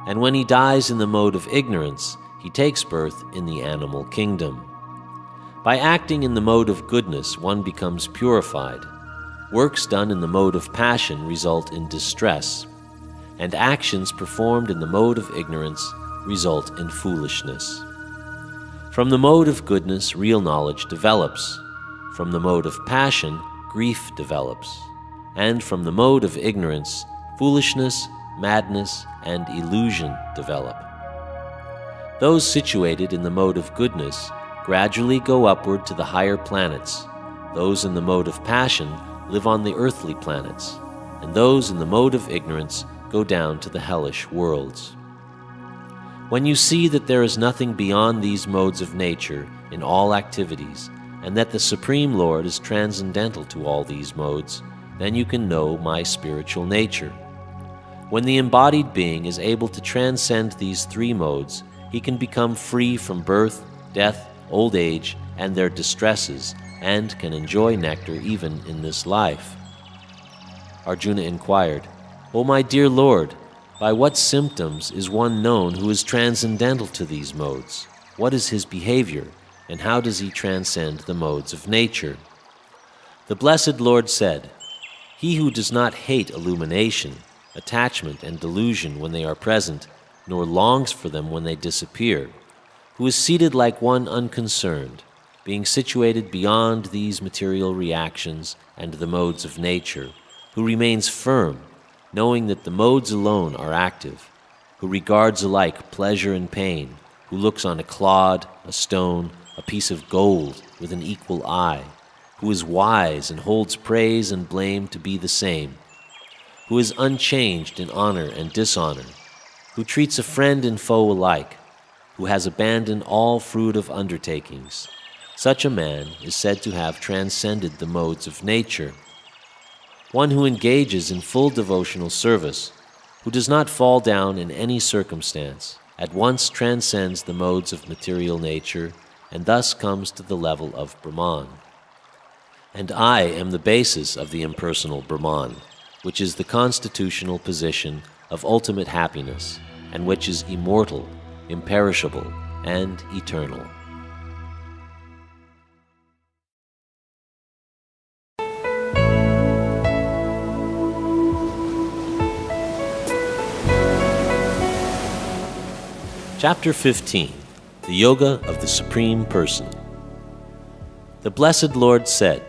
[SPEAKER 2] And when he dies in the mode of ignorance, he takes birth in the animal kingdom. By acting in the mode of goodness, one becomes purified. Works done in the mode of passion result in distress, and actions performed in the mode of ignorance result in foolishness. From the mode of goodness, real knowledge develops. From the mode of passion, grief develops. And from the mode of ignorance, foolishness, madness, and illusion develop. Those situated in the mode of goodness gradually go upward to the higher planets. Those in the mode of passion live on the earthly planets, and those in the mode of ignorance go down to the hellish worlds. When you see that there is nothing beyond these modes of nature in all activities, and that the Supreme Lord is transcendental to all these modes, then you can know my spiritual nature. When the embodied being is able to transcend these three modes, he can become free from birth, death, old age, and their distresses, and can enjoy nectar even in this life. Arjuna inquired, O my dear Lord, by what symptoms is one known who is transcendental to these modes? What is his behavior, and how does he transcend the modes of nature? The Blessed Lord said, He who does not hate illumination, attachment, and delusion when they are present, nor longs for them when they disappear, who is seated like one unconcerned, being situated beyond these material reactions and the modes of nature, who remains firm, knowing that the modes alone are active, who regards alike pleasure and pain, who looks on a clod, a stone, a piece of gold with an equal eye, who is wise and holds praise and blame to be the same, who is unchanged in honor and dishonor, who treats a friend and foe alike, who has abandoned all fruitive undertakings. Such a man is said to have transcended the modes of nature. One who engages in full devotional service, who does not fall down in any circumstance, at once transcends the modes of material nature and thus comes to the level of Brahman. And I am the basis of the impersonal Brahman, which is the constitutional position of ultimate happiness, and which is immortal, imperishable, and eternal. Chapter 15. The Yoga of the Supreme Person. The Blessed Lord said,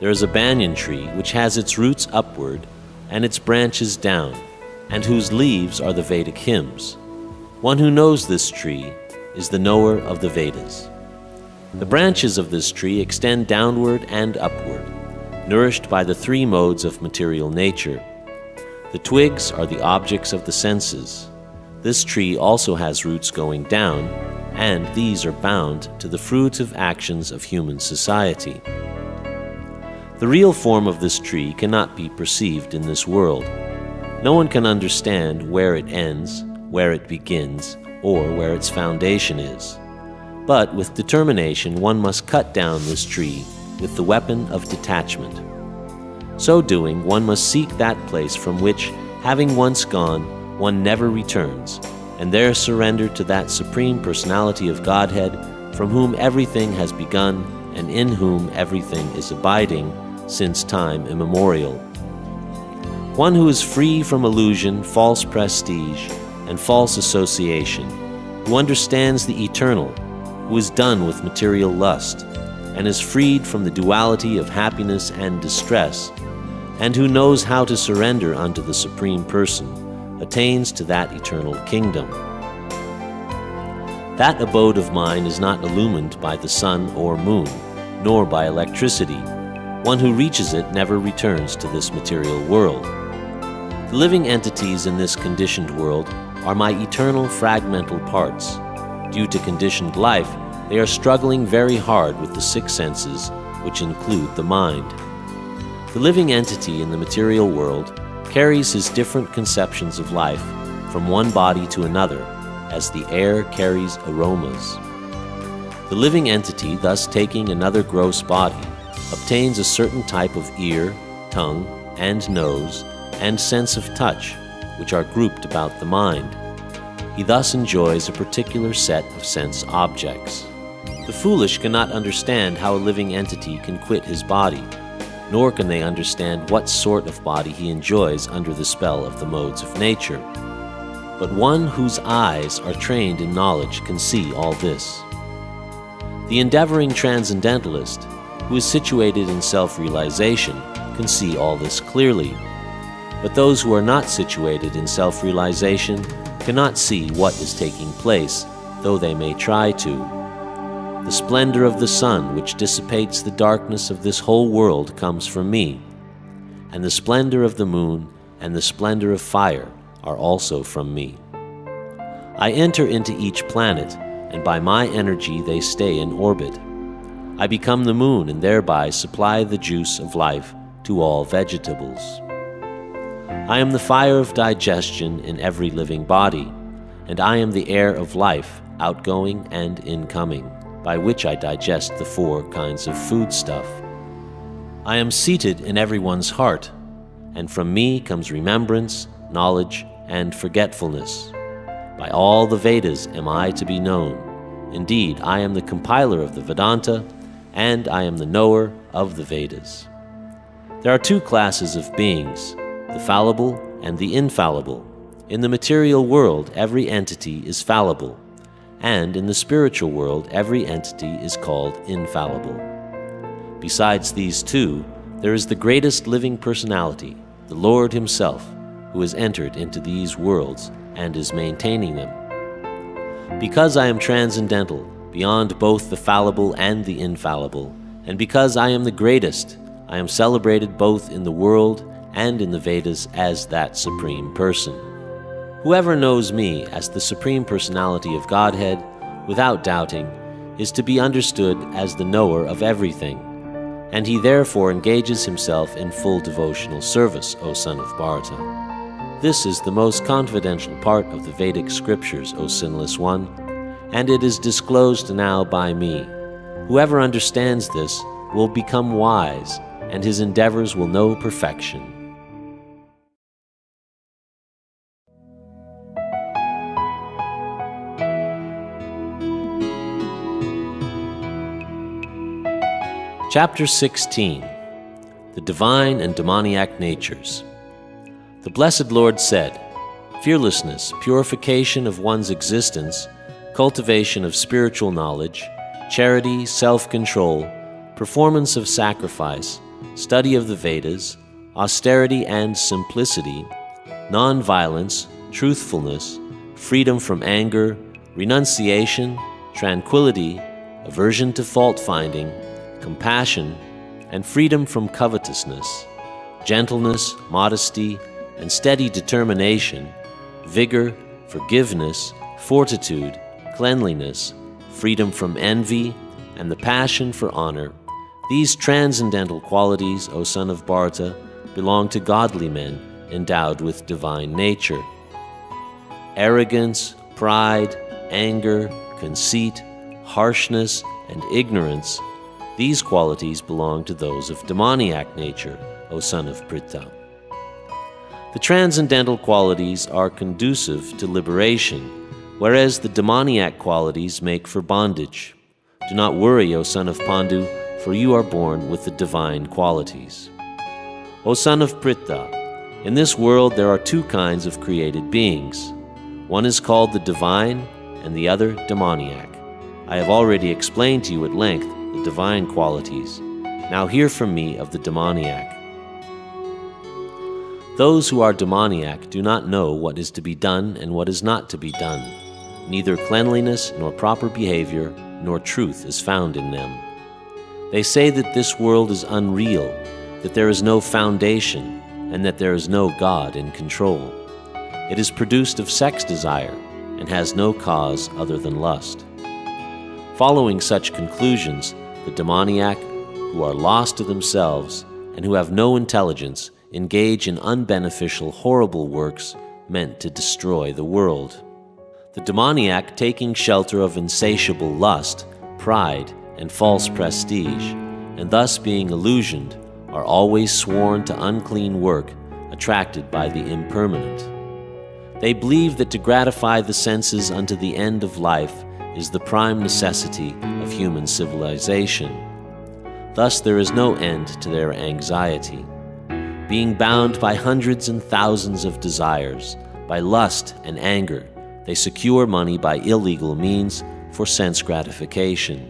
[SPEAKER 2] There is a banyan tree which has its roots upward and its branches down, and whose leaves are the Vedic hymns. One who knows this tree is the knower of the Vedas. The branches of this tree extend downward and upward, nourished by the three modes of material nature. The twigs are the objects of the senses. This tree also has roots going down, and these are bound to the fruitive actions of human society. The real form of this tree cannot be perceived in this world. No one can understand where it ends, where it begins, or where its foundation is. But with determination, one must cut down this tree with the weapon of detachment. So doing, one must seek that place from which, having once gone, one never returns, and there surrender to that Supreme Personality of Godhead, from whom everything has begun and in whom everything is abiding since time immemorial. One who is free from illusion, false prestige, and false association, who understands the eternal, who is done with material lust, and is freed from the duality of happiness and distress, and who knows how to surrender unto the Supreme Person, attains to that eternal kingdom. That abode of mine is not illumined by the sun or moon, nor by electricity. One who reaches it never returns to this material world. The living entities in this conditioned world are my eternal fragmental parts. Due to conditioned life, they are struggling very hard with the six senses, which include the mind. The living entity in the material world carries his different conceptions of life from one body to another, as the air carries aromas. The living entity, thus taking another gross body, obtains a certain type of ear, tongue, and nose, and sense of touch, which are grouped about the mind. He thus enjoys a particular set of sense objects. The foolish cannot understand how a living entity can quit his body, nor can they understand what sort of body he enjoys under the spell of the modes of nature. But one whose eyes are trained in knowledge can see all this. The endeavoring transcendentalist, who is situated in self-realization, can see all this clearly. But those who are not situated in self-realization cannot see what is taking place, though they may try to. The splendor of the sun, which dissipates the darkness of this whole world, comes from me, and the splendor of the moon and the splendor of fire are also from me. I enter into each planet, and by my energy they stay in orbit. I become the moon and thereby supply the juice of life to all vegetables. I am the fire of digestion in every living body, and I am the air of life, outgoing and incoming, by which I digest the four kinds of foodstuff. I am seated in everyone's heart, and from me comes remembrance, knowledge, and forgetfulness. By all the Vedas am I to be known. Indeed, I am the compiler of the Vedanta, and I am the knower of the Vedas. There are two classes of beings, the fallible and the infallible. In the material world, every entity is fallible, and in the spiritual world, every entity is called infallible. Besides these two, there is the greatest living personality, the Lord Himself, who has entered into these worlds and is maintaining them. Because I am transcendental, beyond both the fallible and the infallible, and because I am the greatest, I am celebrated both in the world and in the Vedas as that Supreme Person. Whoever knows me as the Supreme Personality of Godhead, without doubting, is to be understood as the knower of everything, and he therefore engages himself in full devotional service, O son of Bharata. This is the most confidential part of the Vedic scriptures, O sinless one, and it is disclosed now by me. Whoever understands this will become wise, and his endeavors will know perfection. Chapter 16. The Divine and Demoniac Natures. The Blessed Lord said, fearlessness, purification of one's existence, cultivation of spiritual knowledge, charity, self-control, performance of sacrifice, study of the Vedas, austerity and simplicity, non-violence, truthfulness, freedom from anger, renunciation, tranquility, aversion to fault-finding, compassion, and freedom from covetousness, gentleness, modesty, and steady determination, vigor, forgiveness, fortitude, cleanliness, freedom from envy, and the passion for honor, These transcendental qualities, O son of Bharata, belong to godly men endowed with divine nature. Arrogance, pride, anger, conceit, harshness, and ignorance, these qualities belong to those of demoniac nature, O son of Pritha. The transcendental qualities are conducive to liberation, whereas the demoniac qualities make for bondage. Do not worry, O son of Pandu, for you are born with the divine qualities. O son of Pritha, in this world there are two kinds of created beings. One is called the divine, and the other demoniac. I have already explained to you at length the divine qualities. Now hear from me of the demoniac. Those who are demoniac do not know what is to be done and what is not to be done. Neither cleanliness nor proper behavior nor truth is found in them. They say that this world is unreal, that there is no foundation, and that there is no God in control. It is produced of sex desire and has no cause other than lust. Following such conclusions, the demoniac, who are lost to themselves and who have no intelligence, engage in unbeneficial, horrible works meant to destroy the world. The demoniac, taking shelter of insatiable lust, pride, and false prestige, and thus being illusioned, are always sworn to unclean work, attracted by the impermanent. They believe that to gratify the senses unto the end of life is the prime necessity of human civilization. Thus there is no end to their anxiety. Being bound by hundreds and thousands of desires, by lust and anger, they secure money by illegal means for sense gratification.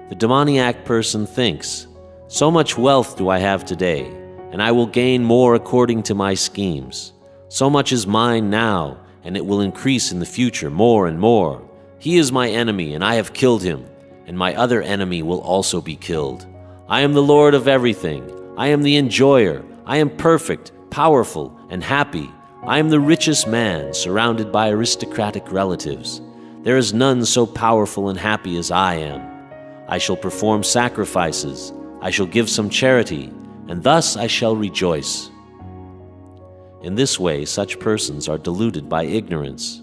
[SPEAKER 2] The demoniac person thinks, "So much wealth do I have today, and I will gain more according to my schemes. So much is mine now, and it will increase in the future more and more. He is my enemy, and I have killed him, and my other enemy will also be killed. I am the Lord of everything. I am the enjoyer. I am perfect, powerful, and happy. I am the richest man, surrounded by aristocratic relatives. There is none so powerful and happy as I am. I shall perform sacrifices. I shall give some charity, and thus I shall rejoice." In this way, such persons are deluded by ignorance.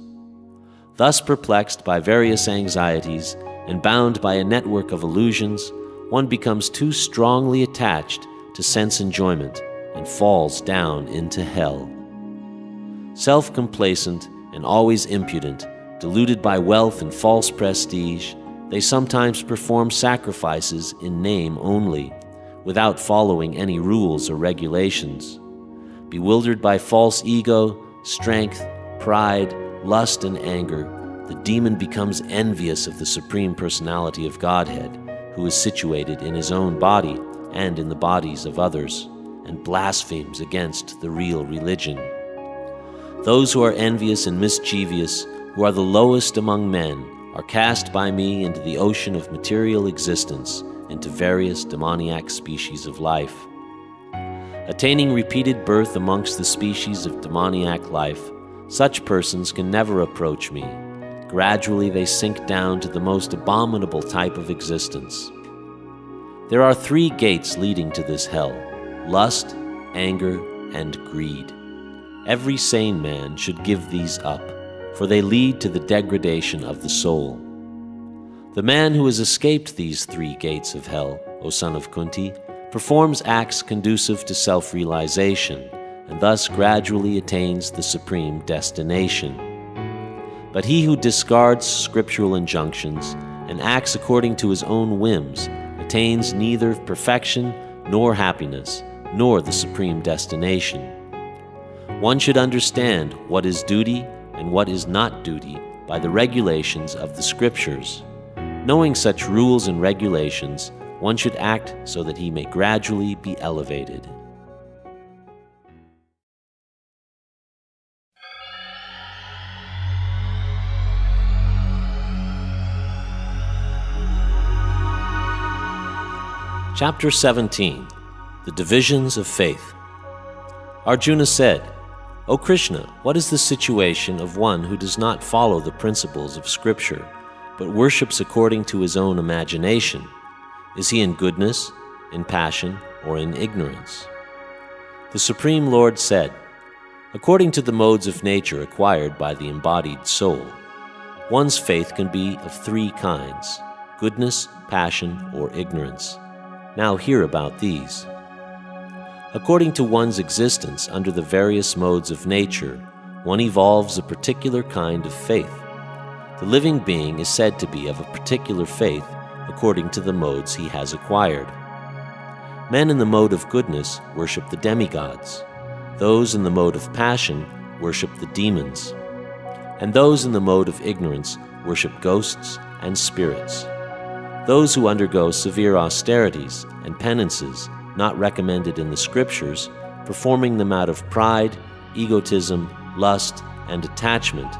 [SPEAKER 2] Thus perplexed by various anxieties and bound by a network of illusions, one becomes too strongly attached to sense enjoyment and falls down into hell. Self-complacent and always impudent, deluded by wealth and false prestige, they sometimes perform sacrifices in name only, without following any rules or regulations. Bewildered by false ego, strength, pride, lust, and anger, the demon becomes envious of the Supreme Personality of Godhead, who is situated in his own body and in the bodies of others, and blasphemes against the real religion. Those who are envious and mischievous, who are the lowest among men, are cast by me into the ocean of material existence, into various demoniac species of life. Attaining repeated birth amongst the species of demoniac life, such persons can never approach me. Gradually they sink down to the most abominable type of existence. There are 3 gates leading to this hell: lust, anger, and greed. Every sane man should give these up, for they lead to the degradation of the soul. The man who has escaped these 3 gates of hell, O son of Kunti, performs acts conducive to self-realization, and thus gradually attains the supreme destination. But he who discards scriptural injunctions and acts according to his own whims attains neither perfection nor happiness, nor the supreme destination. One should understand what is duty and what is not duty by the regulations of the scriptures. Knowing such rules and regulations, one should act so that he may gradually be elevated. Chapter 17. The Divisions of Faith. Arjuna said, "O Krishna, what is the situation of one who does not follow the principles of Scripture, but worships according to his own imagination? Is he in goodness, in passion, or in ignorance? The Supreme Lord said, according to the modes of nature acquired by the embodied soul, one's faith can be of three kinds: goodness, passion, or ignorance. Now hear about these. According to one's existence under the various modes of nature, one evolves a particular kind of faith. The living being is said to be of a particular faith according to the modes he has acquired. Men in the mode of goodness worship the demigods. Those in the mode of passion worship the demons. And those in the mode of ignorance worship ghosts and spirits. Those who undergo severe austerities and penances not recommended in the scriptures, performing them out of pride, egotism, lust, and attachment,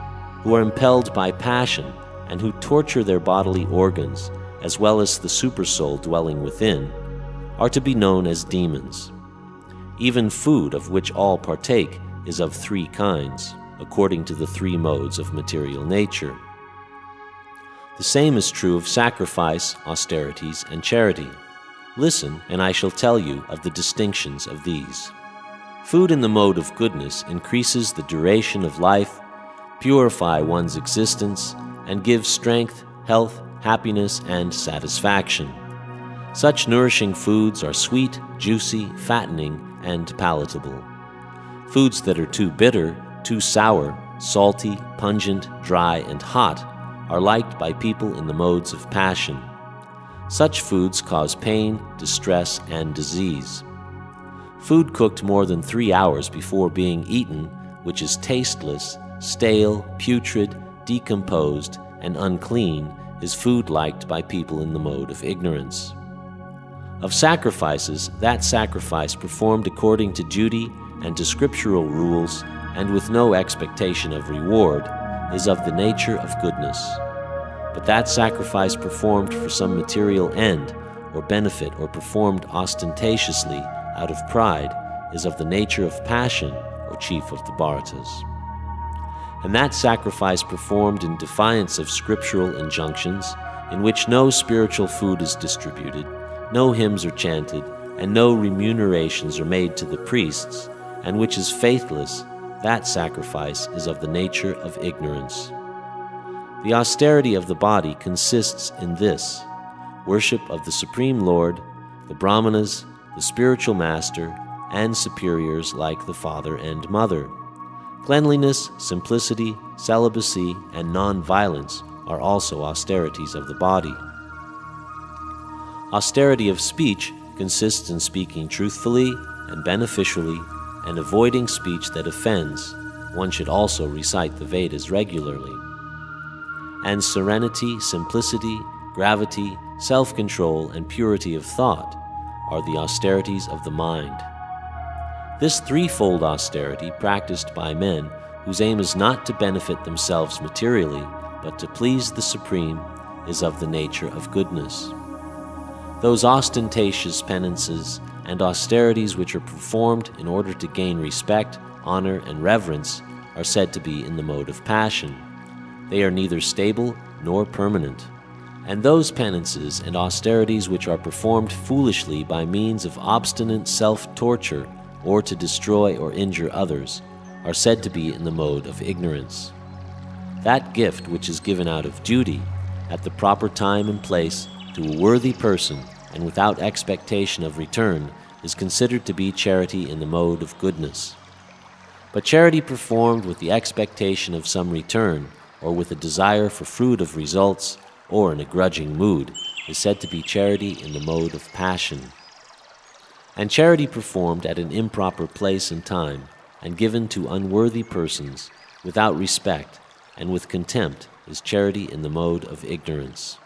[SPEAKER 2] who are impelled by passion and who torture their bodily organs, as well as the supersoul dwelling within, are to be known as demons. Even food of which all partake is of three kinds, according to the three modes of material nature. The same is true of sacrifice, austerities, and charity. Listen, and I shall tell you of the distinctions of these. Food in the mode of goodness increases the duration of life, purify one's existence, and gives strength, health, happiness, and satisfaction. Such nourishing foods are sweet, juicy, fattening, and palatable. Foods that are too bitter, too sour, salty, pungent, dry, and hot are liked by people in the modes of passion. Such foods cause pain, distress, and disease. Food cooked more than 3 hours before being eaten, which is tasteless, stale, putrid, decomposed, and unclean, is food liked by people in the mode of ignorance. Of sacrifices, that sacrifice performed according to duty and to scriptural rules, and with no expectation of reward, is of the nature of goodness. But that sacrifice performed for some material end or benefit or performed ostentatiously out of pride is of the nature of passion, O chief of the Bharatas. And that sacrifice performed in defiance of scriptural injunctions, in which no spiritual food is distributed, no hymns are chanted, and no remunerations are made to the priests, and which is faithless, that sacrifice is of the nature of ignorance. The austerity of the body consists in this: worship of the Supreme Lord, the Brahmanas, the spiritual master, and superiors like the father and mother. Cleanliness, simplicity, celibacy, and non-violence are also austerities of the body. Austerity of speech consists in speaking truthfully and beneficially and avoiding speech that offends. One should also recite the Vedas regularly. And serenity, simplicity, gravity, self-control, and purity of thought are the austerities of the mind. This threefold austerity practiced by men whose aim is not to benefit themselves materially, but to please the Supreme, is of the nature of goodness. Those ostentatious penances and austerities which are performed in order to gain respect, honor, and reverence are said to be in the mode of passion. They are neither stable nor permanent. And those penances and austerities which are performed foolishly by means of obstinate self-torture or to destroy or injure others are said to be in the mode of ignorance. That gift which is given out of duty, at the proper time and place, to a worthy person and without expectation of return is considered to be charity in the mode of goodness. But charity performed with the expectation of some return, or with a desire for fruit of results, or in a grudging mood, is said to be charity in the mode of passion. And charity performed at an improper place and time, and given to unworthy persons, without respect, and with contempt, is charity in the mode of ignorance.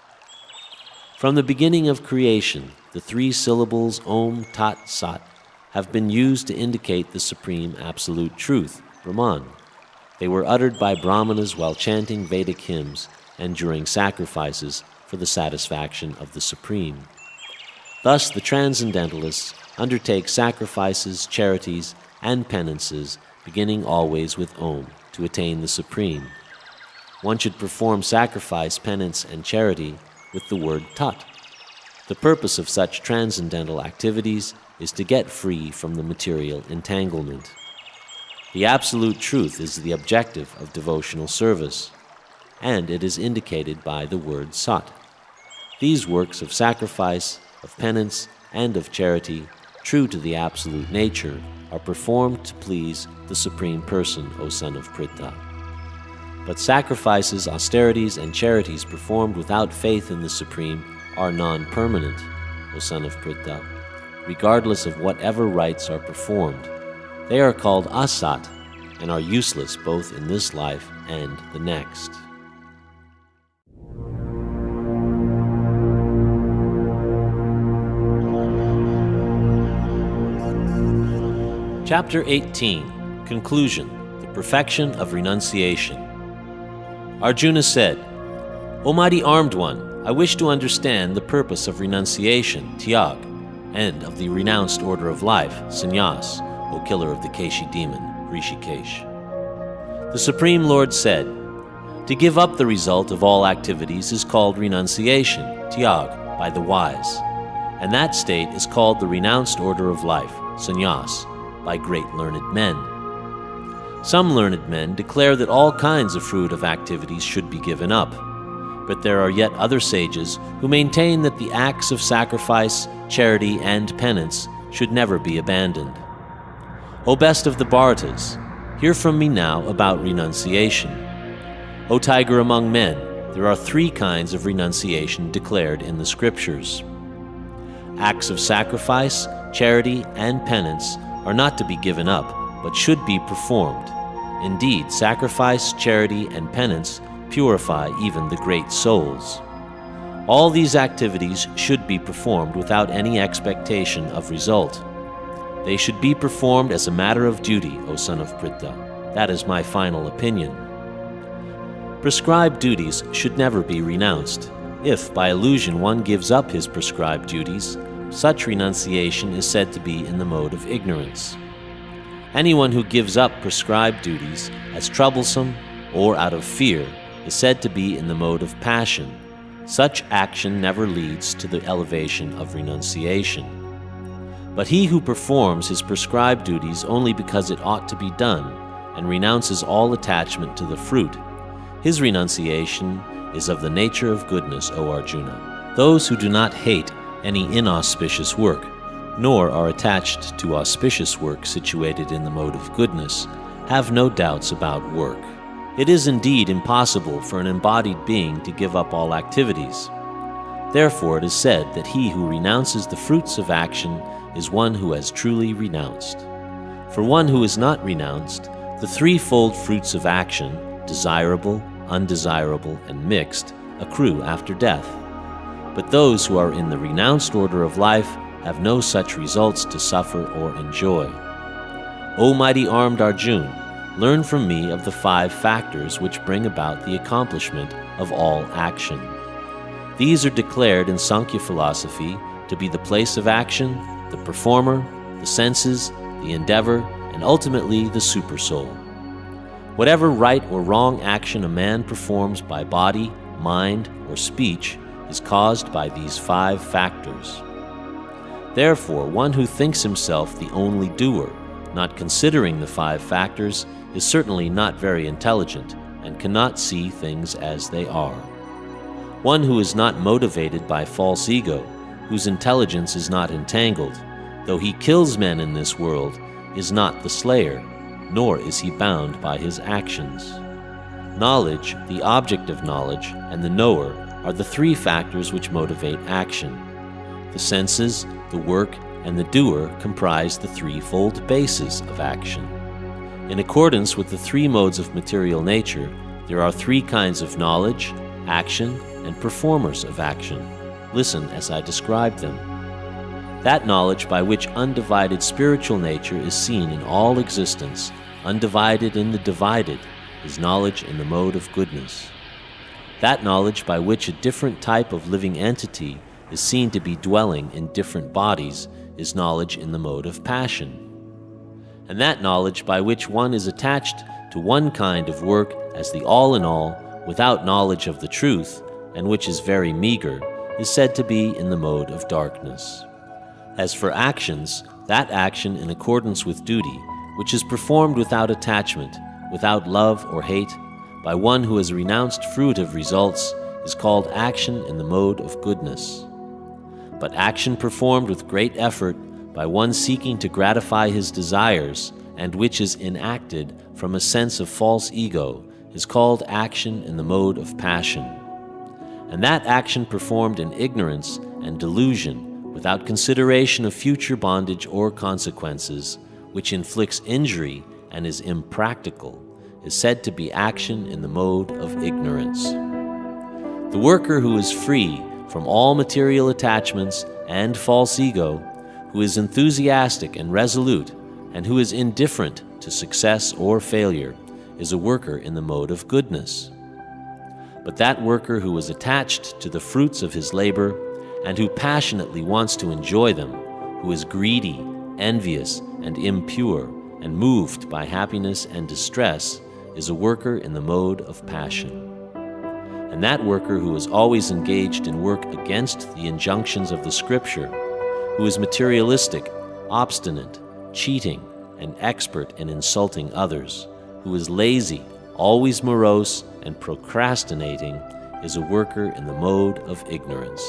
[SPEAKER 2] From the beginning of creation, the 3 syllables Om Tat Sat have been used to indicate the supreme absolute truth, Brahman. They were uttered by Brahmanas while chanting Vedic hymns and during sacrifices for the satisfaction of the Supreme. Thus the Transcendentalists undertake sacrifices, charities, and penances, beginning always with Om, to attain the Supreme. One should perform sacrifice, penance, and charity with the word Tat. The purpose of such transcendental activities is to get free from the material entanglement. The absolute truth is the objective of devotional service, and it is indicated by the word sat. These works of sacrifice, of penance, and of charity, true to the absolute nature, are performed to please the Supreme Person, O son of Pritha. But sacrifices, austerities, and charities performed without faith in the Supreme are non-permanent, O son of Pritha, regardless of whatever rites are performed. They are called asat and are useless both in this life and the next. Chapter 18, Conclusion, the Perfection of Renunciation. Arjuna said, O mighty armed one, I wish to understand the purpose of renunciation, tyag, and of the renounced order of life, sannyas, O killer of the Keshi demon, Rishikesh. The Supreme Lord said, to give up the result of all activities is called renunciation, tyag, by the wise, and that state is called the renounced order of life, sannyas, by great learned men. Some learned men declare that all kinds of fruitive activities should be given up, but there are yet other sages who maintain that the acts of sacrifice, charity, and penance should never be abandoned. O best of the Bharatas, hear from me now about renunciation. O tiger among men, there are 3 kinds of renunciation declared in the scriptures. Acts of sacrifice, charity, and penance are not to be given up, but should be performed. Indeed, sacrifice, charity, and penance purify even the great souls. All these activities should be performed without any expectation of result. They should be performed as a matter of duty, O son of Pritha. That is my final opinion. Prescribed duties should never be renounced. If, by illusion, one gives up his prescribed duties, such renunciation is said to be in the mode of ignorance. Anyone who gives up prescribed duties as troublesome or out of fear is said to be in the mode of passion. Such action never leads to the elevation of renunciation. But he who performs his prescribed duties only because it ought to be done and renounces all attachment to the fruit, his renunciation is of the nature of goodness, O Arjuna. Those who do not hate any inauspicious work, nor are attached to auspicious work situated in the mode of goodness, have no doubts about work. It is indeed impossible for an embodied being to give up all activities. Therefore it is said that he who renounces the fruits of action is one who has truly renounced. For one who is not renounced, the 3-fold fruits of action, desirable, undesirable, and mixed, accrue after death. But those who are in the renounced order of life have no such results to suffer or enjoy. O mighty armed Arjuna, learn from me of the 5 factors which bring about the accomplishment of all action. These are declared in Sankhya philosophy to be the place of action, the performer, the senses, the endeavor, and ultimately the supersoul. Whatever right or wrong action a man performs by body, mind, or speech is caused by these 5 factors. Therefore, one who thinks himself the only doer, not considering the 5 factors, is certainly not very intelligent and cannot see things as they are. One who is not motivated by false ego, whose intelligence is not entangled, though he kills men in this world, is not the slayer, nor is he bound by his actions. Knowledge, the object of knowledge, and the knower are the 3 factors which motivate action. The senses, the work, and the doer comprise the 3-fold basis of action. In accordance with the 3 modes of material nature, there are 3 kinds of knowledge, action, and performers of action. Listen as I describe them. That knowledge by which undivided spiritual nature is seen in all existence, undivided in the divided, is knowledge in the mode of goodness. That knowledge by which a different type of living entity is seen to be dwelling in different bodies is knowledge in the mode of passion. And that knowledge by which one is attached to one kind of work as the all-in-all without knowledge of the truth, and which is very meager, is said to be in the mode of darkness. As for actions, that action in accordance with duty, which is performed without attachment, without love or hate, by one who has renounced fruitive results, is called action in the mode of goodness. But action performed with great effort by one seeking to gratify his desires, and which is enacted from a sense of false ego, is called action in the mode of passion. And that action performed in ignorance and delusion, without consideration of future bondage or consequences, which inflicts injury and is impractical, is said to be action in the mode of ignorance. The worker who is free from all material attachments and false ego, who is enthusiastic and resolute, and who is indifferent to success or failure, is a worker in the mode of goodness. But that worker who is attached to the fruits of his labor, and who passionately wants to enjoy them, who is greedy, envious, and impure, and moved by happiness and distress, is a worker in the mode of passion. And that worker who is always engaged in work against the injunctions of the Scripture, who is materialistic, obstinate, cheating, and expert in insulting others, who is lazy, always morose, and procrastinating, is a worker in the mode of ignorance.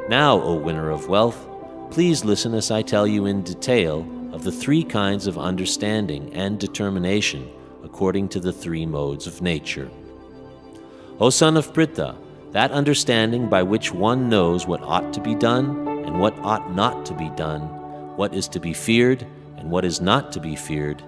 [SPEAKER 2] Now, O winner of wealth, please listen as I tell you in detail of the three kinds of understanding and determination according to the three modes of nature. O son of Pritha, that understanding by which one knows what ought to be done and what ought not to be done, what is to be feared and what is not to be feared,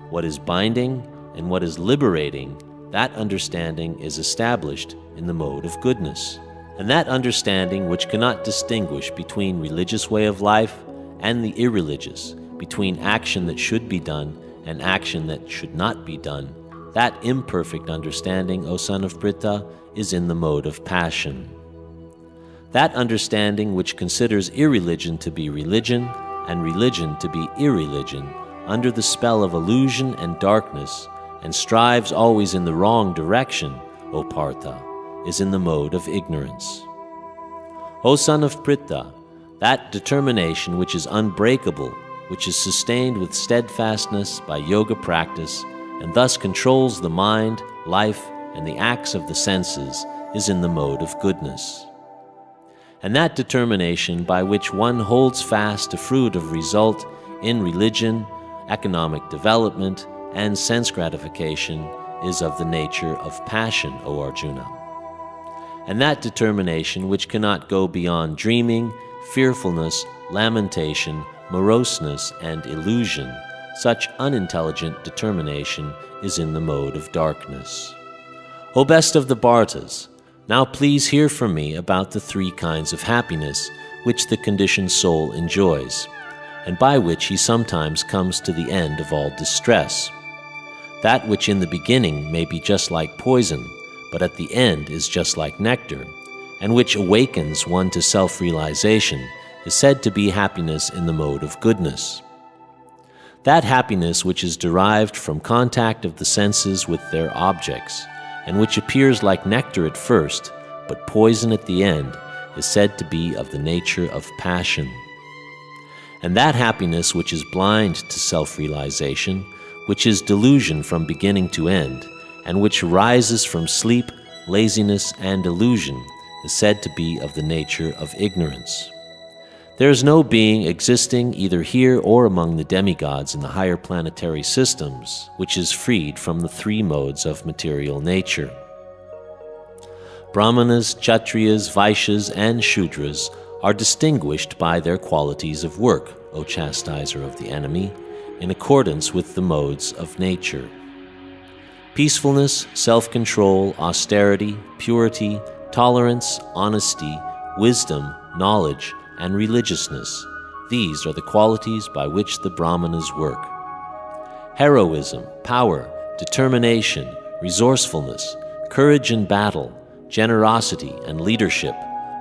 [SPEAKER 2] what is binding and what is liberating, that understanding is established in the mode of goodness. And that understanding which cannot distinguish between religious way of life and the irreligious, between action that should be done and action that should not be done, that imperfect understanding, O son of Pritha, is in the mode of passion. That understanding which considers irreligion to be religion and religion to be irreligion, under the spell of illusion and darkness, and strives always in the wrong direction, O Partha, is in the mode of ignorance. O son of Pritha, that determination which is unbreakable, which is sustained with steadfastness by yoga practice, and thus controls the mind, life, and the acts of the senses, is in the mode of goodness. And that determination by which one holds fast to fruit of result in religion, economic development, and sense gratification is of the nature of passion, O Arjuna. And that determination which cannot go beyond dreaming, fearfulness, lamentation, moroseness, and illusion, such unintelligent determination is in the mode of darkness. O best of the Bhartas, now please hear from me about the three kinds of happiness which the conditioned soul enjoys, and by which he sometimes comes to the end of all distress. That which in the beginning may be just like poison, but at the end is just like nectar, and which awakens one to self-realization, is said to be happiness in the mode of goodness. That happiness which is derived from contact of the senses with their objects, and which appears like nectar at first, but poison at the end, is said to be of the nature of passion. And that happiness which is blind to self-realization, which is delusion from beginning to end, and which arises from sleep, laziness, and illusion, is said to be of the nature of ignorance. There is no being existing either here or among the demigods in the higher planetary systems which is freed from the three modes of material nature. Brahmanas, Kshatriyas, Vaishyas, and Shudras are distinguished by their qualities of work, O chastiser of the enemy, in accordance with the modes of nature. Peacefulness, self-control, austerity, purity, tolerance, honesty, wisdom, knowledge, and religiousness, these are the qualities by which the Brahmanas work. Heroism, power, determination, resourcefulness, courage in battle, generosity, and leadership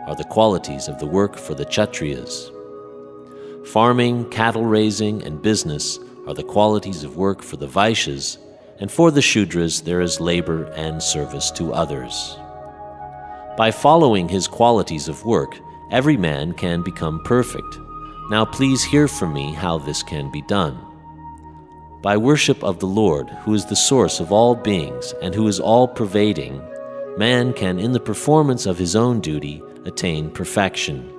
[SPEAKER 2] are the qualities of the work for the Kshatriyas. Farming, cattle raising, and business are the qualities of work for the Vaishyas, and for the Shudras there is labor and service to others. By following his qualities of work, every man can become perfect. Now please hear from me how this can be done. By worship of the Lord, who is the source of all beings and who is all-pervading, man can, in the performance of his own duty, attain perfection.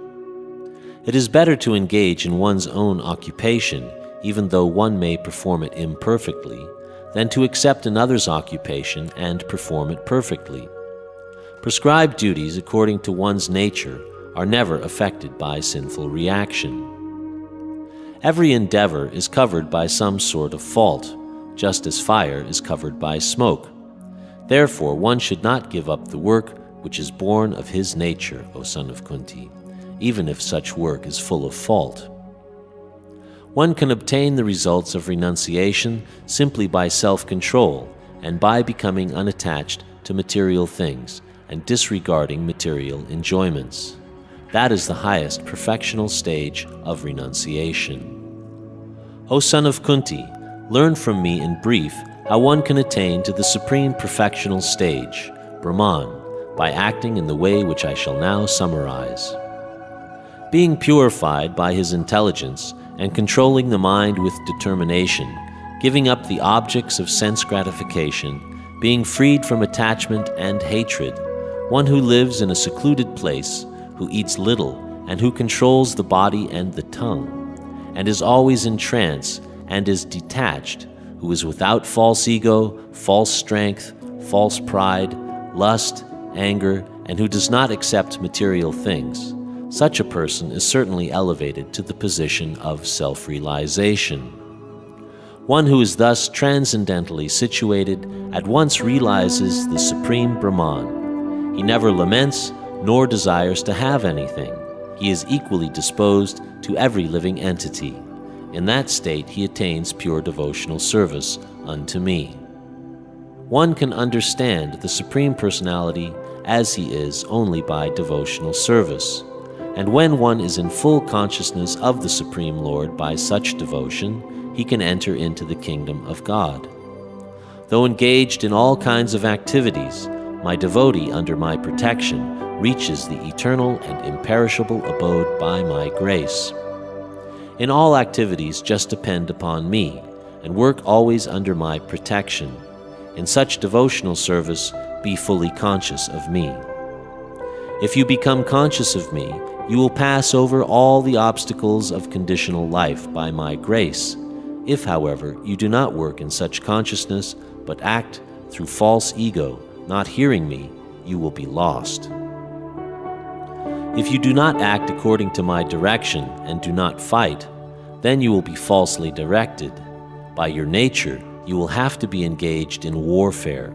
[SPEAKER 2] It is better to engage in one's own occupation, even though one may perform it imperfectly, than to accept another's occupation and perform it perfectly. Prescribed duties according to one's nature are never affected by sinful reaction. Every endeavor is covered by some sort of fault, just as fire is covered by smoke. Therefore, one should not give up the work which is born of his nature, O son of Kunti, even if such work is full of fault. One can obtain the results of renunciation simply by self-control and by becoming unattached to material things and disregarding material enjoyments. That is the highest perfectional stage of renunciation. O son of Kunti, learn from me in brief how one can attain to the supreme perfectional stage, Brahman, by acting in the way which I shall now summarize. Being purified by his intelligence and controlling the mind with determination, giving up the objects of sense gratification, being freed from attachment and hatred, one who lives in a secluded place, who eats little, and who controls the body and the tongue, and is always in trance, and is detached, who is without false ego, false strength, false pride, lust, anger, and who does not accept material things. Such a person is certainly elevated to the position of self-realization. One who is thus transcendentally situated at once realizes the supreme Brahman. He never laments nor desires to have anything. He is equally disposed to every living entity. In that state he attains pure devotional service unto me. One can understand the Supreme Personality as he is only by devotional service. And when one is in full consciousness of the Supreme Lord by such devotion, he can enter into the kingdom of God. Though engaged in all kinds of activities, my devotee under my protection reaches the eternal and imperishable abode by my grace. In all activities just depend upon me, and work always under my protection. In such devotional service, be fully conscious of me. If you become conscious of me, you will pass over all the obstacles of conditional life by my grace. If, however, you do not work in such consciousness, but act through false ego, not hearing me, you will be lost. If you do not act according to my direction and do not fight, then you will be falsely directed. By your nature, you will have to be engaged in warfare.